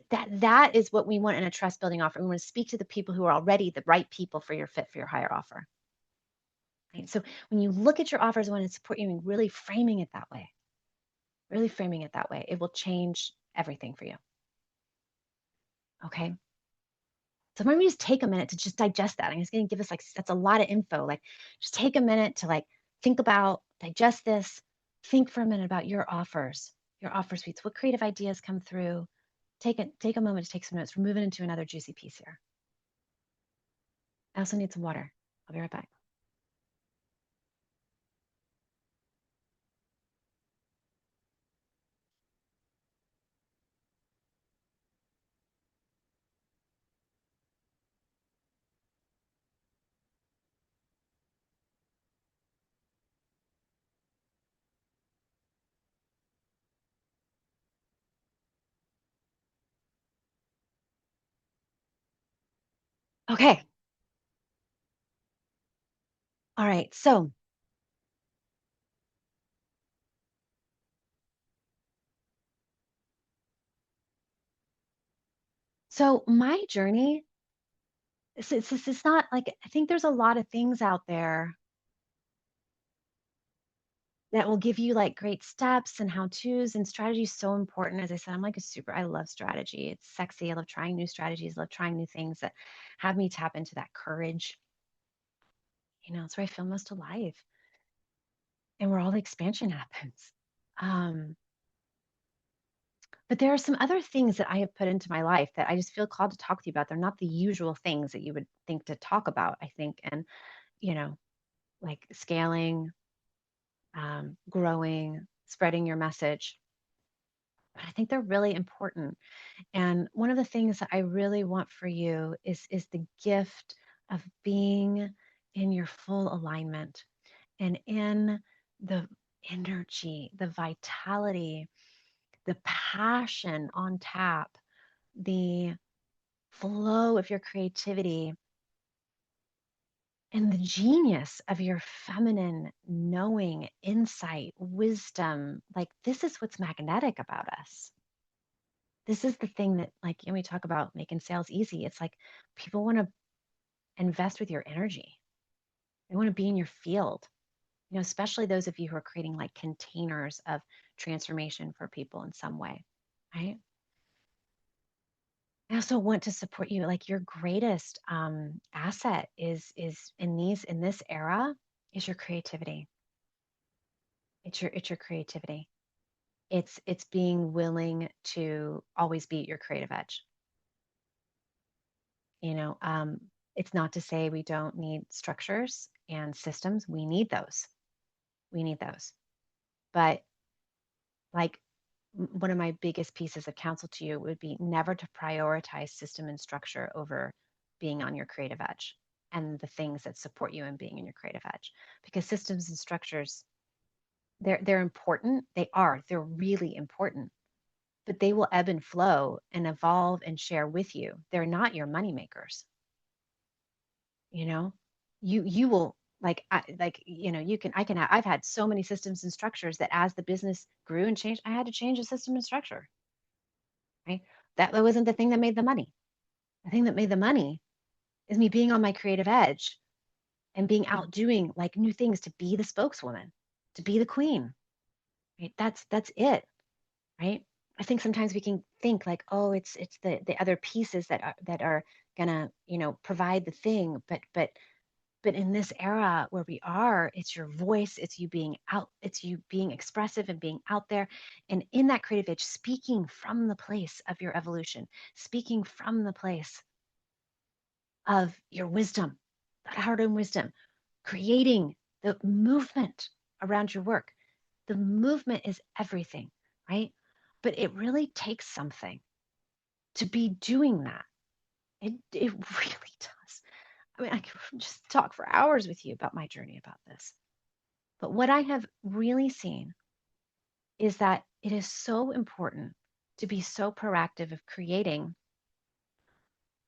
That is what we want in a trust building offer. We want to speak to the people who are already the right people for your fit for your higher offer. Right? So when you look at your offers, I want to support you in really framing it that way. Really framing it that way. It will change everything for you. Okay. So maybe just take a minute to just digest that. I'm just going to give us like, that's a lot of info. Like just take a minute to like think about, digest this, think for a minute about your offer suites, what creative ideas come through. Take a moment to take some notes. We're moving into another juicy piece here. I also need some water. I'll be right back. Okay. All right. So my journey, it's not like, I think there's a lot of things out there that will give you like great steps and how to's, and strategy is so important. As I said, I'm like I love strategy. It's sexy. I love trying new strategies, love trying new things that have me tap into that courage. It's where I feel most alive and where all the expansion happens. Um, but there are some other things that I have put into my life that I just feel called to talk to you about. They're not the usual things that you would think to talk about, I think. And, you know, like scaling, growing, spreading your message. But I think they're really important. And one of the things that I really want for you is the gift of being in your full alignment and in the energy, the vitality, the passion on tap, the flow of your creativity, and the genius of your feminine knowing, insight, wisdom. Like, this is what's magnetic about us. This is the thing that, like, we talk about making sales easy. It's like people want to invest with your energy. They want to be in your field, especially those of you who are creating like containers of transformation for people in some way, right? I also want to support you. Like your greatest asset is in this era is your creativity. It's your creativity. It's being willing to always be at your creative edge. You know, um, it's not to say we don't need structures and systems. We need those. We need those. But like one of my biggest pieces of counsel to you would be never to prioritize system and structure over being on your creative edge and the things that support you in being in your creative edge. Because systems and structures, they're important. They're really important, but they will ebb and flow and evolve and share with you. They're not your money makers. you know you will I've had so many systems and structures that as the business grew and changed, I had to change the system and structure, right? That wasn't the thing that made the money. The thing that made the money is me being on my creative edge and being out doing like new things to be the spokeswoman, to be the queen, right? That's it, right? I think sometimes we can think like, oh, it's the other pieces that are gonna provide the thing, but in this era where we are, it's your voice, it's you being out, it's you being expressive and being out there. And in that creative edge, speaking from the place of your evolution, speaking from the place of your wisdom, that hard-earned wisdom, creating the movement around your work. The movement is everything, right? But it really takes something to be doing that. It really does. I mean, I could just talk for hours with you about my journey about this. But what I have really seen is that it is so important to be so proactive of creating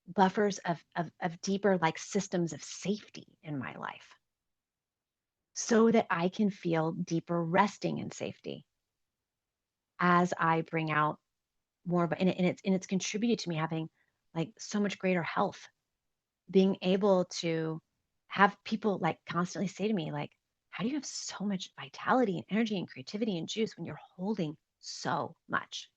buffers of deeper like systems of safety in my life. so that I can feel deeper resting and safety as I bring out more. And it's contributed to me having like so much greater health, being able to have people like constantly say to me, like, how do you have so much vitality and energy and creativity and juice when you're holding so much?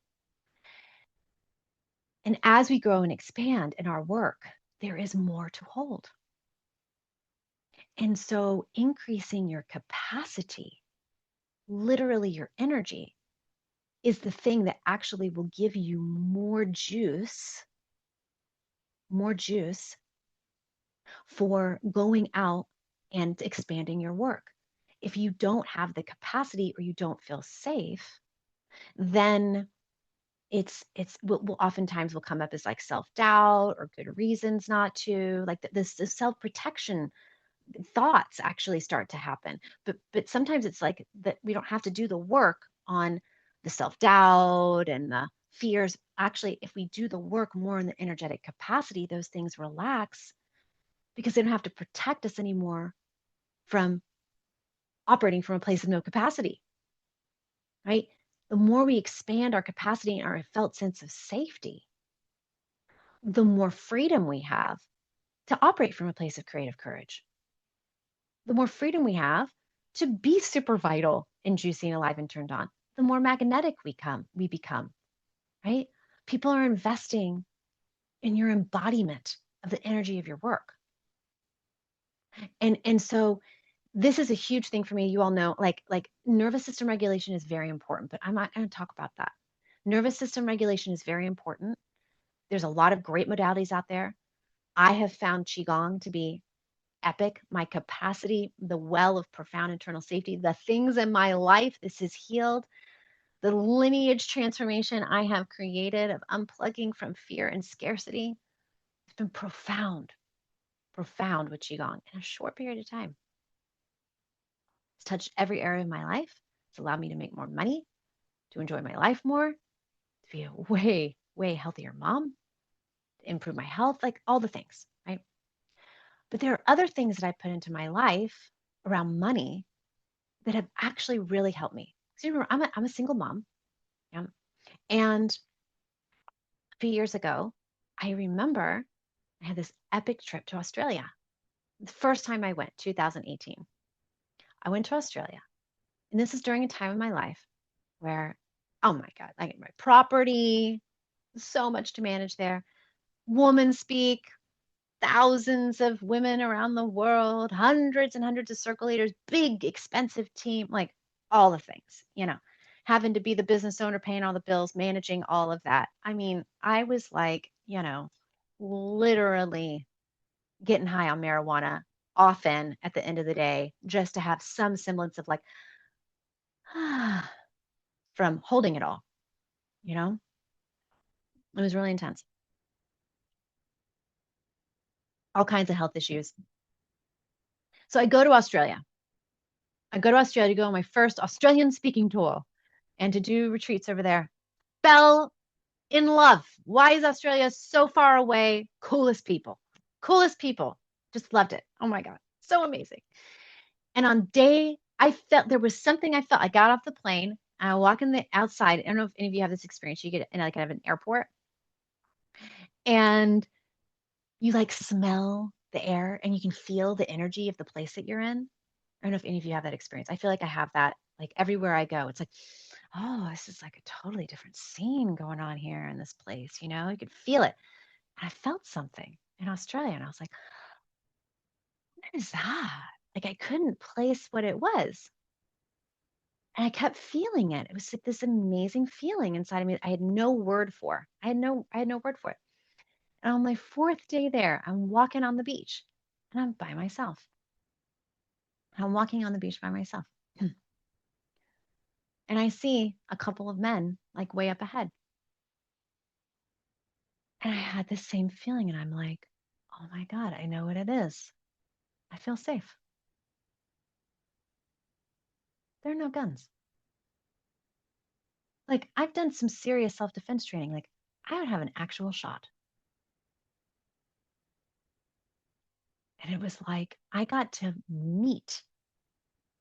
And as we grow and expand in our work, there is more to hold. And so increasing your capacity, literally your energy, is the thing that actually will give you more juice for going out and expanding your work. If you don't have the capacity or you don't feel safe, then will oftentimes will come up as like self-doubt or good reasons not to, like this self-protection thoughts actually start to happen. But sometimes it's like that we don't have to do the work on the self-doubt and the fears. Actually, if we do the work more in the energetic capacity, those things relax because they don't have to protect us anymore from operating from a place of no capacity, right? The more we expand our capacity and our felt sense of safety, the more freedom we have to operate from a place of creative courage, the more freedom we have to be super vital and juicy and alive and turned on, the more magnetic we become, right? People are investing in your embodiment of the energy of your work. And so this is a huge thing for me. You all know, like nervous system regulation is very important, but I'm not going to talk about that. Nervous system regulation is very important. There's a lot of great modalities out there. I have found Qigong to be epic. My capacity, the well of profound internal safety, the things in my life this has healed, the lineage transformation I have created of unplugging from fear and scarcity. It's been profound, profound with Qigong in a short period of time. It's touched every area of my life. It's allowed me to make more money, to enjoy my life more, to be a way, way healthier mom, to improve my health, like all the things, right? But there are other things that I put into my life around money that have actually really helped me. So remember, I'm a single mom. Yeah. And a few years ago, I remember I had this epic trip to Australia. The first time I went, 2018, I went to Australia. And this is during a time in my life where, oh my God, I get my property, so much to manage there. Woman speak, thousands of women around the world, hundreds and hundreds of circle leaders, big, expensive team, like all the things, having to be the business owner, paying all the bills, managing all of that. I mean, I was like, literally getting high on marijuana often at the end of the day, just to have some semblance of like, from holding it all, you know? It was really intense. All kinds of health issues. So I go to Australia. I go to Australia to go on my first Australian speaking tour and to do retreats over there. Fell in love. Why is Australia so far away? Coolest people. Coolest people. Just loved it. Oh my God. So amazing. And on day, I felt there was something I felt. I got off the plane and I walk in the outside. I don't know if any of you have this experience. You get in like kind of an airport and you like smell the air and you can feel the energy of the place that you're in. I don't know if any of you have that experience. I feel like I have that like everywhere I go. It's like, oh, this is like a totally different scene going on here in this place. You could feel it. And I felt something in Australia and I was like, what is that? Like I couldn't place what it was. And I kept feeling it. It was like this amazing feeling inside of me. I had no word for. I had no word for it. And on my fourth day there, I'm walking on the beach and I'm by myself. I'm walking on the beach by myself. And I see a couple of men like way up ahead. And I had this same feeling. And I'm like, oh my God, I know what it is. I feel safe. There are no guns. Like, I've done some serious self defense training. Like, I would have an actual shot. And it was like, I got to meet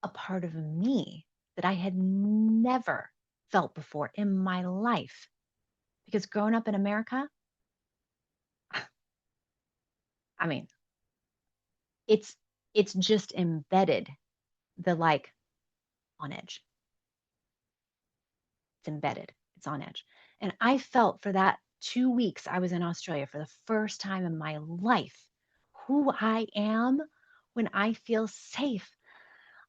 a part of me that I had never felt before in my life. Because growing up in America, I mean, it's it's just embedded, the like on edge. It's embedded. It's on edge. And I felt for that 2 weeks I was in Australia for the first time in my life who I am when I feel safe.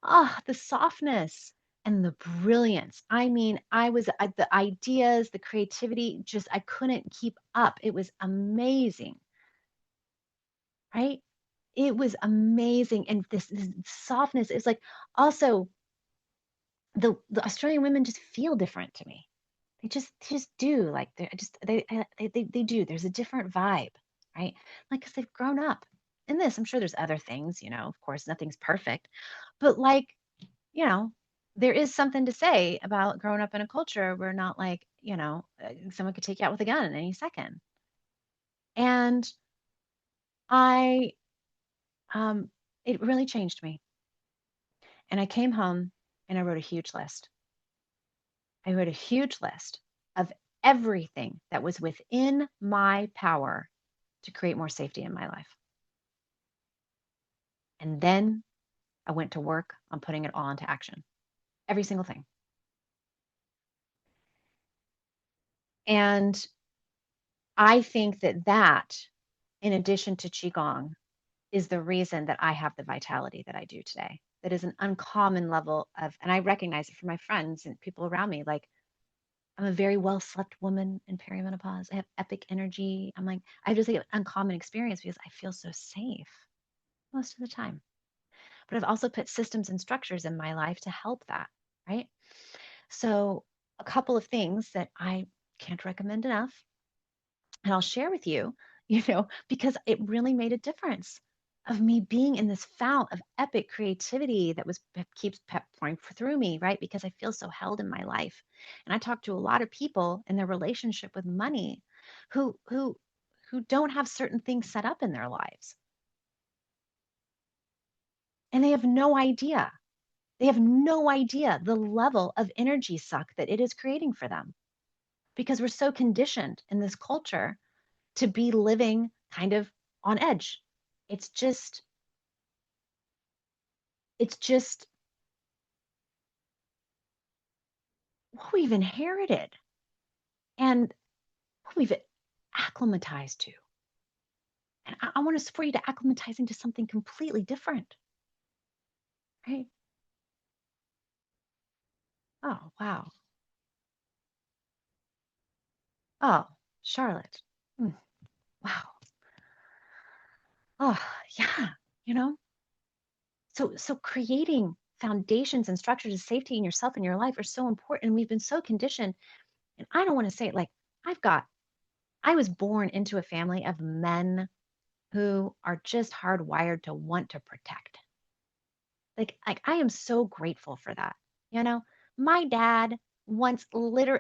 Ah, the softness and the brilliance. I mean, the ideas, the creativity, just I couldn't keep up. It was amazing, right? It was amazing. And this softness is like also the Australian women just feel different to me. They just do. Like they do. There's a different vibe, right? Like because they've grown up in this. I'm sure there's other things, of course, nothing's perfect, but like, you know, there is something to say about growing up in a culture where not like, someone could take you out with a gun in any second. And I, um, it really changed me. And I came home and I wrote a huge list. I wrote a huge list of everything that was within my power to create more safety in my life. And then I went to work on putting it all into action, every single thing. And I think that, in addition to Qigong, is the reason that I have the vitality that I do today. That is an uncommon level of, and I recognize it from my friends and people around me. Like, I'm a very well slept woman in perimenopause. I have epic energy. I just like an uncommon experience because I feel so safe most of the time. But I've also put systems and structures in my life to help that, right? So, a couple of things that I can't recommend enough, and I'll share with you, because it really made a difference of me being in this fount of epic creativity that keeps pouring through me, right? Because I feel so held in my life. And I talk to a lot of people in their relationship with money who don't have certain things set up in their lives. And they have no idea. They have no idea the level of energy suck that it is creating for them because we're so conditioned in this culture to be living kind of on edge. It's just, it's just what we've inherited and what we've acclimatized to. And I want to support you to acclimatize into something completely different, right? Oh, wow. Oh, Charlotte. Mm, wow. Oh, yeah. You know, so creating foundations and structures of safety in yourself and your life are so important. And we've been so conditioned. And I don't want to say it like I've got, I was born into a family of men who are just hardwired to want to protect. Like I am so grateful for that. You know, my dad once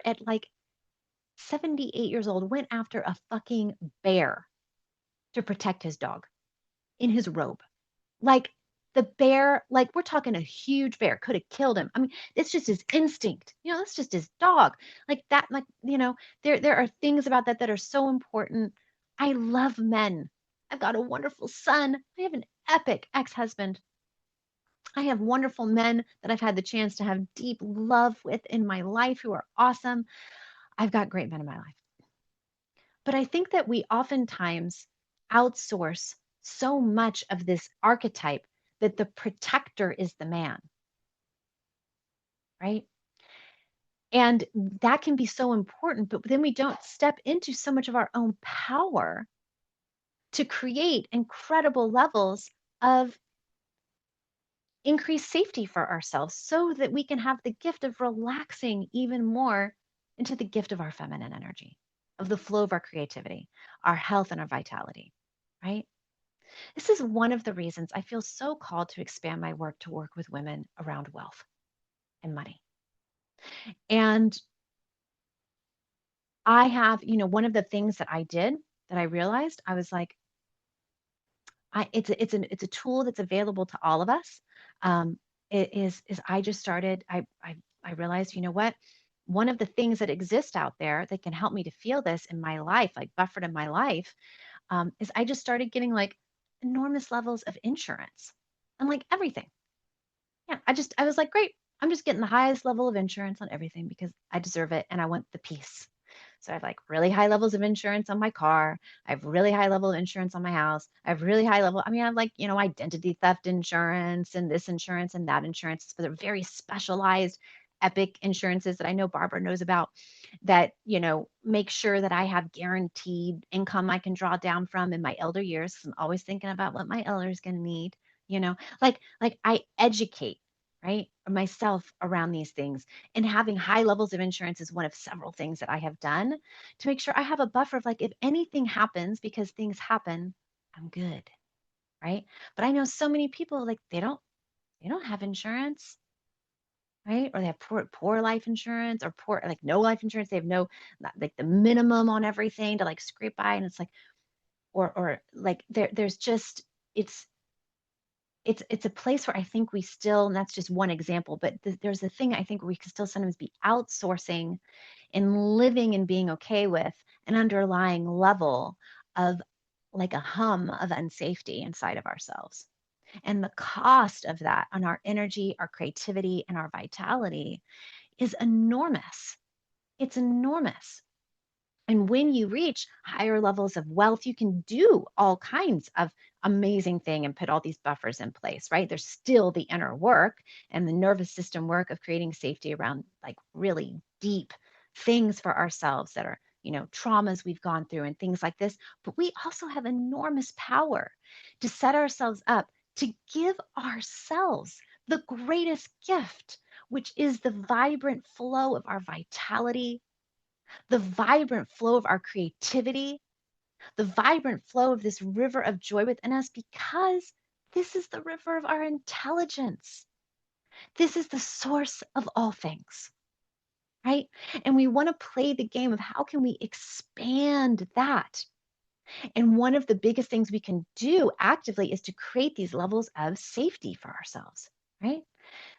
at like 78 years old went after a fucking bear to protect his dog in his robe. Like the bear, like we're talking a huge bear, could have killed him. I mean, it's just his instinct. That's just his dog. Like that, like, there are things about that are so important. I love men. I've got a wonderful son. I have an epic ex-husband. I have wonderful men that I've had the chance to have deep love with in my life who are awesome. I've got great men in my life. But I think that we oftentimes outsource so much of this archetype that the protector is the man, right? And that can be so important, but then we don't step into so much of our own power to create incredible levels of increased safety for ourselves so that we can have the gift of relaxing even more into the gift of our feminine energy, of the flow of our creativity, our health, and our vitality, right? This is one of the reasons I feel so called to expand my work to work with women around wealth and money. And I have, one of the things that I did that I realized I was like, it's a tool that's available to all of us. is I just started, I realized, you know what? One of the things that exist out there that can help me to feel this in my life, like buffered in my life, is I just started getting like enormous levels of insurance and like everything. Yeah, I was like, great. I'm just getting the highest level of insurance on everything because I deserve it and I want the peace. So I have like really high levels of insurance on my car. I have really high level of insurance on my house. I have really high level, I mean, I have like, identity theft insurance and this insurance and that insurance, but they're very specialized, epic insurances that I know Barbara knows about that, make sure that I have guaranteed income I can draw down from in my elder years. 'Cause I'm always thinking about what my elder is going to need, like I educate, right, myself around these things. And having high levels of insurance is one of several things that I have done to make sure I have a buffer of like if anything happens, because things happen, I'm good, right? But I know so many people like they don't have insurance, right? Or they have poor life insurance or poor like no life insurance. They have no like the minimum on everything to like scrape by, and it's like or like there's just it's it's a place where I think we still, and that's just one example, but there's a thing I think we can still sometimes be outsourcing and living and being okay with an underlying level of like a hum of unsafety inside of ourselves. And the cost of that on our energy, our creativity, and our vitality is enormous. It's enormous. And when you reach higher levels of wealth, you can do all kinds of amazing thing and put all these buffers in place, right? There's still the inner work and the nervous system work of creating safety around like really deep things for ourselves that are, traumas we've gone through and things like this. But we also have enormous power to set ourselves up to give ourselves the greatest gift, which is the vibrant flow of our vitality, the vibrant flow of our creativity, the vibrant flow of this river of joy within us, because this is the river of our intelligence. This is the source of all things, right? And we want to play the game of how can we expand that? And one of the biggest things we can do actively is to create these levels of safety for ourselves, right?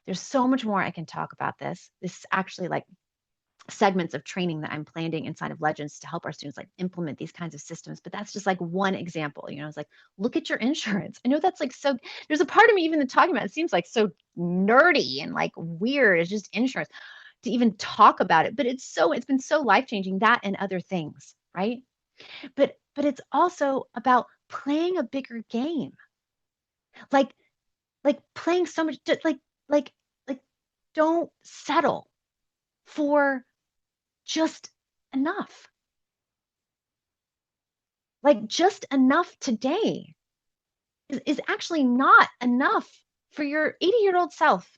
There's so much more I can talk about this. This is actually like segments of training that I'm planning inside of Legends to help our students like implement these kinds of systems. But that's just like one example. It's like, look at your insurance. I know that's like so, there's a part of me even talking about it seems like so nerdy and like weird. It's just insurance to even talk about it. But it's been so life-changing, that and other things, right? But it's also about playing a bigger game. Like playing so much like like don't settle for just enough. Like just enough today is actually not enough for your 80-year-old self.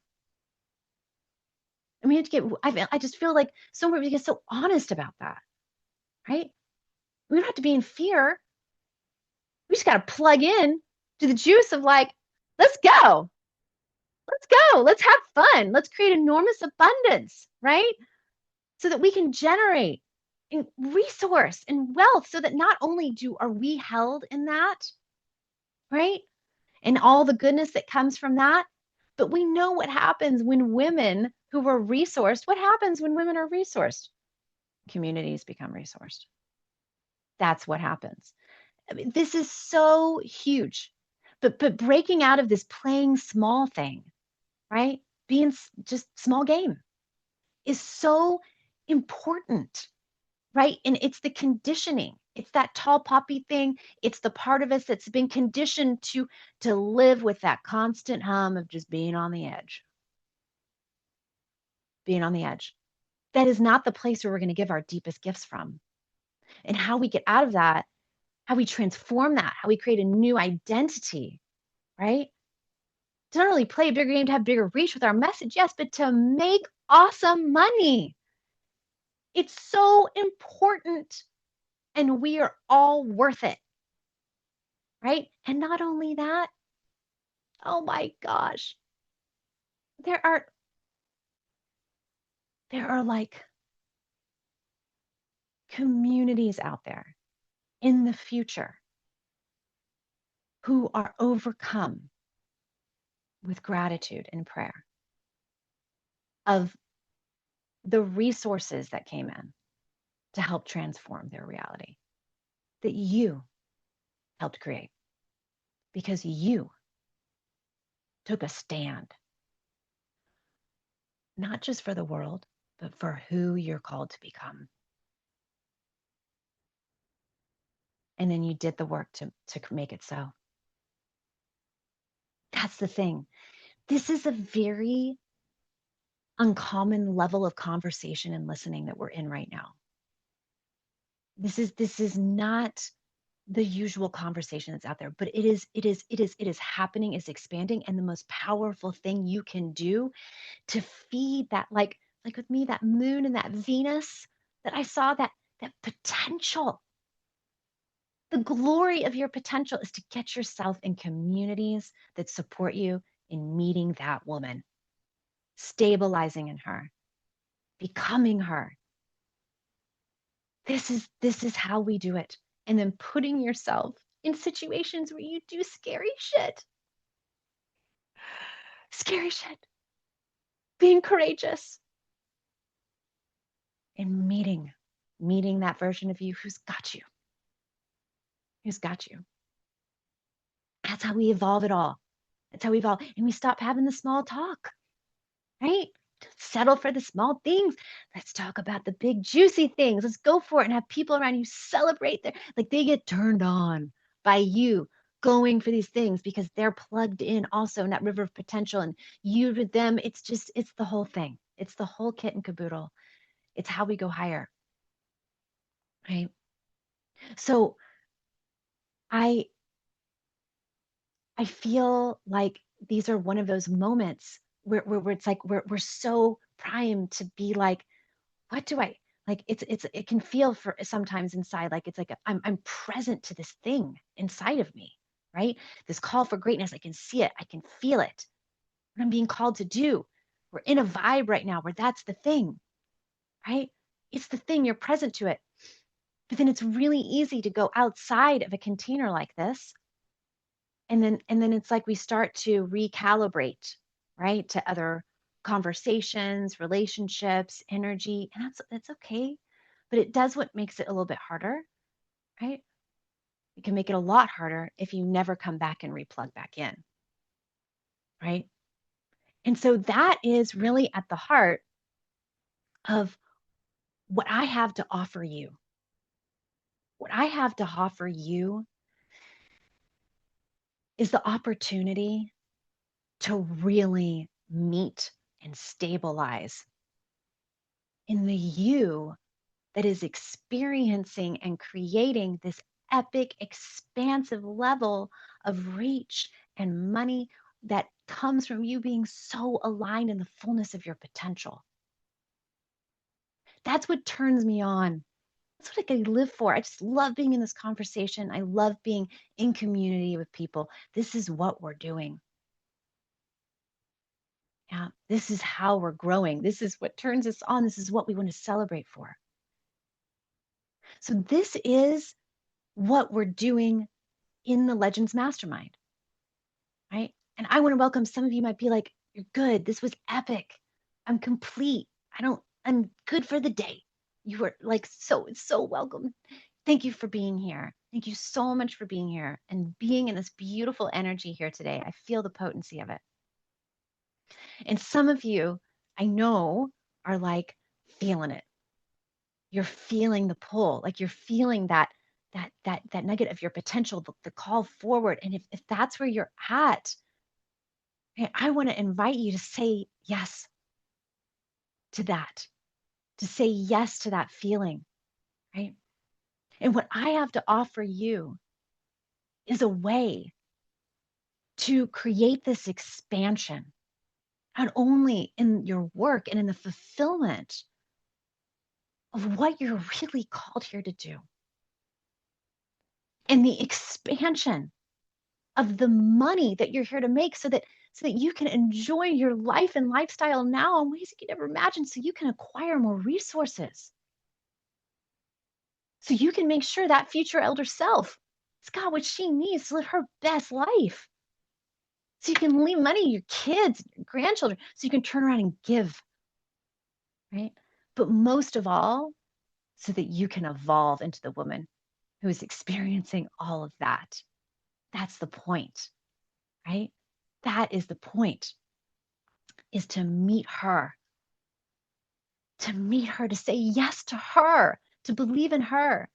I mean, I just feel like so we get so honest about that, right? We don't have to be in fear. We just got to plug in to the juice of like, let's go. Let's go. Let's have fun. Let's create enormous abundance, right? So that we can generate resource and wealth so that not only are we held in that, right? And all the goodness that comes from that. But we know what happens when women who were resourced, what happens when women are resourced? Communities become resourced. That's what happens. I mean, this is so huge. But breaking out of this playing small thing, right? Being just small game is so important, right? And it's the conditioning. It's that tall poppy thing. It's the part of us that's been conditioned to live with that constant hum of just being on the edge, being on the edge. That is not the place where we're going to give our deepest gifts from. And how we get out of that, how we transform that, how we create a new identity, right? To not only play a bigger game, to have bigger reach with our message, yes, but to make awesome money. It's so important. And we are all worth it, right? And not only that, oh my gosh, there are like communities out there in the future who are overcome with gratitude and prayer of the resources that came in to help transform their reality that you helped create because you took a stand, not just for the world, but for who you're called to become. And then you did the work to make it so. That's the thing. This is a very uncommon level of conversation and listening that we're in right now. This is not the usual conversation that's out there, but it is happening, it's expanding. And the most powerful thing you can do to feed that, like with me, that moon and that Venus that I saw, that potential, the glory of your potential is to get yourself in communities that support you in meeting that woman, stabilizing in her, becoming her. This is how we do it. And then putting yourself in situations where you do scary shit. Scary shit. Being courageous and meeting that version of you who's got you. Who's got you. That's how we evolve it all. That's how we evolve. And we stop having the small talk, right? Don't settle for the small things. Let's talk about the big juicy things. Let's go for it and have people around you celebrate their, like they get turned on by you going for these things because they're plugged in also in that river of potential. And you with them, it's the whole thing. It's the whole kit and caboodle. It's how we go higher, right? So I I feel like these are one of those moments where it's like we're so primed to be like, what do I like? It can feel for sometimes inside like it's like I'm present to this thing inside of me, right? This call for greatness. I can see it. I can feel it. What I'm being called to do. We're in a vibe right now where that's the thing, right? It's the thing. You're present to it. But then it's really easy to go outside of a container like this and then it's like we start to recalibrate, right, to other conversations, relationships, energy, and that's okay, but it does what makes it a little bit harder, right? It can make it a lot harder if you never come back and replug back in, right? And so that is really at the heart of what I have to offer you. What I have to offer you is the opportunity to really meet and stabilize in the you that is experiencing and creating this epic, expansive level of reach and money that comes from you being so aligned in the fullness of your potential. That's what turns me on. That's what I live for. I just love being in this conversation. I love being in community with people. This is what we're doing. Yeah, this is how we're growing. This is what turns us on. This is what we want to celebrate for. So, this is what we're doing in the Legends Mastermind, right? And I want to welcome some of you might be like, you're good. This was epic. I'm complete. I'm good for the day. You are like so welcome. Thank you for being here. Thank you so much for being here and being in this beautiful energy here today. I feel the potency of it. And some of you I know are like feeling it. You're feeling the pull, like you're feeling that nugget of your potential, the call forward. And if that's where you're at, I want to invite you to say yes to that, to say yes to that feeling, right? And what I have to offer you is a way to create this expansion, not only in your work and in the fulfillment of what you're really called here to do, and the expansion of the money that you're here to make so that you can enjoy your life and lifestyle now in ways you can never imagine so you can acquire more resources. So you can make sure that future elder self has got what she needs to live her best life. so you can leave money to your kids, your grandchildren, so you can turn around and give, right? But most of all, so that you can evolve into the woman who is experiencing all of that. That's the point, right? That is the point, is to meet her, to say yes to her, to believe in her.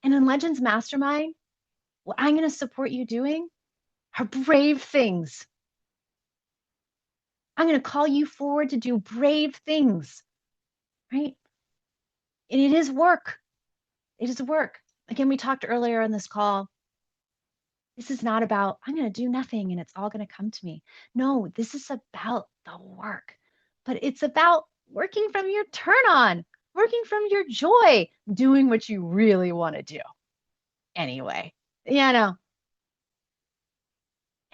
And in Legends Mastermind, what I'm going to support you doing are brave things. I'm going to call you forward to do brave things, right? And it is work. It is work. Again, we talked earlier in this call. This is not about, I'm going to do nothing and it's all going to come to me. No, this is about the work, but it's about working from your turn on, working from your joy, doing what you really want to do anyway, and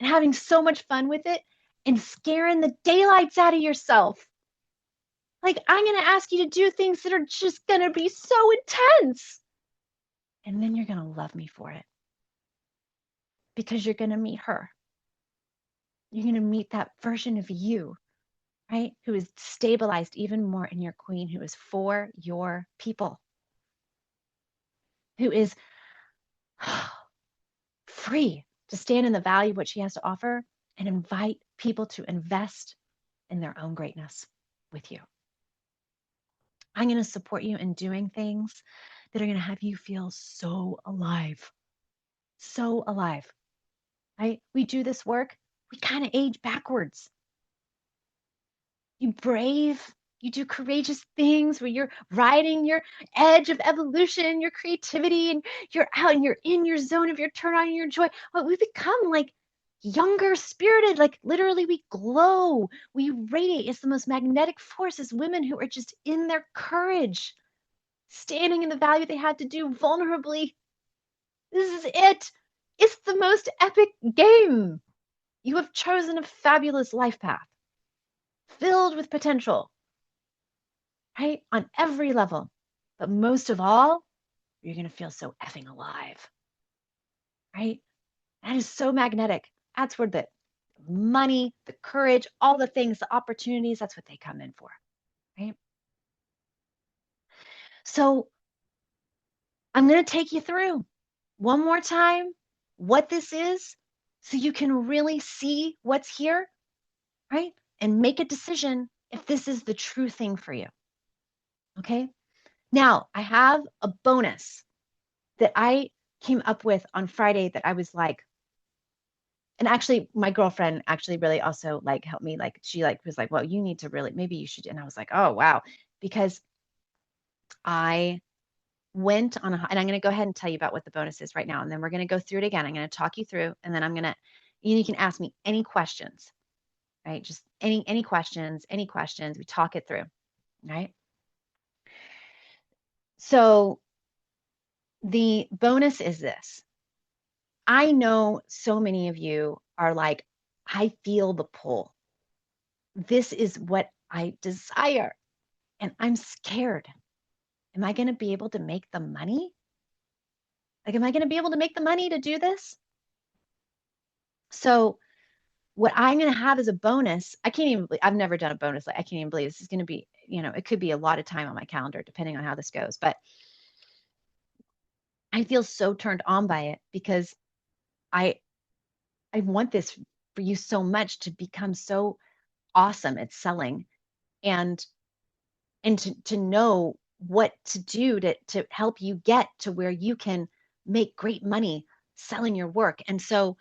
having so much fun with it and scaring the daylights out of yourself. Like, I'm going to ask you to do things that are just going to be so intense. And then you're going to love me for it because you're going to meet her. You're going to meet that version of you, right? Who is stabilized even more in your queen, who is for your people, who is free to stand in the value of what she has to offer and invite people to invest in their own greatness with you. I'm going to support you in doing things that are going to have you feel so alive, right? We do this work, we kind of age backwards. You brave, you do courageous things where you're riding your edge of evolution, your creativity, and you're out and you're in your zone of your turn on and your joy. Well, we become like younger spirited, like literally we glow, we radiate. It's the most magnetic force as women who are just in their courage, standing in the value they have to do vulnerably. This is it. It's the most epic game. You have chosen a fabulous life path filled with potential, right? On every level. But most of all, you're going to feel so effing alive, right? That is so magnetic. That's where the money, the courage, all the things, the opportunities, that's what they come in for, right? So I'm going to take you through one more time what this is so you can really see what's here, right? And make a decision if this is the true thing for you. Okay. Now, I have a bonus that I came up with on Friday that I was like, and actually my girlfriend actually really also like helped me. Like she like was like, well, you need to really, maybe you should. And I was like, oh, wow. Because I went on a, and I'm going to go ahead and tell you about what the bonus is right now. And then we're going to go through it again. I'm going to talk you through, and then I'm going to, you can ask me any questions, right? Just any questions, we talk it through, right? So the bonus is this. I know so many of you are like, I feel the pull. This is what I desire, and I'm scared. Am I going to be able to make the money? Like, am I going to be able to make the money to do this? So what I'm going to have as a bonus, I can't even, I've never done a bonus. Like, I can't even believe this is going to be, it could be a lot of time on my calendar, depending on how this goes. But I feel so turned on by it because I, I want this for you so much to become so awesome at selling and to know what to do to help you get to where you can make great money selling your work. And so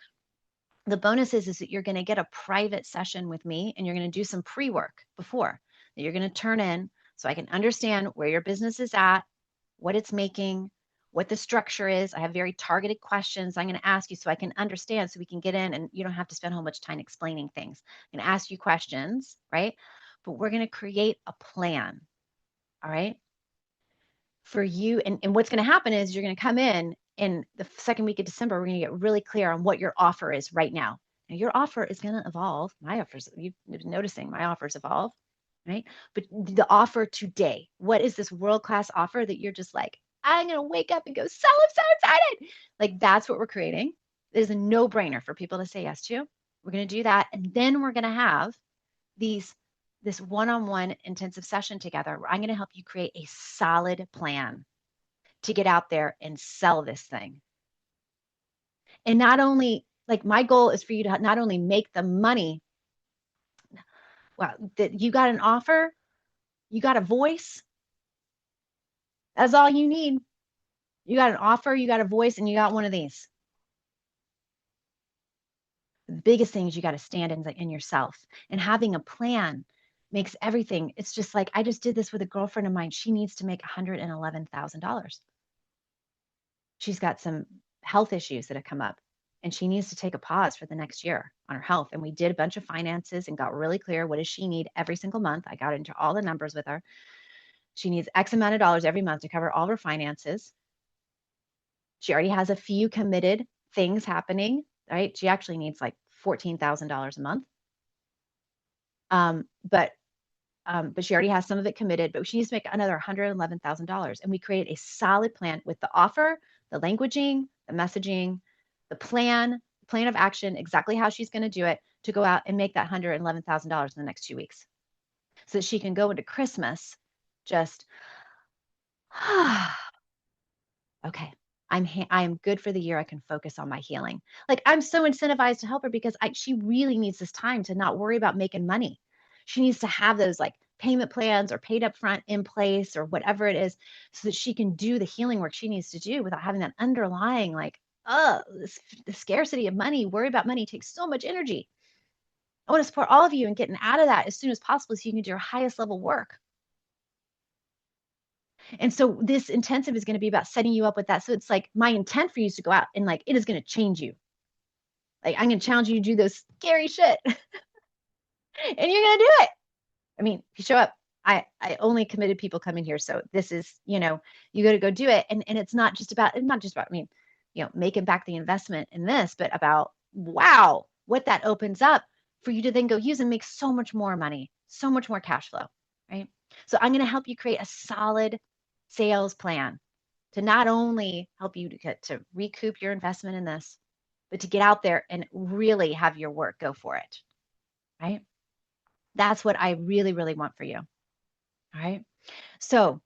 the bonus is that you're going to get a private session with me, and you're going to do some pre-work before that you're going to turn in so I can understand where your business is at, what it's making, what the structure is. I have very targeted questions I'm going to ask you so I can understand, so we can get in and you don't have to spend a whole much time explaining things. I'm going to ask you questions, right? But we're going to create a plan, all right? For you. And what's going to happen is you're going to come in the second week of December, we're going to get really clear on what your offer is right now. Now, your offer is going to evolve. My offers, you've been noticing my offers evolve, right? But the offer today, what is this world-class offer that you're just like, I'm going to wake up and go, I'm so excited. Like, that's what we're creating. It is a no-brainer for people to say yes to. We're going to do that. And then we're going to have this one-on-one intensive session together where I'm going to help you create a solid plan to get out there and sell this thing. And not only, like, my goal is for you to not only make the money, well, that you got an offer, you got a voice. That's all you need. You got an offer, you got a voice, and you got one of these. The biggest thing is you got to stand in yourself, and having a plan makes everything. It's just like, I just did this with a girlfriend of mine. She needs to make $111,000. She's got some health issues that have come up, and she needs to take a pause for the next year on her health. And we did a bunch of finances and got really clear, what does she need every single month? I got into all the numbers with her. She needs X amount of dollars every month to cover all of her finances. She already has a few committed things happening, right? She actually needs like $14,000 a month. But she already has some of it committed, but she needs to make another $111,000. And we created a solid plan with the offer, the languaging, the messaging, the plan of action, exactly how she's going to do it to go out and make that $111,000 in the next 2 weeks, so that she can go into Christmas just, okay, I'm good for the year. I can focus on my healing. Like, I'm so incentivized to help her because she really needs this time to not worry about making money. She needs to have those like payment plans or paid up front in place or whatever it is, so that she can do the healing work she needs to do without having that underlying, like, the scarcity of money. Worry about money takes so much energy. I want to support all of you in getting out of that as soon as possible so you can do your highest level work. And so this intensive is going to be about setting you up with that. So it's like, my intent for you is to go out and, like, it is going to change you. Like, I'm going to challenge you to do this scary shit and you're going to do it. I mean, if you show up, I only committed people come in here. So this is, you got to go do it. And it's not just about, I mean, making back the investment in this, but about, wow, what that opens up for you to then go use and make so much more money, so much more cash flow, right? So I'm going to help you create a solid sales plan to not only help you to recoup your investment in this, but to get out there and really have your work go for it, right? That's what I really, really want for you. All right. So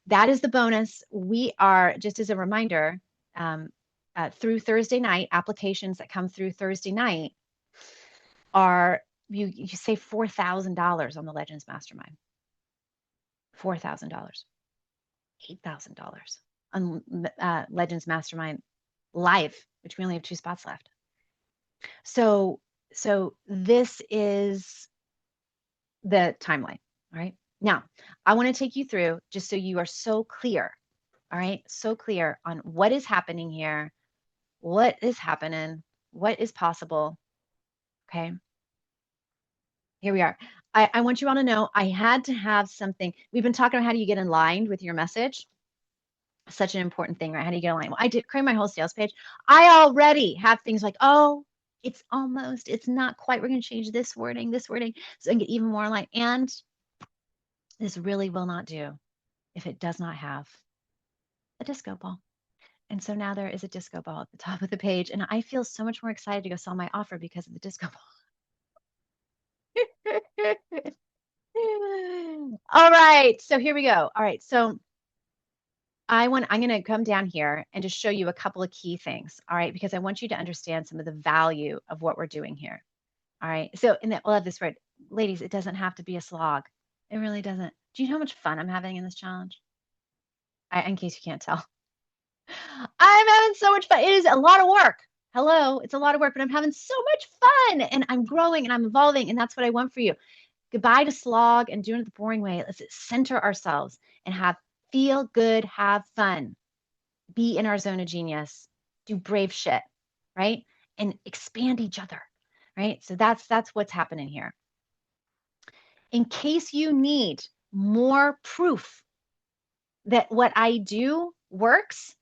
that is the bonus. We are, just as a reminder, through Thursday night, applications that come through Thursday night are, you save $4,000 on the Legends Mastermind. $4,000, $8,000 on Legends Mastermind Live, which we only have 2 spots left. So this is the timeline. All right. Now, I want to take you through, just so you are so clear. All right. So clear on what is happening here, what is happening, what is possible. Okay. Here we are. I want you all to know I had to have something. We've been talking about how do you get in line with your message. Such an important thing, right? How do you get in line? Well, I did create my whole sales page. I already have things like, oh, it's not quite. We're going to change this wording, so I can get even more in line. And this really will not do if it does not have a disco ball. And so now there is a disco ball at the top of the page. And I feel so much more excited to go sell my offer because of the disco ball. All right. So here we go. All right. So I'm going to come down here and just show you a couple of key things. All right. Because I want you to understand some of the value of what we're doing here. All right. So, and we'll have this right. Ladies, it doesn't have to be a slog. It really doesn't. Do you know how much fun I'm having in this challenge? In case you can't tell. I'm having so much fun. It is a lot of work. Hello, it's a lot of work, but I'm having so much fun and I'm growing and I'm evolving. And that's what I want for you. Goodbye to slog and doing it the boring way. Let's center ourselves and feel good, have fun, be in our zone of genius, do brave shit, right? And expand each other, right? So that's what's happening here. In case you need more proof that what I do works,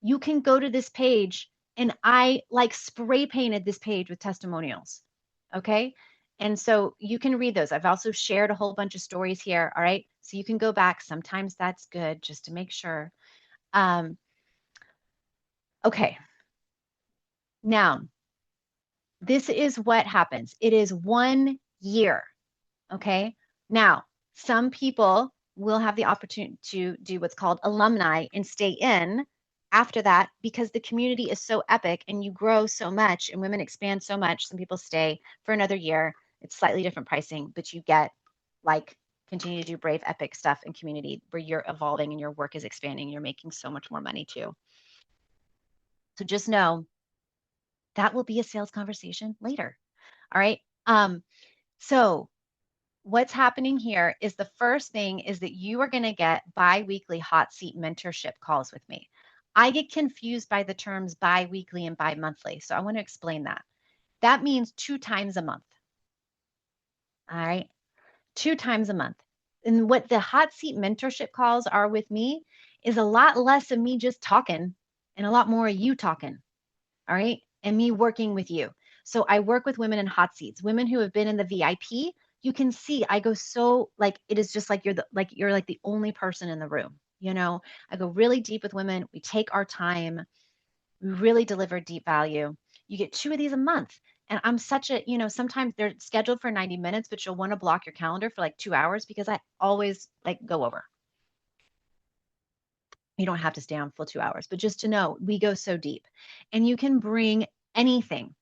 you can go to this page, and I like spray painted this page with testimonials. Okay. And so you can read those. I've also shared a whole bunch of stories here. All right. So you can go back. Sometimes that's good just to make sure. Okay. Now, This is what happens. It is 1 year. Okay. Now, some people will have the opportunity to do what's called alumni and stay in after that because the community is so epic and you grow so much and women expand so much. Some people stay for another year. It's slightly different pricing, but you get like continue to do brave, epic stuff in community where you're evolving and your work is expanding and you're making so much more money too. So just know that will be a sales conversation later. All right. So what's happening here is the first thing is that you are going to get bi-weekly hot seat mentorship calls with me. I get confused by the terms bi-weekly and bi-monthly. So I want to explain that. That means 2 times a month. All right. 2 times a month. And what the hot seat mentorship calls are with me is a lot less of me just talking and a lot more of you talking. All right. And me working with you. So I work with women in hot seats, women who have been in the VIP. You can see I go so like it is just like you're like the only person in the room. I go really deep with women. We take our time. We really deliver deep value. You get 2 of these a month. And I'm such a, sometimes they're scheduled for 90 minutes, but you'll want to block your calendar for like 2 hours because I always like go over. You don't have to stay on full 2 hours, but just to know we go so deep and you can bring anything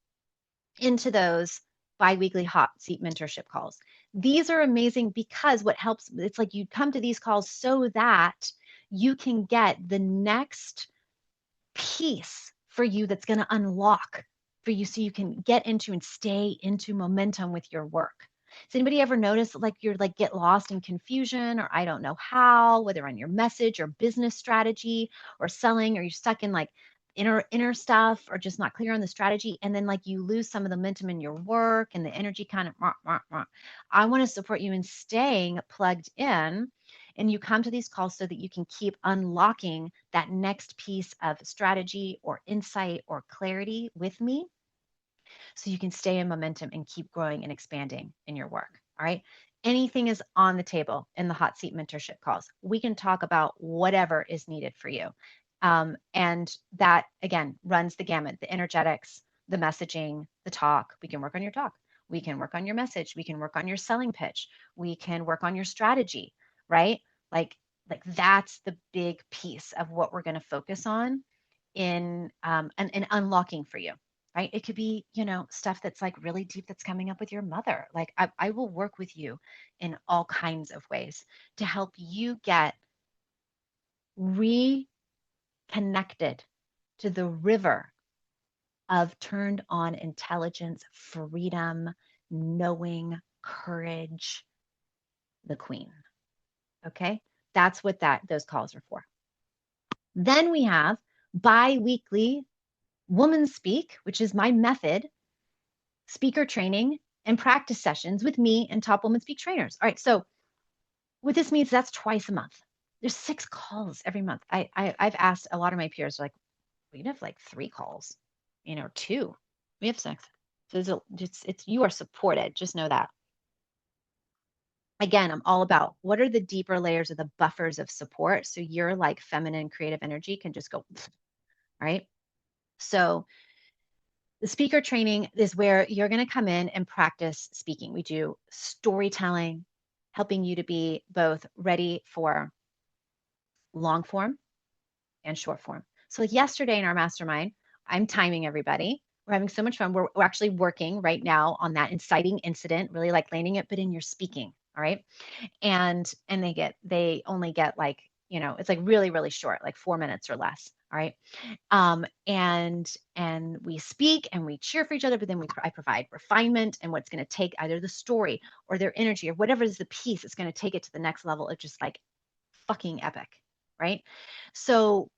into those biweekly hot seat mentorship calls. These are amazing because what helps, it's like you come to these calls so that you can get the next piece for you that's going to unlock for you so you can get into and stay into momentum with your work. Does anybody ever notice like you're like get lost in confusion or I don't know how, whether on your message or business strategy or selling, or you're stuck in like inner stuff or just not clear on the strategy and then like you lose some of the momentum in your work and the energy kind of I want to support you in staying plugged in and you come to these calls so that you can keep unlocking that next piece of strategy or insight or clarity with me so you can stay in momentum and keep growing and expanding in your work. All right. Anything is on the table in the hot seat mentorship calls. We can talk about whatever is needed for you. And that, again, runs the gamut, the energetics, the messaging, the talk. We can work on your talk. We can work on your message. We can work on your selling pitch. We can work on your strategy, right? Like, like that's the big piece of what we're going to focus on in and unlocking for you, right? It could be, stuff that's like really deep that's coming up with your mother. Like I will work with you in all kinds of ways to help you get reconnected to the river of turned on intelligence, freedom, knowing, courage, the queen. Okay? That's what those calls are for. Then we have bi-weekly Woman Speak, which is my method, speaker training, and practice sessions with me and top Woman Speak trainers. All right, so what this means, that's twice a month. There's 6 calls every month. I've asked a lot of my peers, like, we'd have like 3 calls, 2. We have 6. So it's you are supported. Just know that. Again, I'm all about what are the deeper layers of the buffers of support so your like feminine creative energy can just go, right? So the speaker training is where you're going to come in and practice speaking. We do storytelling, helping you to be both ready for long form and short form. So, like yesterday in our mastermind, I'm timing everybody. We're having so much fun. We're actually working right now on that inciting incident, really like landing it, but in your speaking. All right. And they only get like, it's like really, really short, like 4 minutes or less. All right. And we speak and we cheer for each other, but then I provide refinement and what's going to take either the story or their energy or whatever is the piece it's going to take it to the next level of just like fucking epic, right? So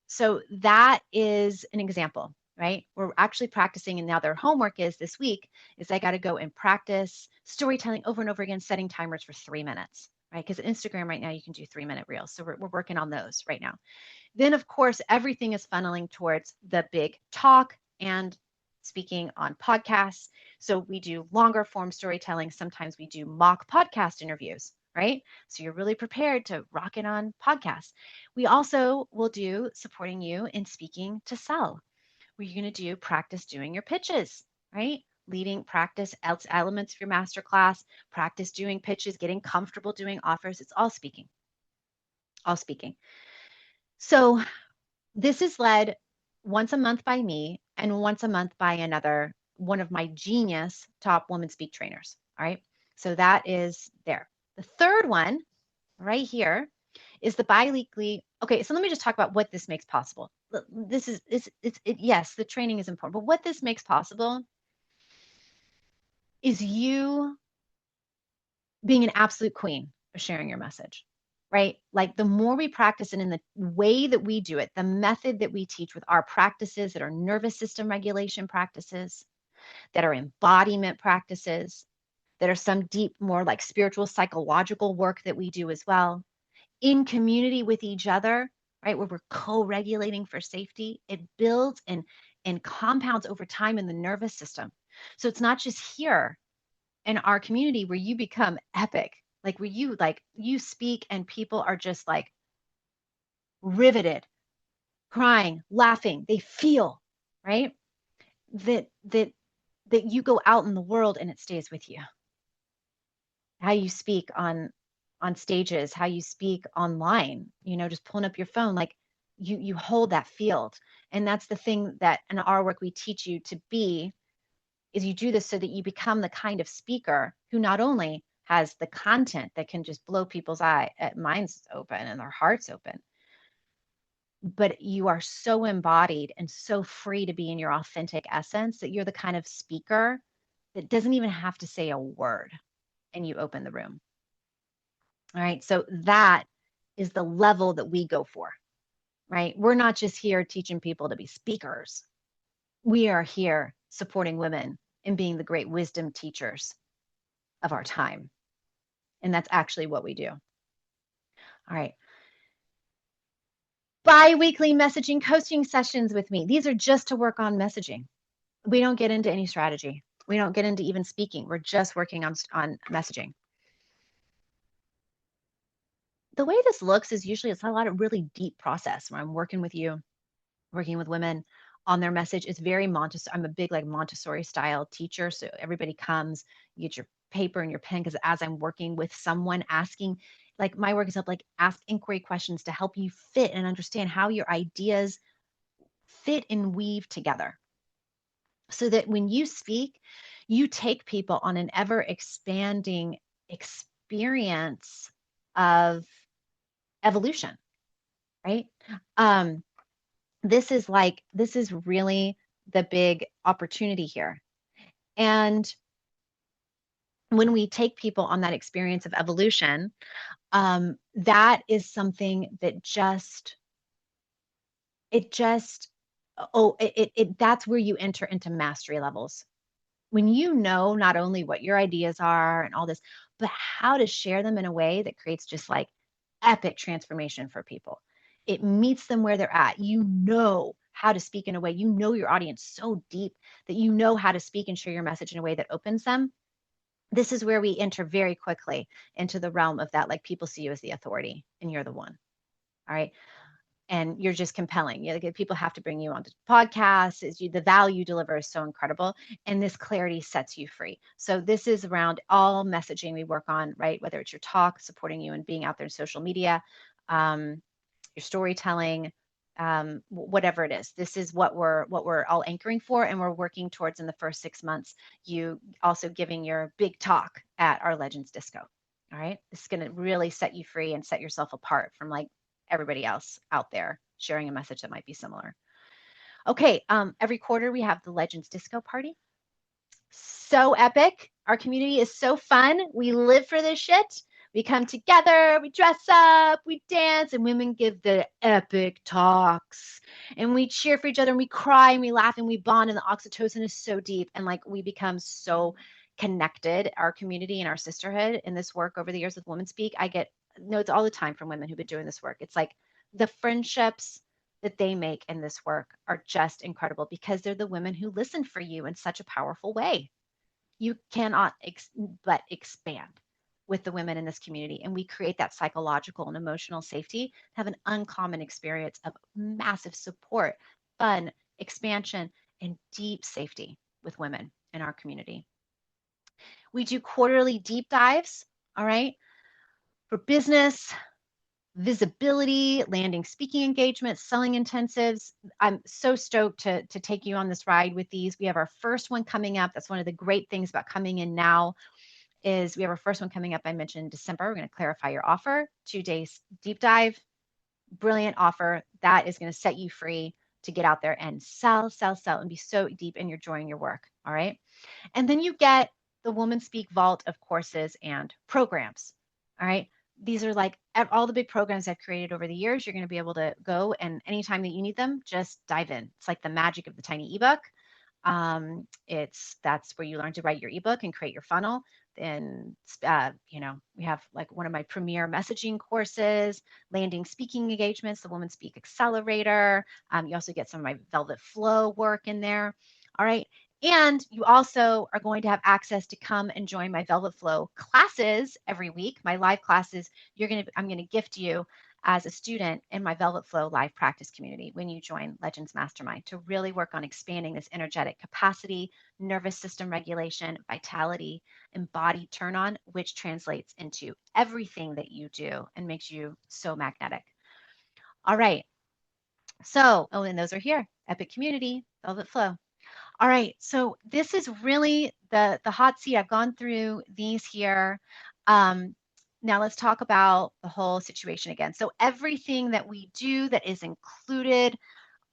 that is an example, right? We're actually practicing, and now their homework is this week is I got to go and practice storytelling over and over again, setting timers for 3 minutes, right? Because Instagram right now you can do 3-minute reels, so we're working on those right now. Then, of course, everything is funneling towards the big talk and speaking on podcasts. So we do longer form storytelling. Sometimes we do mock podcast interviews, right? So you're really prepared to rock it on podcasts. We also will do supporting you in speaking to sell, where you're going to do practice doing your pitches, right? leading practice elements of your masterclass, practice doing pitches, getting comfortable doing offers. It's all speaking, all speaking. So this is led once a month by me and once a month by another one of my genius top women speak trainers. All right. So that is there. The third one right here is the biweekly. Okay, so let me just talk about what this makes possible. This is yes, the training is important, but what this makes possible is you being an absolute queen of sharing your message, right? Like the more we practice it in the way that we do it, the method that we teach with our practices that are nervous system regulation practices, that are embodiment practices, that are some deep, more like spiritual, psychological work that we do as well, in community with each other, right? Where we're co-regulating for safety, it builds and compounds over time in the nervous system. So it's not just here in our community where you become epic, like you speak and people are just like riveted, crying, laughing, they feel, right? That you go out in the world and it stays with you. How you speak on stages, how you speak online, just pulling up your phone, like you hold that field. And that's the thing that in our work we teach you to be, is you do this so that you become the kind of speaker who not only has the content that can just blow people's minds open and their hearts open, but you are so embodied and so free to be in your authentic essence that you're the kind of speaker that doesn't even have to say a word and you open the room. All right. So that is the level that we go for, right? We're not just here teaching people to be speakers. We are here supporting women and being the great wisdom teachers of our time. And that's actually what we do. All right. Bi-weekly messaging coaching sessions with me. These are just to work on messaging. We don't get into any strategy. We don't get into even speaking. We're just working on messaging. The way this looks is usually it's a lot of really deep process where I'm working with you, working with women on their message. It's very Montessori. I'm a big like Montessori style teacher. So everybody comes, you get your paper and your pen, because as I'm working with someone asking, like my work is help like ask inquiry questions to help you fit and understand how your ideas fit and weave together. So that when you speak, you take people on an ever expanding experience of evolution, right? This is really the big opportunity here. And when we take people on that experience of evolution, that is something that that's where you enter into mastery levels. When you know not only what your ideas are and all this, but how to share them in a way that creates just like epic transformation for people. It meets them where they're at. You know how to speak in a way, you know your audience so deep that you know how to speak and share your message in a way that opens them. This is where we enter very quickly into the realm of that, like people see you as the authority and you're the one. All right. And you're just compelling. People have to bring you onto podcasts. The value you deliver is so incredible, and this clarity sets you free. So this is around all messaging we work on, right? Whether it's your talk, supporting you and being out there in social media, your storytelling, whatever it is. This is what we're all anchoring for, and we're working towards in the first 6 months. You also giving your big talk at our Legends Disco. All right, this is going to really set you free and set yourself apart from like everybody else out there sharing a message that might be similar. Okay, every quarter we have the Legends Disco Party. So epic. Our community is so fun. We live for this shit. We come together, we dress up, we dance, and women give the epic talks. And we cheer for each other, and we cry, and we laugh, and we bond, and the oxytocin is so deep. And like we become so connected, our community and our sisterhood in this work over the years with Women Speak. I get notes all the time from women who've been doing this work. It's like the friendships that they make in this work are just incredible because they're the women who listen for you in such a powerful way. You cannot but expand with the women in this community. And we create that psychological and emotional safety, have an uncommon experience of massive support, fun, expansion, and deep safety with women in our community. We do quarterly deep dives, all right, for business, visibility, landing speaking engagements, selling intensives. I'm so stoked to take you on this ride with these. We have our first one coming up. That's one of the great things about coming in now is we have our first one coming up. I mentioned December. We're going to clarify your offer, 2 days deep dive, brilliant offer that is going to set you free to get out there and sell, and be so deep in your joy in your work. All right. And then you get the Woman Speak Vault of courses and programs. All right. These are like all the big programs I've created over the years. You're going to be able to go and anytime that you need them, just dive in. It's like the magic of the tiny ebook. That's where you learn to write your ebook and create your funnel. And we have like one of my premier messaging courses, landing speaking engagements, the Woman Speak Accelerator. You also get some of my Velvet Flow work in there. All right. And you also are going to have access to come and join my Velvet Flow classes every week, my live classes. I'm going to gift you as a student in my Velvet Flow live practice community when you join Legends Mastermind to really work on expanding this energetic capacity, nervous system regulation, vitality, and body turn on, which translates into everything that you do and makes you so magnetic. All right. So, and those are here, Epic Community, Velvet Flow. All right, so this is really the hot seat. I've gone through these here. Now let's talk about the whole situation again. So everything that we do that is included,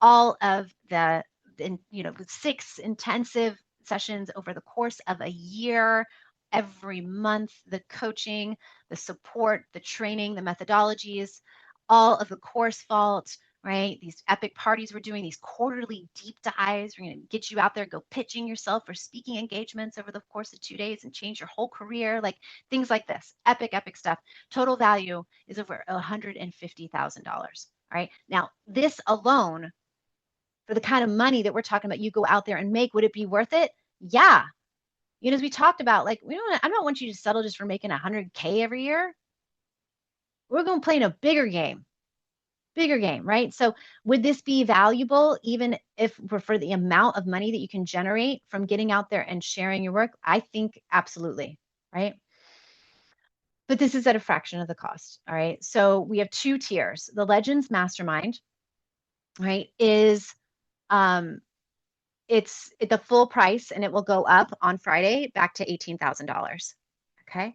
all of the 6 intensive sessions over the course of a year, every month, the coaching, the support, the training, the methodologies, all of the course vault, right? These epic parties we're doing, these quarterly deep dives. We're going to get you out there, go pitching yourself for speaking engagements over the course of 2 days and change your whole career, like things like this. Epic stuff. Total value is over $150,000. All right. Now, this alone, for the kind of money that we're talking about, you go out there and make, would it be worth it? Yeah. As we talked about, like, I don't want you to settle just for making 100K every year. We're going to play in a bigger game, right? So would this be valuable even if for the amount of money that you can generate from getting out there and sharing your work? I think absolutely, right? But this is at a fraction of the cost, all right? So we have 2 tiers. The Legends Mastermind, right, is it's the full price and it will go up on Friday back to $18,000. Okay.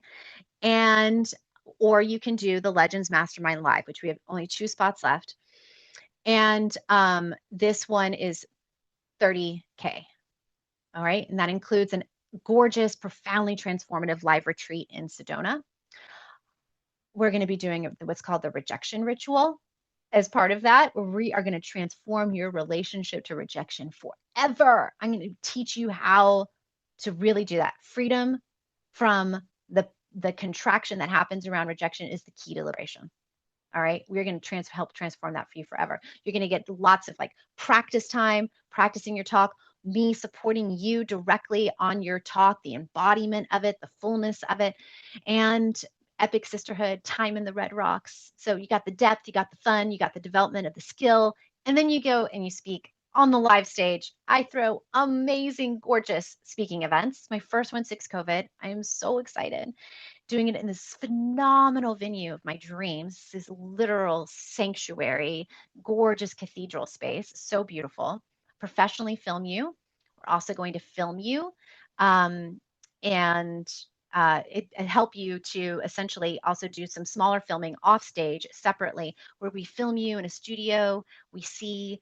And, or you can do the Legends Mastermind Live, which we have only 2 spots left. And this one is $30K. All right. And that includes a gorgeous, profoundly transformative live retreat in Sedona. We're going to be doing what's called the rejection ritual. As part of that, we are going to transform your relationship to rejection forever. I'm going to teach you how to really do that. Freedom from the contraction that happens around rejection is the key to liberation. All right. We're going to help transform that for you forever. You're going to get lots of like practice time, practicing your talk, me supporting you directly on your talk, the embodiment of it, the fullness of it, and epic sisterhood, time in the Red Rocks. So you got the depth, you got the fun, you got the development of the skill, and then you go and you speak on the live stage. I throw amazing, gorgeous speaking events. My first one, 6 COVID. I am so excited. Doing it in this phenomenal venue of my dreams, this literal sanctuary, gorgeous cathedral space, so beautiful. Professionally film you. We're also going to film you. And it help you to essentially also do some smaller filming off stage separately, where we film you in a studio. We see,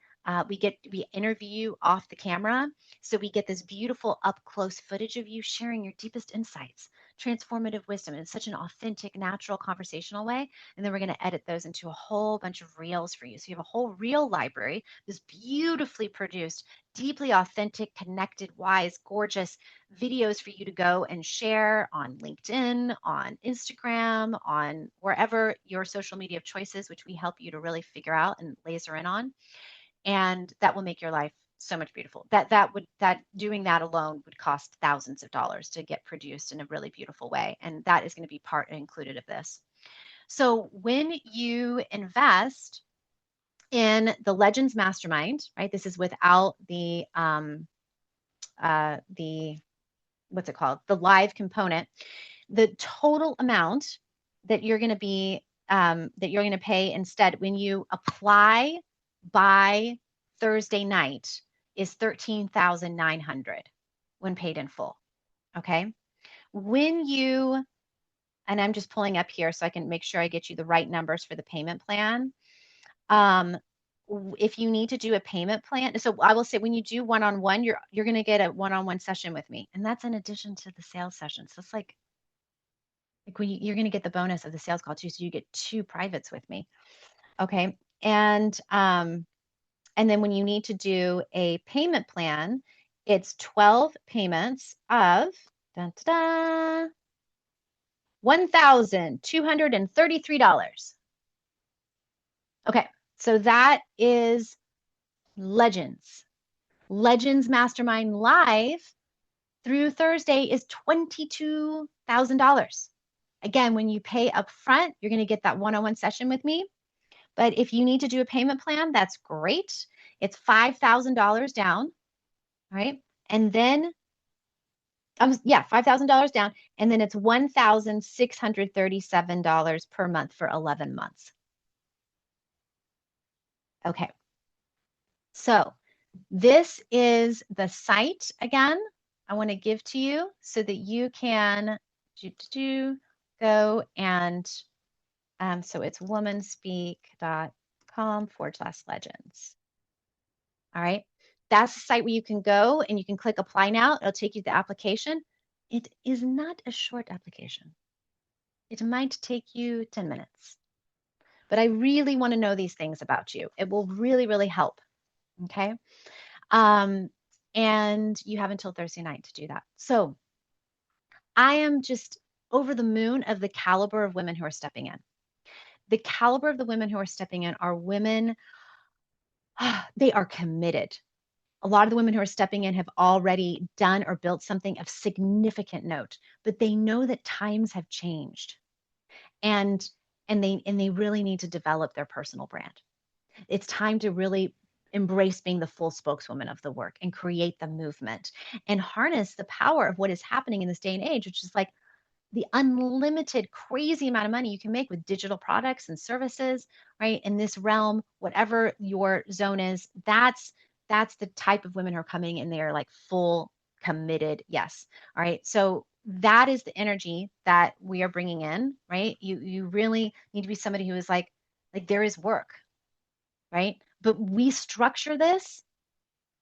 we interview you off the camera, so we get this beautiful up close footage of you sharing your deepest insights, transformative wisdom in such an authentic, natural, conversational way. And then we're going to edit those into a whole bunch of reels for you. So you have a whole reel library, this beautifully produced, deeply authentic, connected, wise, gorgeous videos for you to go and share on LinkedIn, on Instagram, on wherever your social media of choices, which we help you to really figure out and laser in on. And that will make your life so much beautiful. That doing that alone would cost thousands of dollars to get produced in a really beautiful way. And that is going to be part included of this. So when you invest in the Legends Mastermind, right? This is without the what's it called? The live component. The total amount that you're going to be that you're going to pay instead when you apply by Thursday night is 13,900 when paid in full. Okay. When you, and I'm just pulling up here so I can make sure I get you the right numbers for the payment plan. If you need to do a payment plan, so I will say when you do one-on-one, you're going to get a one-on-one session with me, and that's in addition to the sales session. So it's like when you're going to get the bonus of the sales call too, so you get 2 privates with me. Okay, and then when you need to do a payment plan, it's 12 payments of $1,233. Okay, so that is Legends. Legends Mastermind Live through Thursday is $22,000. Again, when you pay up front, you're going to get that one-on-one session with me. But if you need to do a payment plan, that's great. It's $5,000 down, right? And then, $5,000 down. And then it's $1,637 per month for 11 months. Okay. So this is the site again. I want to give to you so that you can go and so it's womanspeak.com/legends. All right. That's the site where you can go and you can click apply now. It'll take you to the application. It is not a short application. It might take you 10 minutes. But I really want to know these things about you. It will really, really help. Okay. And you have until Thursday night to do that. So I am just over the moon of the caliber of women who are stepping in. The caliber of the women who are stepping in are women, they are committed. A lot of the women who are stepping in have already done or built something of significant note, but they know that times have changed. And they really need to develop their personal brand. It's time to really embrace being the full spokeswoman of the work and create the movement and harness the power of what is happening in this day and age, which is like the unlimited crazy amount of money you can make with digital products and services, right? In this realm, whatever your zone is, that's the type of women who are coming in there like full committed. Yes. All right. So that is the energy that we are bringing in, right? You really need to be somebody who is like there is work, right? But we structure this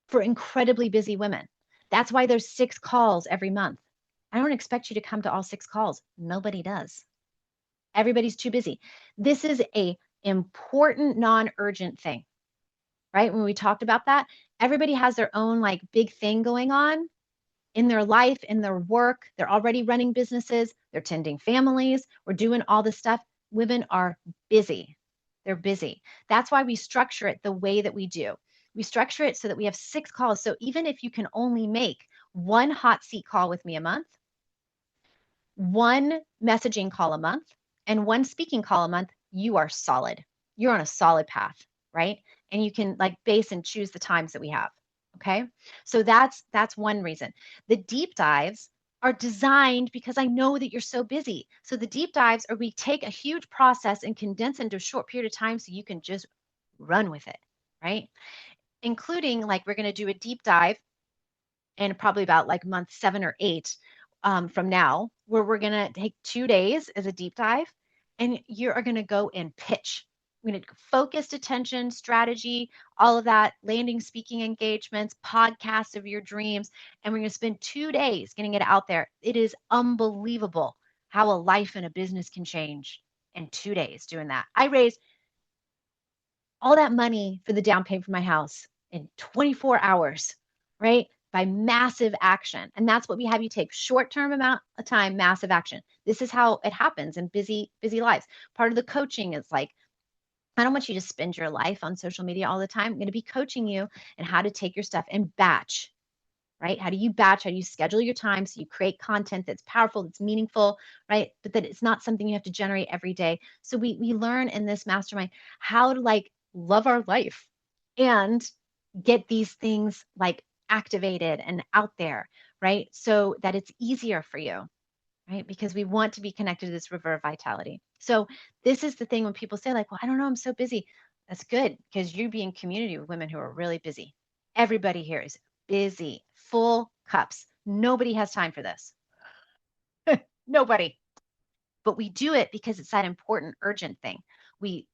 for incredibly busy women. That's why there's 6 calls every month. I don't expect you to come to all 6 calls. Nobody does. Everybody's too busy. This is a important non-urgent thing, right? When we talked about that, everybody has their own like big thing going on in their life, in their work. They're already running businesses. They're tending families. We're doing all this stuff. Women are busy. They're busy. That's why we structure it the way that we do. We structure it so that we have 6 calls. So even if you can only make 1 hot seat call with me a month, 1 messaging call a month, and 1 speaking call a month, you are solid. You're on a solid path, right? And you can like base and choose the times that we have. Okay. So that's one reason. The deep dives are designed because I know that you're so busy. So the deep dives are we take a huge process and condense into a short period of time so you can just run with it, right? Including like we're going to do a deep dive in probably about like month 7 or 8 from now, where we're going to take 2 days as a deep dive and you are going to go and pitch. We're going to focused attention, strategy, all of that, landing speaking engagements, podcasts of your dreams. And we're going to spend 2 days getting it out there. It is unbelievable how a life and a business can change in 2 days doing that. I raised all that money for the down payment for my house in 24 hours, right? By massive action. And that's what we have you take short-term amount of time, massive action. This is how it happens in busy lives. Part of the coaching is like, I don't want you to spend your life on social media all the time. I'm going to be coaching you in how to take your stuff and batch, right? How do you batch? How do you schedule your time so you create content that's powerful, that's meaningful, right? But that it's not something you have to generate every day. So we learn in this mastermind how to like love our life and get these things like activated and out there, right? So that it's easier for you, right? Because we want to be connected to this river of vitality. So this is the thing when people say, like, well, I don't know, I'm so busy. That's good because you be in community with women who are really busy. Everybody here is busy, full cups. Nobody has time for this. Nobody. But we do it because it's that important, urgent thing. We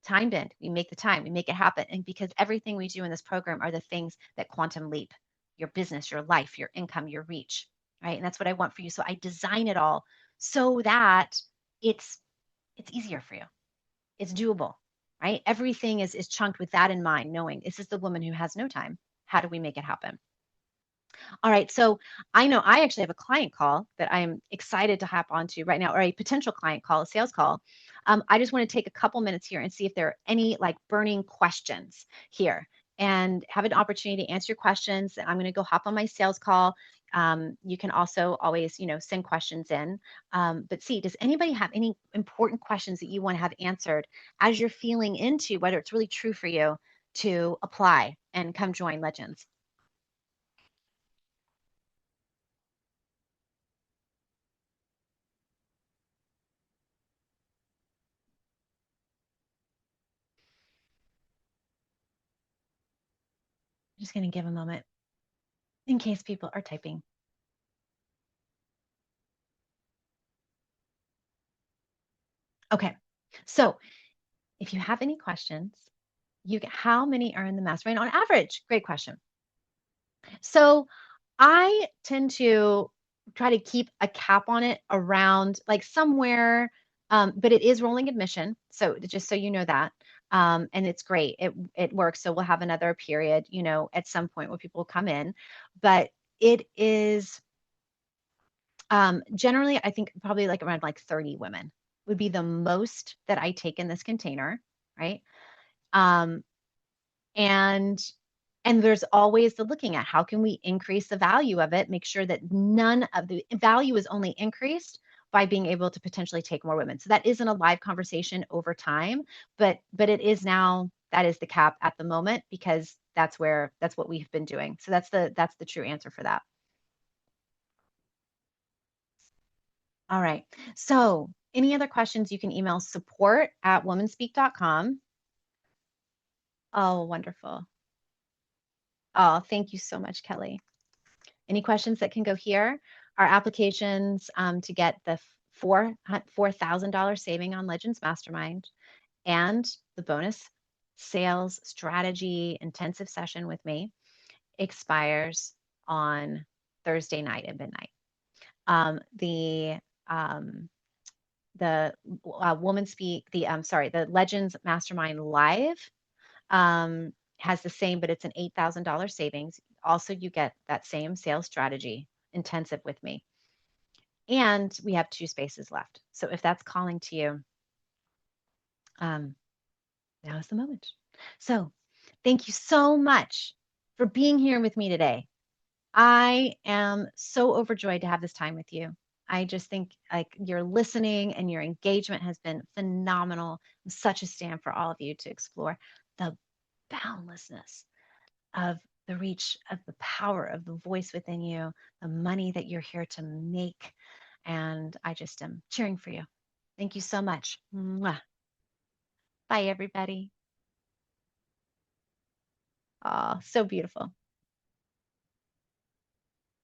time bend, we make the time, we make it happen. And because everything we do in this program are the things that quantum leap your business, your life, your income, your reach, right? And that's what I want for you. So I design it all so that it's it's easier for you. It's doable, right? Everything is chunked with that in mind, knowing this is the woman who has no time. How do we make it happen? All right. So I know I actually have a client call that I'm excited to hop onto right now, or a potential client call, a sales call. I just want to take a couple minutes here and see if there are any like burning questions here and have an opportunity to answer your questions. I'm going to go hop on my sales call. You can also always, send questions in. But see, does anybody have any important questions that you want to have answered as you're feeling into whether it's really true for you to apply and come join Legends? I'm just going to give a moment in case people are typing. Okay. So if you have any questions, you get how many are in the mastermind on average? Great question. So I tend to try to keep a cap on it around like somewhere, but it is rolling admission. So just so you know that. And it's great. It works. So we'll have another period, at some point where people will come in. But it is generally, I think probably like around like 30 women would be the most that I take in this container, right? Um, and and there's always the looking at how can we increase the value of it, make sure that none of the value is only increased by being able to potentially take more women. So that isn't a live conversation over time, but it is now that is the cap at the moment because that's what we've been doing. So that's the true answer for that. All right. So, any other questions, you can email support@womanspeak.com. Oh, wonderful. Oh, thank you so much, Kelly. Any questions that can go here? Our applications to get the $4,000 saving on Legends Mastermind and the bonus sales strategy intensive session with me expires on Thursday night at midnight. Um, the um, the Woman Speak, the Legends Mastermind Live has the same, but it's an $8,000 savings. Also, you get that same sales strategy intensive with me. And we have 2 spaces left. So if that's calling to you, um, now is the moment. So thank you so much for being here with me today. I am so overjoyed to have this time with you. I just think like your listening and your engagement has been phenomenal. I'm such a stand for all of you to explore the boundlessness of the reach of the power of the voice within you, the money that you're here to make. And I just am cheering for you. Thank you so much. Mwah. Bye, everybody. Oh, so beautiful.